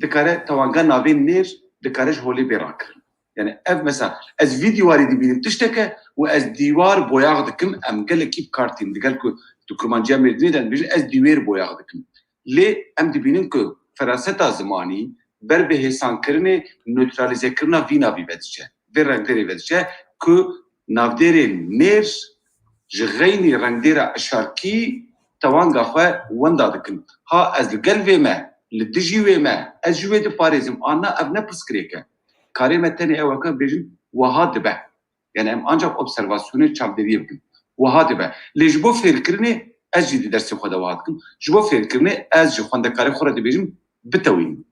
دکاره توانگا ناوی نیر دکارش هولی بیران کرن یعنی اف مثلا از ویدیواری دی بینیم تشتکه و از دیوار بویاغ دکم ام گل کیب کارتین دیگر که تو کرمانجیا مردنی دن بیشن از دیوار بویاغ دکم لی ام دی بینیم که فراستا زمانی بر به حسان کرنه نوترالیزه کرنه وی ناوی ودشه و رنگدری ودشه که ناودری نیر جغینی رنگدیر اشارکی توانگا خواه وندا دکم ها از لگل ویمه لدجی ویمه از جوی دو پاریزم آنا اب نپسکریکه کاری متنی اوکا بیجن وها دبه یعنی ام آنجا observasyonu çabderiye bugün وها دبه لیجبو فکرنی از جدی درسی خود وها دکم جبو فکرنی از جو خواندکاری خورا بیجن بتوین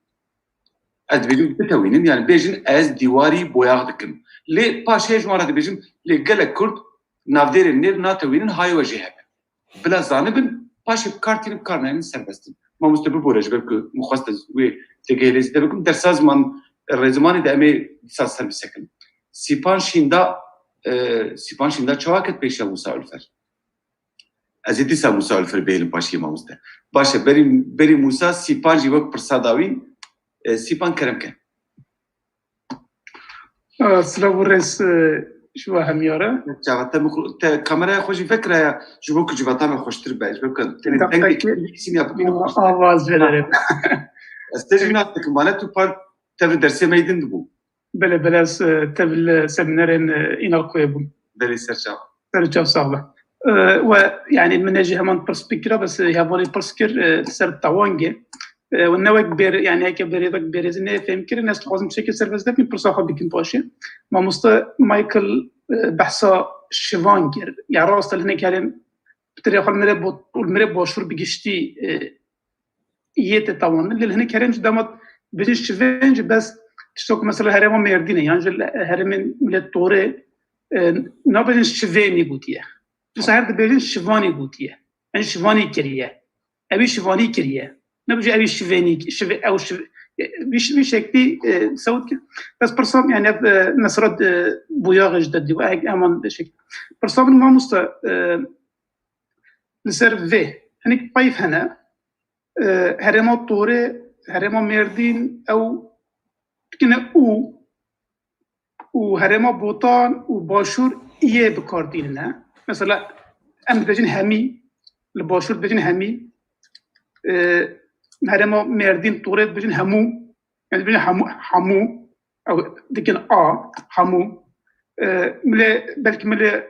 از بیجن بتوینم یعنی بیجن از دیواری بویاغ دکم لی پاشه جوارا بیجن لی گله کرد نافدیر نیر ناتوینن های وجه هبه بلا زانبن پاشه کارتینم کارنایمن سربستیم ما مستبه بورج بلکه مخواست وی تگهیلیزی دبکم در سازمان رزمانی ده امی سازسر بسکن سیپان شیندا چواکت پیشه موسا الفر از ایدیسا موسا الفر بیلم پاشی ما مسته باشه بری موسا سیپان جی وقت پرساداوی سیپان کرم که سلام ورس شو همیاره تا کامرای خوشی فکره جبو که جباتا من خوشتر باش بکن تنی دنگی سینیا ببینم آواز بدارم استجنات کماله تو پار تبل درسی میدن دبو بله از تبل سمینارین اینا کویبون بله سرچاو صعبه و يعني من نجي همان برسبكرة بس هذول برسكر سر توانجة والنوع كبير يعني هيك بريدك بيرزني فهمكر الناس لازم بشكل سيرفيس ده بيبرساخه بيكون باشي ما مستا مايكل بحثا شفانجر يعني راست اللي هناك يعني بطريقة المرب باشور بيجشتي يت توان اللي هناك يعني دامت بيجي شفانج بس تشتوك مثلا هرم ميردينه يعني هرم من الطورة نابن شفاني قوتيه بس هر دبیرین شوانی گوییه من شوانی کریه ابی شوانی کریه نبجی ابی شوانی او بیش شکلی سود که بس پرسام یعنی نصرت بویاغ جدی و امان بشکل پرسام ما مست لسر و هنیک پایف هنه هرما طوره هرما مردین او کنه او و هرما بوتان و باشور ایه بکاردین نه مثلا ام بجن همي الباشور بجن همي هرما مردين طورات بجن همو يعني بجن حمو او دكن حمو ملا بلك ملا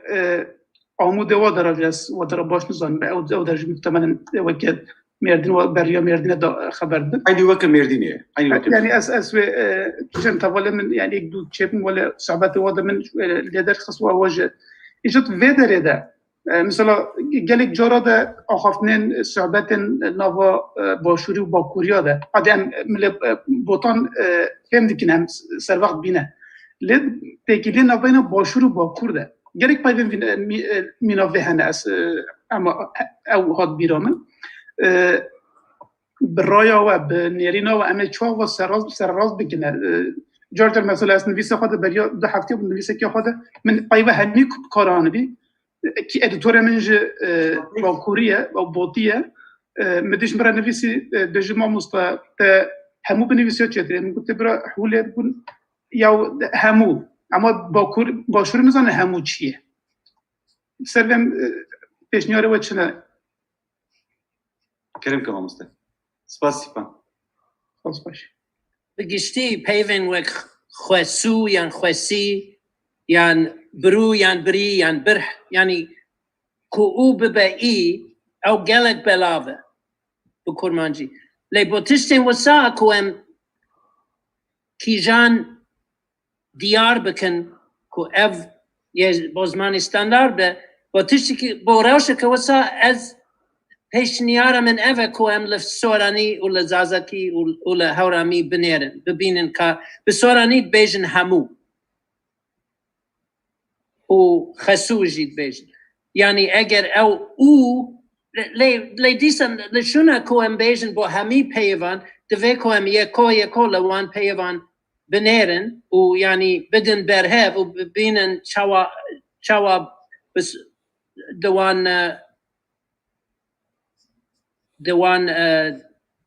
عمود ودرجس ودرباش نظام او درجه محتملا وكد مردين وبريا مردين خبر ده اي وك مردين يعني اس كان تولى من يعني دو تشيب ولا صعوبات وضع من لدر خصوصا وجه إجت فيدر ده مثلا جالك جرا ده أخافنين صعوبات نوا باشوري وباكوريا ده عادي مل بوطان فهم دكنا سر وقت بينا لد تكيلين نبينا باشور وباكور ده جالك بايدن مينا فيهنا أس أما أو هاد بيرامن برايا وبنيرينا وأمل شوا وسراز بكنا جورج مثلا اسم نویسه خود بریا دو هفته بود نویسه که خود من قایبه هنی کارانه بی کی ادیتور من ج باکوریه و بوتیه مدیش مرا نویسی دجما مستا همو بنویسیات چطوره میگفت برا حوله بکن یا همو اما باشور نزانه همو چیه سرم پیشنیاره و چنه کریم که ماموستا سپاس سپان خلاص باشه بگشتی پیون وک خواسو یان خواسی یان برو یان بری یان برح یعنی که او ببعی او گلک بلاوه بکرمانجی لی بوتشتین وسا کوم کیجان دیار بکن که اف یه بازمانی استاندارد به بوتشتی که بوراوش که وسا از پیشنیاره من اوه کوم لفسورانی و لزازکی و لهورامی بنیرن ببینن که بسورانی بیجن همو و خسو جید بیجن یعنی اگر او لی دیسن لشونه کوم بیجن با همی پیوان دوی کوم یکو لوان پیوان بنیرن و یعنی بدن برهف و ببینن چوا دوان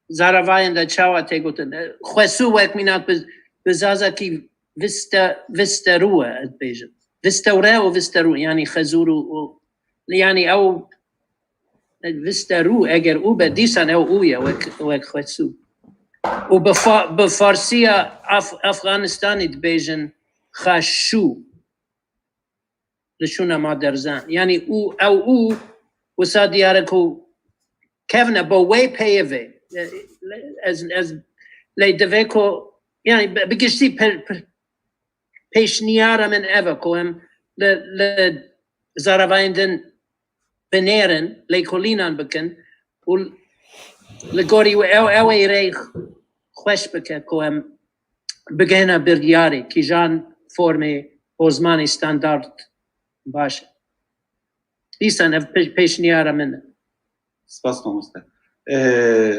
زاراواین دا چاوا تگوتن خسو وک مینات بزازکی وستا روه بیجن وستورا و وسترو یعنی خزورو یعنی او وسترو اگر او بدیسن او اویا وک خسو و بفارسی افغانستانی بیجن خشو لشونه ما درزان یعنی او وسا دیارکو کevna با وی پیوه از لی دویکو یعنی بگشتی پیشنیاره من اوه کوم زاراوایندن بنیرن لی کلینان بکن و لگوری و او ایره خوش بکن کوم بگینا برگیاری که جان فرمی بازمانی استاندارد باشه دیسان او پیشنیاره من سپاس ماموستا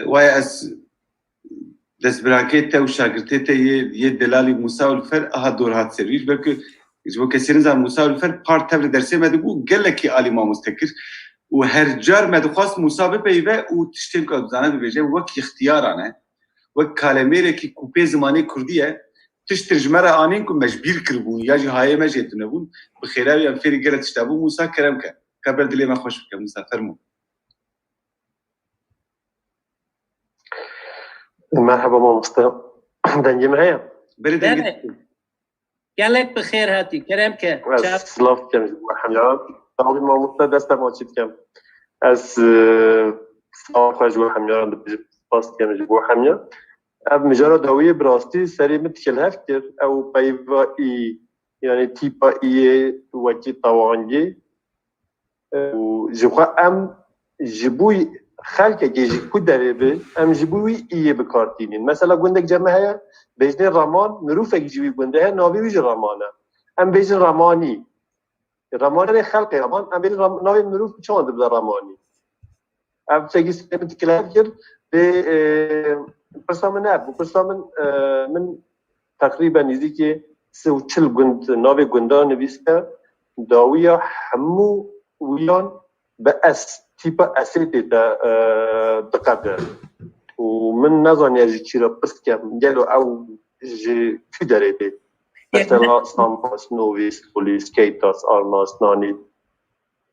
وای از دستبرانکیت و شاگرتیت یه دلالی موسی الفر اها دور هات سرویش بلکه جو کسی نزار موسی الفر پارت تبر درسی مدگو گلکی علی ماموستا کر و هر جار مدخواست موسی بپیوه و تشتین که بزانه ببیجه وک اختیارانه وک کلمه که کوپه زمانی کردیه تش ترجمه را آنین که مجبیر کربون یا جهایه مجیدونه بون بخیره یا فیری گلت تشتابون موسی کرم که کبر دلی من خوش بکن موسی فرمون مرحبا ماموستا دنگی معايا بري دنگی قالك بخير هاتي كرم که سلاف كم حميان طالب ماموستا دستا ما چیت کم از سلاف خواهجو حميان باست كم جبو حميان اب مجارة داوية براستی سري متكل هفكر او بايفا اي يعني تيبا اي وكي طوانجي و جبخوا ام جبوي خلق جيجي كدربه ام جبوي ايه بكارتينين مثلا گندك جمعه بيجن رمان مروفك جيبي گنده ناوي بيج رمانه ام بيجن رماني رمانه خلق رمان ام بيجن ناوي مروف چاند بلا رماني ام تجي سمت كلافكر به برسامن اب برسامن من تقريبا نزيكي 40 گند ناوي گندا نويسته داويا حمو ويان باس تيبا اسيتي دقابل ومن نظن يجي كيرا بس كم قالوا او جي كدريبي مثلا سامباس نوفيس بوليس كيتاس ارناس ناني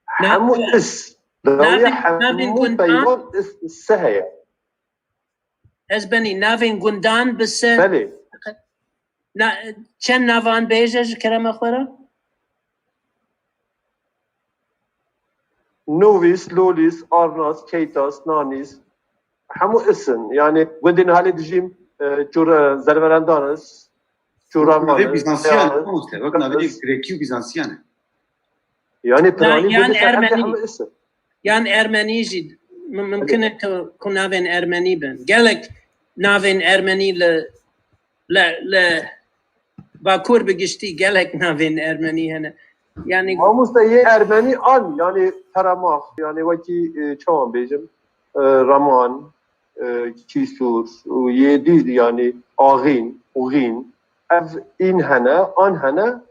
حمو اس داوية حمو بيوان السهية ازبني نافين قندان بس بلي كم نافان بيجاج كرم اخورا نوفيس لوليس ارناس كيتاس نانيس حمو اسم يعني ودين هالي دجيم جور زربراندانس جورا مانس بيزانسيان وقنا بدي جريكيو بيزانسيان يعني براني يعني ارمني جد ممكن تكون نافين ارمني بن قالك نافين ارمني ل باكور بقشتي قالك نافين ارمني هنا يعني ما مستوى ارمني ان يعني تراماخ يعني وكي چون بيجم رمان كيسور ويدي يعني آغين وغين اف این هنه آن هنه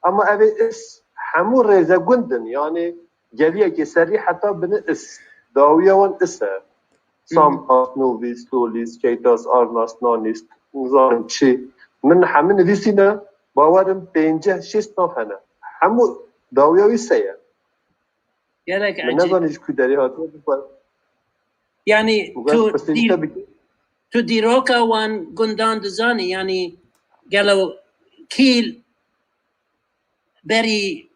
اما اوه اس همون ریزه گندن يعني جاليه كسري حتى بنقص داويه ونقصها سام نوفيس لوليس كيتاس ارناس نانيست نظام شي من حمن ديسينا باورم بينجه شيستان هنا حمو داويه ويسيا قالك من نظام يشكو داري هاتو يعني تو ديروكا وان قندان دزاني يعني قالوا كيل بري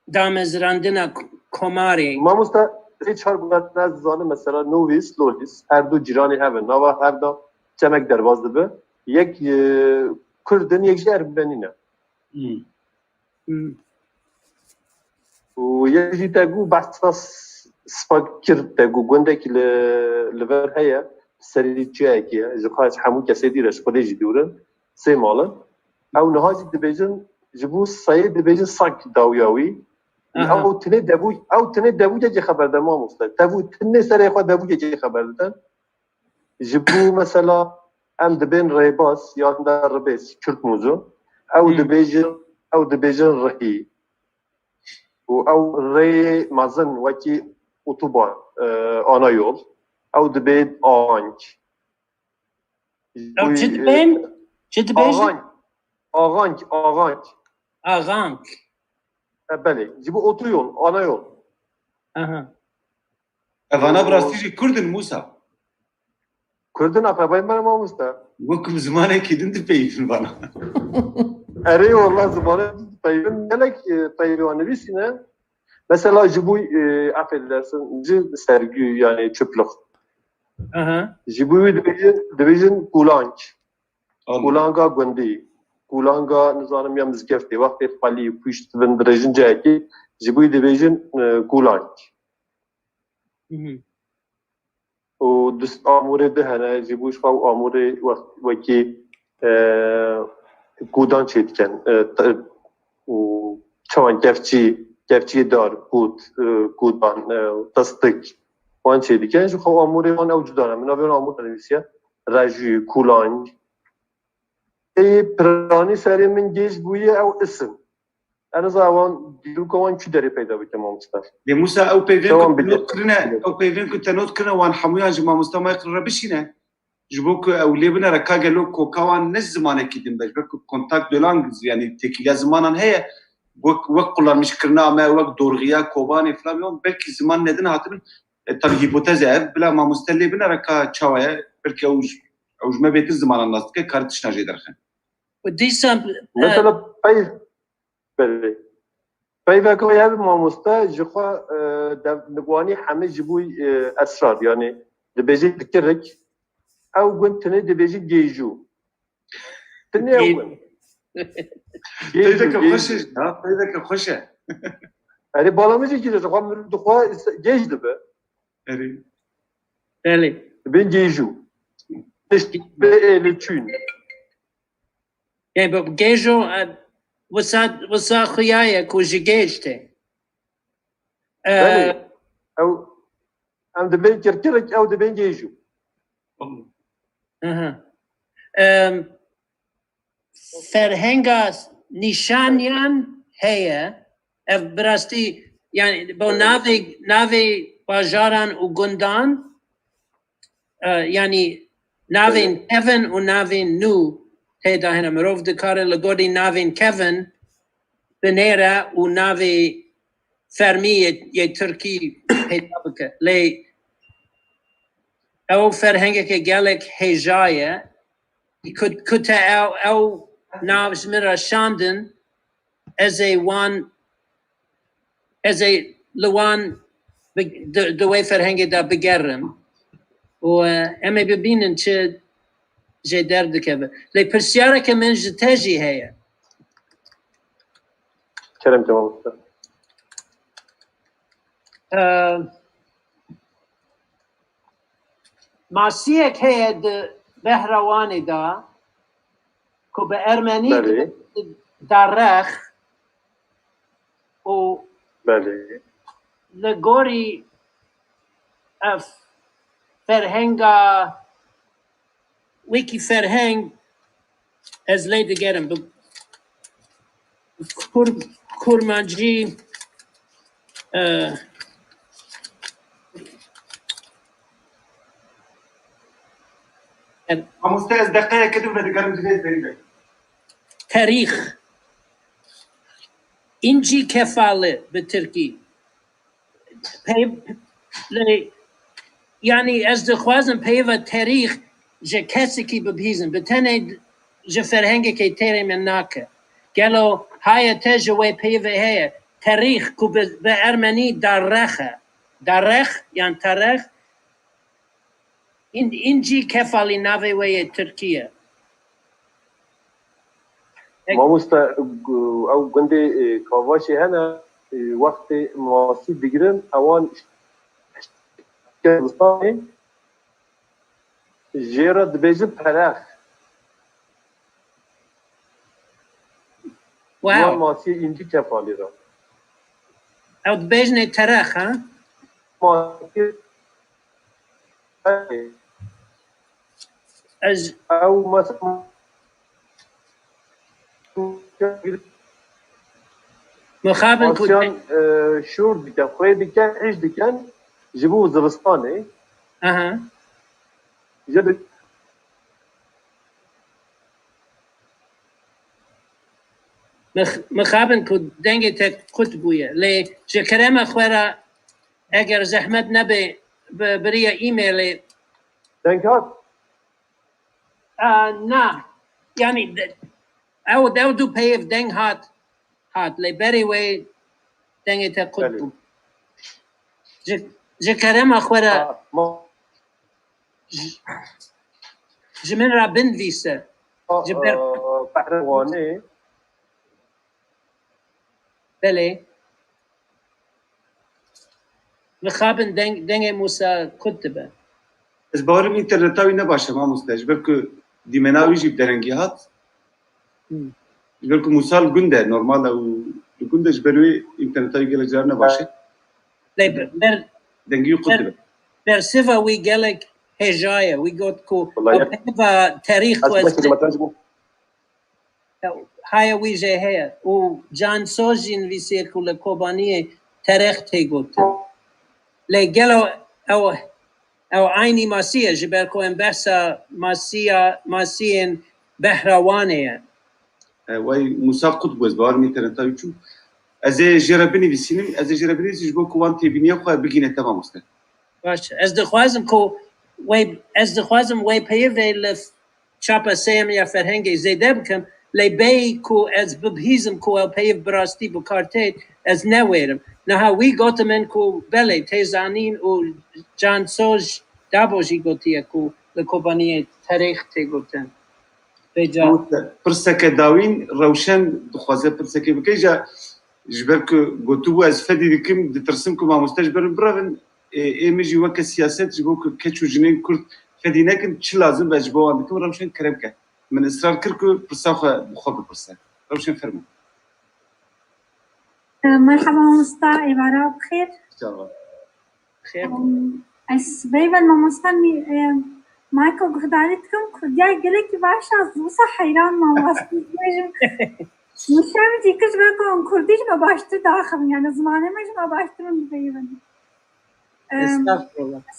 دامز راندنا كوماري ما مستا هیچ هر بودن از زانه مثلا نوویس لولیس هر دو جیرانی هفن نوا هر دو چمک درواز دبه یک کردن یک جه اربنینه و یک جی تاگو بحثا سپاکر تاگو گونده که لور هیا سری چیه که جخواهش همون کسی دیرش خودی جی دورن سه ماله او نهاجی دبیجن جبو سایه دبیجن ساک داویاوی او تنه دبو جه خبر ده ما مستد تبو تنه سره خود دبو جه خبر ده جبو مثلا ام دبین ریباس یا در ربیس کرد موزو او دبیجن رهی او ری مازن وکی اتوبان آنا یول او دبید آنج او چه دبین؟ چه دبیجن؟ آغانج بله جيبوا اوتويول انا يول انا براستيجي كردن موسى كردن ابا ما مستا وكم زمانه كيدن تبين bana اري والله زمانه تبين لك طيران بيسنا مثلا جيبوا affedersin sergi yani çöplük جيبوا division kulanga gundi kulanga nizanım ya mizgefti vakti fali puşt vendrejin jaki jibuy division kulang o dus amure de hana jibuy şav amure vaki kudan çetken o çavan kefçi dar kudan tasdik wan çetken şu xav amure wan evcudan min avion amure nevisiya raju kulang پرانی سری من گیج بویه او اسم انا زاوان دیرو کوان چی داری پیدا بکنم مستر دی موسی او پیوین کو تنوت کنه وان حمویا جما مستما يقرر بشینه جبوك او ليبنا ركا قالوا كو كوان نز زمانه كيدن باش بك كونتاكت دو لانجز يعني تكيلا زمانا هي وقلا مش كرنا ما وق دورغيا كوباني فلان يوم بلكي زمان ندن هاتن طب هيبوتيزا بلا ما مستلي بنا ركا تشاويا بلكي اوج ما بيت الزمان الناس كي كارتش ناجي درخن ودي سامبل مثلا باي كو يا ما مستا جو خوا نقواني حمي جبوي اسرار يعني دبيجي تكرك او قلت انا دبيجي جيجو تني اول تيدك خوشه تيدك خوشه اري بالامجي كده جو خوا جيج دبه اري بين جيجو بالتشون يعني بجيجو وصا خيايا كوجي جيجته او ام دبين كركرك او دبين جيجو فرهنگا نشانیان هيا براستي يعني بو ناوي باجاران و گندان يعني ناوين كيفن و ناوين نو هيدا هنا مروف دكار لغودي ناوين كيفن بنيرا و ناوي فرمي ي تركي هيدا بك لي او فرهنگا كي قالك هيجايا كتا او ناو سمرا شاندن as a لوان دوي فرهنگا دا بگرم و اما ببینن چه جي درد كبه لي برسيارة كمان جتاجي هيا كلام تمام ماسيك هيا بهرواني دا كو بأرماني دارخ و لغوري اف فرهنگا ويكي فرهنگ از ليد گرم کرمانجی مامۆستا ez deqeyekedim ve digerim divê derî تاریخ اینجی کفاله به ترکی یعنی از دخوازم پیوه تاریخ جه کسی که ببیزن بتنه جه فرهنگی که تیره من ناکه گلو های تجوی پیوه هیه تاریخ که به ارمنی دارخ یعنی تاریخ اینجی کفالی ناوی وی ترکیه مامۆستا ئەو گوندێ کاواشی هەنا وەختی ماسی دیگرن ئەوان زستانê jêra dibêjin perex wan masiyê încî kefalî ra ew dibêjine terex ha ew mesela مخابن ماسیان شور diken xwê diken îş diken ji bo zivistanê مخابن که دنگ تک خود بویه لی جکرم خوره اگر زحمت نبه بریه ایمیلی دنگ هات نه یعنی او دو پیف دنگ هات لی بری وی دنگ تک خود بو جکرم خوره جمن را بندویسه پهلوانê بله مخابن دنگ موسا کتبه Ez bawerim interneta wî nebaşe mamoste ji ber ku dîmena wî jî bi derengî hat ji ber ku Musal gund e normal û li gund e ji ber wê interneta wî gelek car nebaşe dengî wî kutibe bersiva wî gelek hêjaye wî got ku peva tarîx haya wî jê heye û cansoj jî nivîsiye ku li Kobaniyê terêx tê gotin lê gelo ew aynî masiye ji ber ku em behsa masiyên behrawanê ye wey Musa qut bû ez bawerim interneta wî çû ez ê jê re binivîsînim ez ê jê re binivîsî ji bo ku wan têbîniya xwe bigîne te mamoste baş ez dixwazim ku wê peyivê li çapa sêyem ya ferhengê zêde bikim lê bey ku ez bibîzim ku ew peyv bi rastî bi kar tê ez newêrim niha wî gotimin ku belê tê zanîn û cansoj dabo jî gotiye ku li Kobaniyê terêx tê gotin pirseke dawîn rewşen dixwaze pirsekê bike ja ji ber ku gotûbû ez fedî dikim ditirsim ku mamoste ji ber birevin êmê jî weke siyaset ji bo ku keç û jinên Kurd fedî nekin çi lazim ez ji bo wan dikim rewşen kerem ke min israr kir ku pirsa xwe bi xwe bipirse rewşen fermû مرحبا مامۆستا ئێوارە بخێر ئەس بەیڤەن مامۆستا مایکۆ گوهداری دکم کوردیای gelekî baş az wisa heyran mamostam bêjim muşemî kir ji ber ku em kurdî ji me baştir daxivin yani zimanê me ji me baştir min dibêjin ez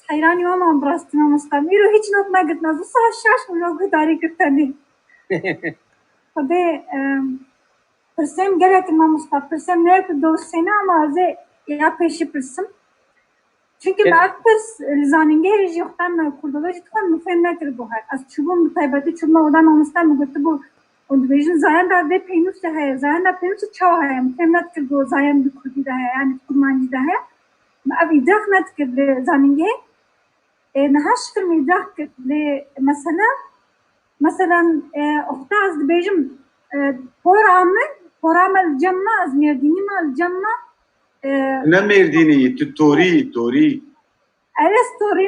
heyranî wan mam bi rastî mamostam îro hiç not negirtin ez wisa şaş milov guhdarî kir tenê xwedê pirsêm gelekî mamosta pirsêm nêr ku dosêne ama ez ê ya pêşî pirsim çünkü ben pirs li zanîngehê jî xwetan kurdova jî dixwam min fêm nekir bû her ez çûbûm bi taybetî çûbûma oda mamosta min gotibû û dibêjin zayen da vê pênûs de heye zayen da pênûsê çawa heye min fêm nekir bû zayen bi kurdî de heye yani kurmancî de heye min ev îdraq nedikir li zanîngehê niha şikir min îdraq kir lê mesela oxta ez dibêjim pora me li cem me ez mêrdînî me li cem me ne mêrdînî tu torî evet torî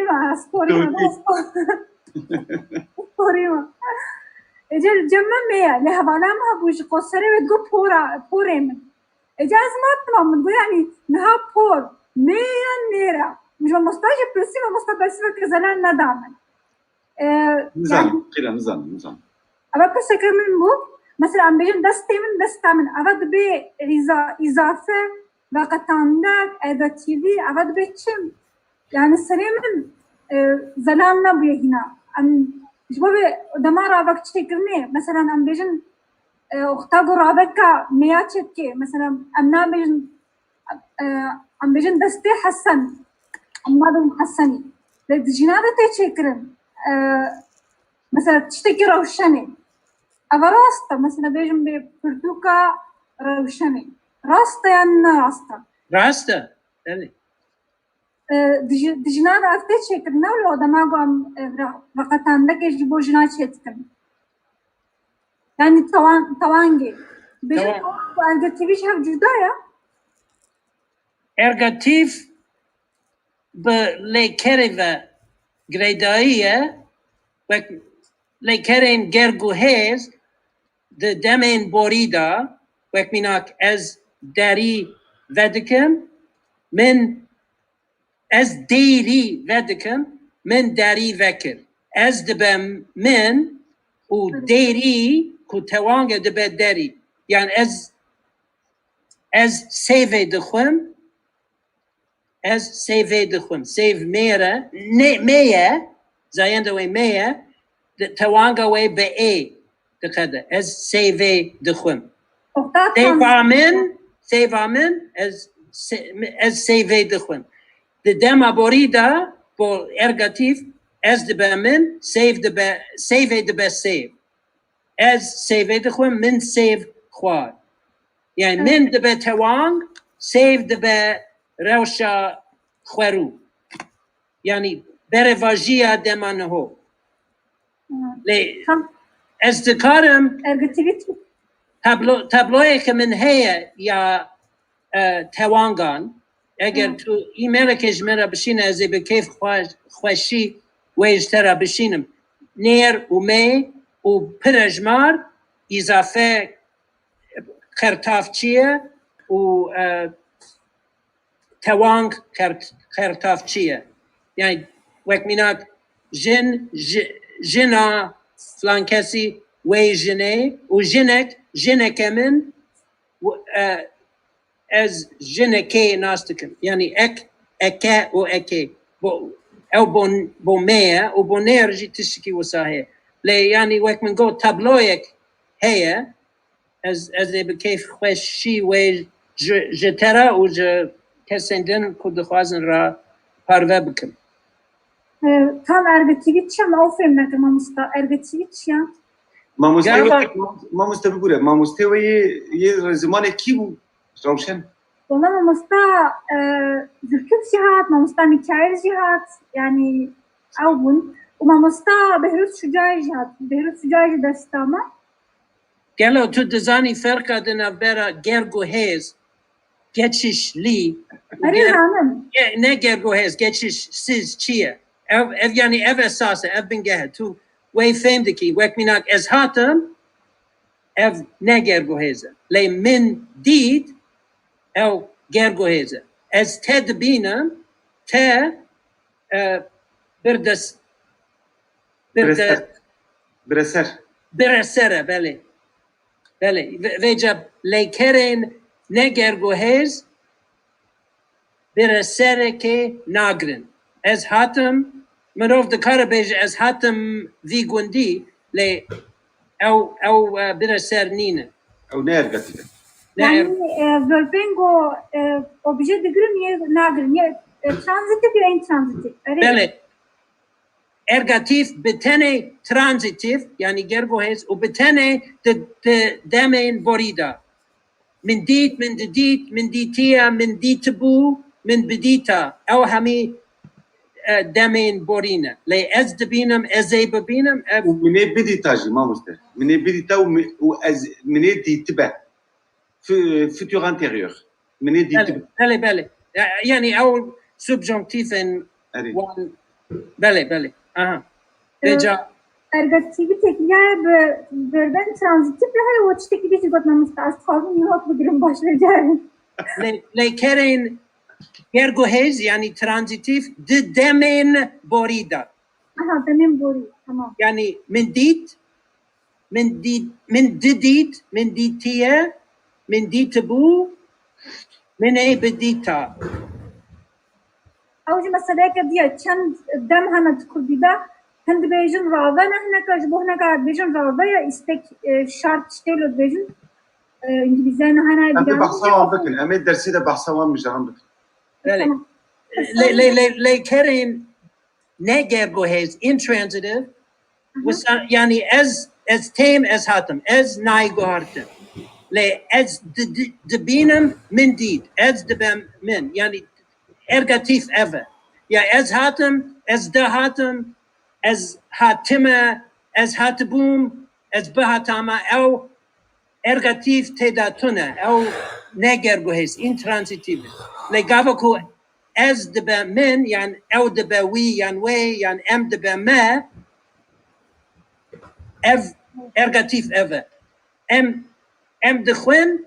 me ece li cem me meye lê hevala me hebû ji qoserê ve got porê min ece ez matma min got yani niha por meye nêra ji mamosta jî pirsî mamosta bersiveke zelal neda min nizanim eva pirseke min bû مثلا ام بيجن دست من دست من أود بي إضافة وقتاندك أداتيفي أود بي چم يعني سري من زلام نبوي هنا ام جبوي دمار رابك تشكرني مثلا ام بيجن اختاقو رابك مياتشت كي مثلا ام بيجن ام بيجن دستي حسن اما بهم حسني لجنابة تشكرن مثلا تشتكي روشني أبا راستا مثلا بيجن بفردوكا روشني راستا يعني راستا راستا بله دجنابة أفتي تشكرنا ولو دماغو أم وقتان لك يجبو جنا تشكرن يعني توانجي بيجن وأرغتيفيش هف جدايا ارغتيف بليكريفا گریداییه و لیکرین گرگوهز د دمین بوریدا و میناک از داری ودکم من از دیری ودکم من داری وکر از دبم من و دیری کو توانگ دبه داری یعنی از سیوه دخوم از سیوه دخوم سیو میره میه زاینده وی میه توانگا وی به ای دقیقه از سیوه دخوم سیوه من از سیوه دخوم دما بوریدا با ارگاتیف از دبه من سیوه دبه سیو از سیوه دخوم من سیو خوار یعنی من دبه توانگ سیو دبه روشا خورو یعنی بره واجیا دمانهو لی از دکارم تابلوی که من هیه یا توانگان اگر تو ایمیل که جمعه بشینه از به کیف خوشی ویجتره بشینم نیر و می و پرجمار اضافه خرطاف چیه و توانگ خرطاف چیه یعنی وقت میناک جنا فلان کسی وی جنه و جنک من از جنکه ناستکم یعنی اکه و اکه او بو میه و بو نرجی تشکی وساهه لی یعنی وقت من گو تابلویک هیه از بکیف خوشی وی جتره و کسندن کد خوازن را پروا بکن tam ergetiviç ya o filmde mamusta ergetiviç ya مامۆستا بگورە مامۆستێەوە یە زمانێکی بوو ڕەوشن والله mamusta Zülküf cihat mamusta Mikail cihat yani avun و mamusta Behruz Şucai cihat Behruz Şucai destama گلو تو دزانی فرقه دنا برا گرگوهز geçiş li ne gergohez geçiş siz çiye ev yani ev esası ev bin gehe tu way famedeki wek minak ez hatem ev ne gergoheze le min dit ev gergoheze ez ted binem te birdes biresere bele vecab lekeren ne gergohez biresere ke nagrin ez hatem مرۆڤ دەکارە بێژە ئەس هاتم ڤی گوندی لێ ئەو برە سەر نینە ئەو نەرگەتیە ڤۆلپێنگۆ ئۆبژێ دەگرن یە ناگرن یە ترانزیتیف یا ئینترانزیتیف بەڵێ ئەرگاتیف بتەنێ ترانزیتیف یعنی گەرگۆهێز و بتەنێ دەمێن بۆریدا من دیت من ددیت من دیتیە من دیتبوو من بدیتە ئەو هەمی دمين بورينا لي از دبينم ازي ببينم مني بدي تاجي ما مستر مني بدي تا مني دي تبع في فيتور انتيريور مني دي تبع بله يعني او سبجونكتيف ان بله اها بجا ergativite ya ben transitif hay o çteki bir gotmamız az fazla yok bugün başlayacağım لي كارين gergohez yani transitif de demen borida. Aha demen bori tamam. Yani min dit من ديتيا من ديتبو من اي بديتا او جي مسألة كدية چند دم هنه تكردي دا هند بيجن راوه نحن كجبوه نكا بيجن راوه يا استك شرط شتيلو بيجن انجليزي نحن أمي بحثوان بكن أمي درسي ده بحثوان مجرم بكن لي كريم نجر جوهز intransitive يعني as tame as هاتم as ناي جوهرتم لي as دبينم من ديد as دبم من يعني ergativ ever يا as هاتم as ده هاتم as هاتمة as هاتبوم as بهاتاما أو ergativ تداتنا أو نجر جوهز intransitive لي جابكو as دبا من يعني أو دبا وي يعني وي يعني أم دبا ما ergativ ever أم دخون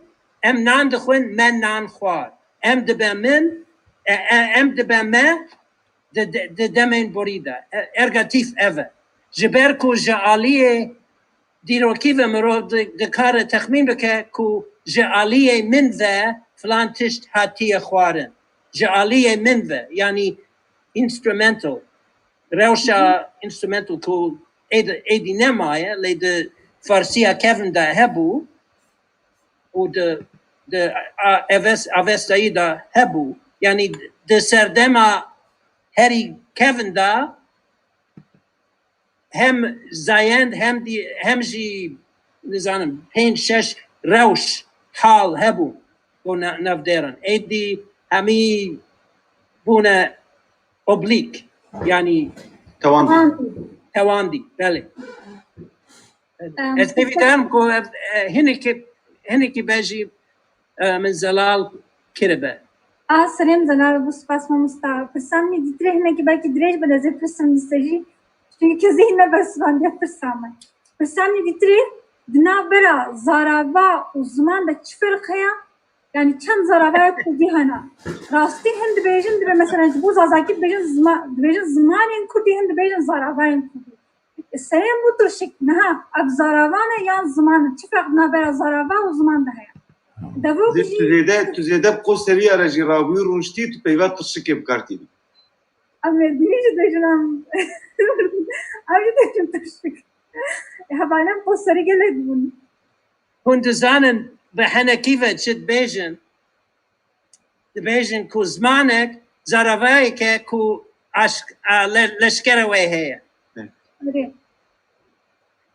أم نان دخون من نان خوار أم دبا من أم دبا ما دمين بريدة ergativ ever جبركو جعالية ديرو كيف مرو دكار تخمين بك كو جعالية من ذا فلان تشت هاتية خوارن جعالية من ذا يعني instrumental روشا instrumental كو ايدي نمايا ليد فارسيا كيفن دا هبو ود اوست ايدا هبو يعني د سردما هري كيفن دا هم زايند هم جي نزانم بين شش روش حال هبو بونا نافديرن ايدي همي بونا اوبليك يعني تواندي بله استفيدام كو هنكي باجي من زلال كربه سلام زلال بس ما مستا فرسامي ديتري هنكي باكي دريج بدا زي فرسام نستجي çünkü zihne basvan ya فرسامي فرسامي ديتري دنا برا زارابا وزمان دا çfer khaya yani çan zaraba kudi hana rasti hind bejin de mesela bu zazaki bejin zamanin kudi hind bejin zarabain kudi سریم بود تو شک نه اب زاروانه یا زمان چی فرق نبره زارابا و زمان ده هست دو تو زیده بقو سری ارجی راوی رونشتی تو پیوت تو شکی بکارتی اما دیجی دجنم اما دیجی تو شک هبانم بقو سری گلد بون هون دزانن به هنه کیفه چید بیجن بیجن کو زمانک زارابایی که کو لشکره وی هیه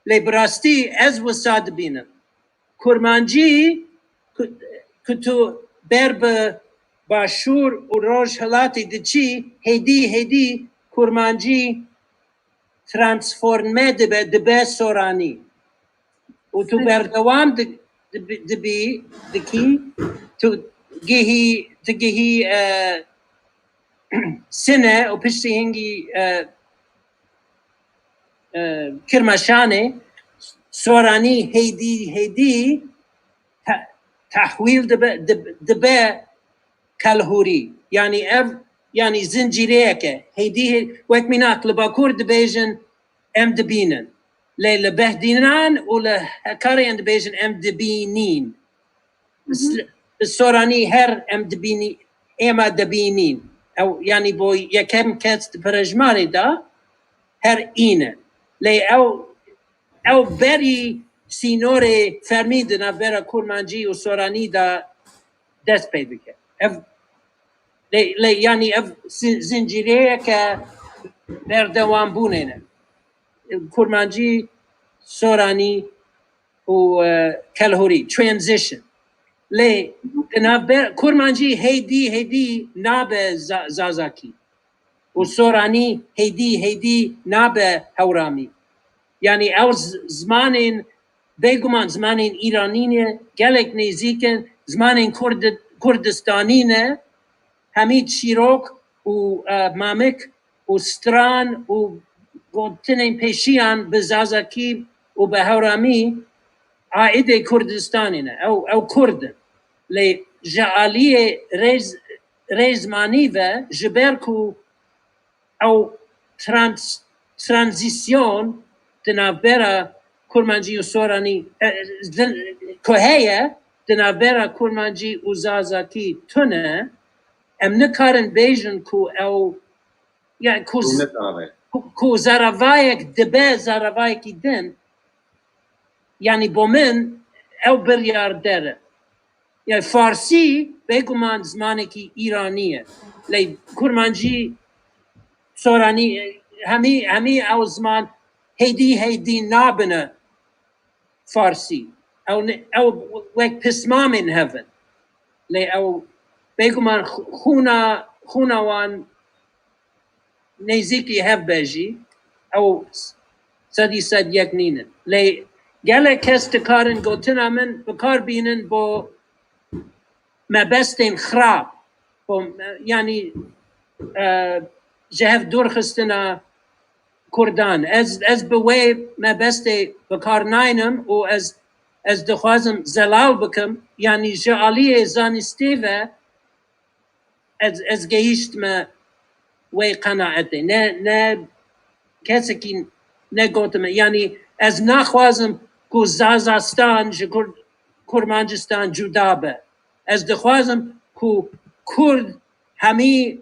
لیبراستی از وساد بینم کرمانجی کتو برب باشور و روش حالاتی دچی هدی کرمانجی ترانسفورمه دبه سورانی و تو بردوام دکی تو گهی سنه و پشتی هنگی کرماشانه سورانی هیدی تحویل دبه کالهوری يعني زنجيريه که هيدي وقت ميناك لباكور دبيجن ام دبينن لبهدينان ولا كاريان دبيجن ام دبينين السوراني هر ام دبيني اما دبينين او يعني بو يكم كاتس برجماني دا هر اينه لي او بري سينوري فرميدنا برا كورمانجي وسوراني دا دست بيدك لي يعني زنجيريه ك بردوام بونينا كورمانجي سوراني و كالهوري transition لي كورمانجي هيدي نابه زازاكي وسوراني هيدي نابه هورامي يعني او زمانين بيگومان زمانين ايرانينه گلک نزيكن زمانين كردستانينه حمید شیروک و مامک و ستران و گوتنین پیشیان به زازاکی و به هورامی عائده کردستانینه او کرد لی جعالی ریزمانی و جبرکو او ترانزیسیون دنابرا كورمانجي وسوراني كهية دنابرا كورمانجي وزازاكي تنا ام نكارن بيجن كو او يعني كو زرافايك دبا زرافايك دن يعني بومن او برياردر يعني فارسي بيقومان زمانكي ايرانيه لي كورمانجي سوراني همي او زمان هيدي نابنا فارسي او وك بسما من هفن لي او بيقومان خونا وان نيزيكي هف بيجي او سدي سد يكنين لي قال كاستكارن قلتنا من بكار بينن بو ما بستين خراب يعني جهف دور خستنا كردان از بوي ما بستي بكار ناينم و از دخوازم زلال بكم يعني جعالية زاني ستيفا از جيشت ما وي قناعتي نا كاسكين نا قوتم يعني از نخوازم كو زازاستان جكر كرمانجستان جدابه از دخوازم كو كرد همي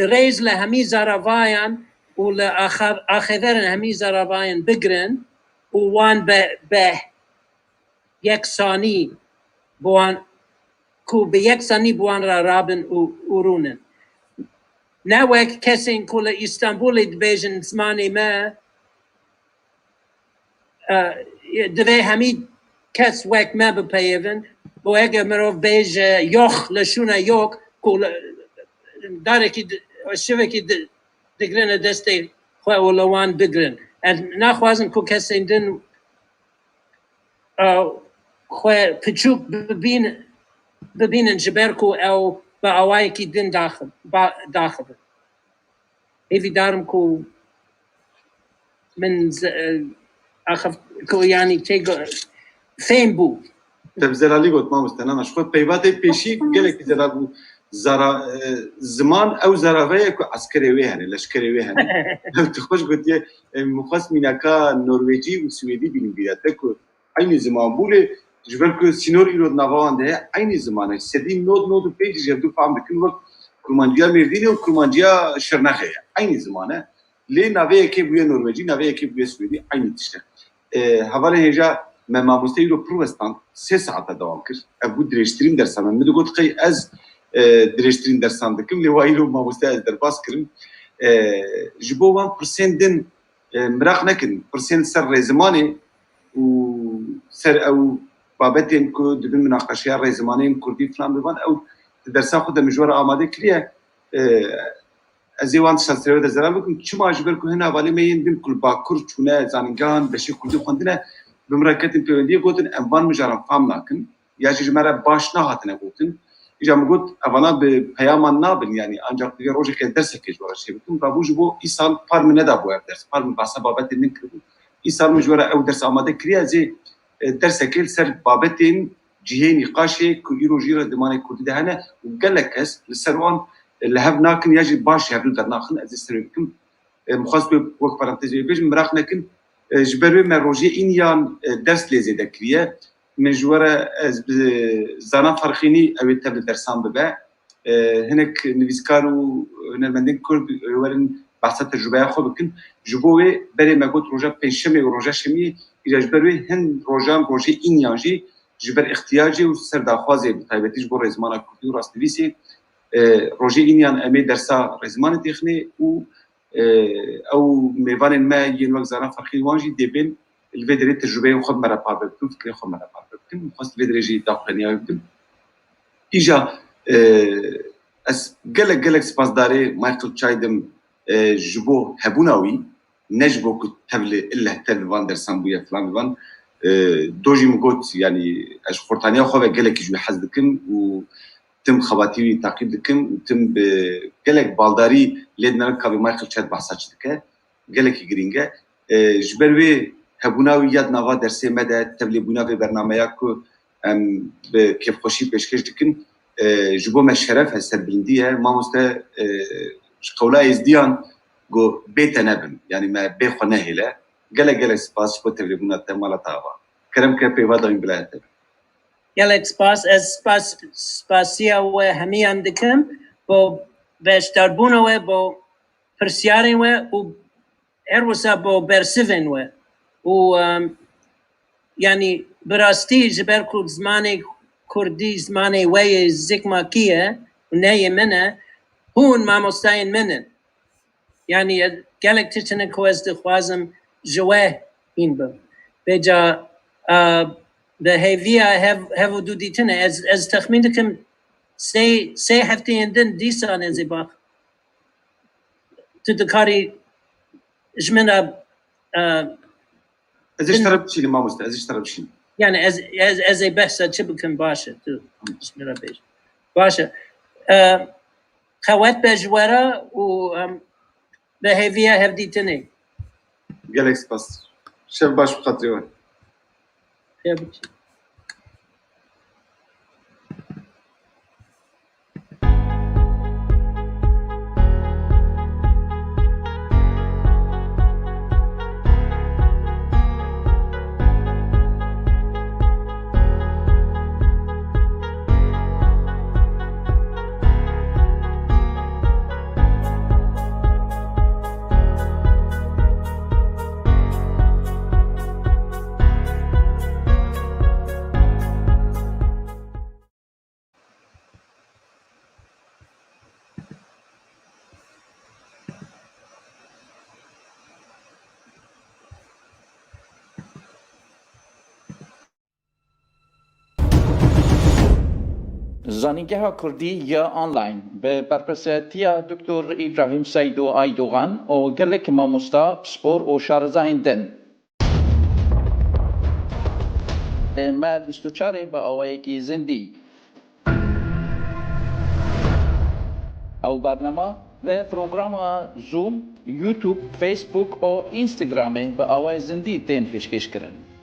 ريز لهمي زرافايان ولا آخذرن همي زرافايان بقرن ووان به يكساني بوان كو بيكساني بوان رابن ورونن ناوك كسين كل اسطنبول دبيجن زماني ما دبي همي كس وك ما ببيفن وهيك مروف بيج يوخ لشونا يوك كل داركي شبكي دقرن دستي خوا ولوان بقرن ناخوازن كو كسين دن خوا بتشوك ببين جبركو او باوايكي دن داخل هيفي دارم كو من اخف كو يعني تيجو فين بو تبزرالي قلت ما مستنى شخوت بيباتي بيشي قالك زرابو زمان او زراويه كو عسكري وهن لشكري وهن تخش قلت يا مخص ميناكا نرويجي وسويدي بينبياتكو عين زمان بوله جبركو سينور يرود نافان ده عين زمانه سدي نود بيج جبدو فهم بكل وقت كرومانجيا ميرديني وكرومانجيا شرناخه عين زمانه لي نافيه كي بو نرويجي نافيه كي بو سويدي عين تشته حواله هجا ما مستيرو بروستان 3 ساعات دوام كر ابو دريشترين درسان من قلت قي از دريشترين درسان دكم لي وايلو ما مستاز درباس كرم جبوان برسندن مراق نكن برسند سر زماني و سر او بابتين كو دبن مناقشه رزمانين كردي فلان ببان او درسا خود مجور آماده کریه ازیوان شناسایی در زرال بکن چما اجبر که هنا ولی میین بین کل باکر چونه زانگان بشی کردی خوندنه بمرکت پیوندی گفتن انوان مجارم فهم نکن یا چیز مرا باش نهاتنه گفتن ایجا مگوت اوانا به پیامان نابن یعنی آنجا دیگر روزی که درس کج ورشی بکن بابوج بو ایسال پار من ندابو درس پار من باسا بابت نکردم ایسال مجور او درس آماده کریه ازی درس کل سر بابتین جهه نقاشه که ایرو جیره دمانه کردی دهنه و گلکس لسروان لهب ناكن يجي باش يعملوا در ناخن از استريكم مخاص بوقت بارنتيزي بيج مراخ نكن جبروا ما روجي انيان درس لي زيد كريه مجوره از زانا فرخيني او تبع درسان ببا هناك نفيسكارو هنا مندين كل ورن بحث تجربه خو بكن جبوي بري ما قلت روجا بيشمي وروجا شمي الى جبروا هن روجي انيانجي جبر احتياجي وسر داخوازي بتايبتي جبر زمانه كوتي راستويسي روجي إنيان أمي درسا رزمان تخني أو ميفان ما ينوك زاران فرقي وانجي ديبين الفيدري تجربة وخد مرة باربكتون فكري خد مرة باربكتون خاص الفيدري جي داخلني أيضا إجا أس قلق سباس داري مايكل تشايدم جبو هبوناوي نجبو كتبلي إلا هتل فان درسان بويا فلان فان دوجي مقوت يعني أش خورتانيا خواه قلق جوي حزدكم و تم خواتي تعقيب دكم وتم بقلق بالداري لدنا كابي مايكل تشاد بحثاش دكه قلق جرينجا جبروي هبوناوي ياد نوا درسي مدى تبلي بونا في برنامجكو بكيف خوشي بيشكش دكن جبو ما الشرف هسه بلنديه ما مستا قولا ازديان جو بيت نبن يعني ما بيخو نهله گله سپاس بۆ تێبوونە تەماڵەتاوە کرم کە پێوا داین بلایەتە gelek spas ez spasiya we hemiyan dikim bo beşdarbûna we bo pirsyarên we û her wisa bo bersivên we û yani bi rastî ji ber ku zimanê Kurdî zimanê we yê zikmakî ye û neyê min e hûn mamostayên min in yani gelek tiştine ku ez dixwazim ji we hîn bim bêca the hevia have do ditine as takhmin dikim say hefteyên din dîsan ez ê bax tu dikarî ji min re ez ê ji te re bişînim mamoste ez ê ji te re bişînim yani ez ê behsa çi bikim baş e tu ji min re bêj baş e xewet be ji we re û the hevia hev dîtinê gelek spas şev baş bi xatirê we زانینگاه کردی یا آنلاین به برپرسیتی دکتر ابراهیم سیدو ایدوغان و گلک ماموستا سپور و شارزاین دن. ما 24 با آوایکی زندی. او برنامه و پروگرام زوم، یوتیوب، فیسبوک و اینستاگرام با آوای زندی تین پیشکش کردن.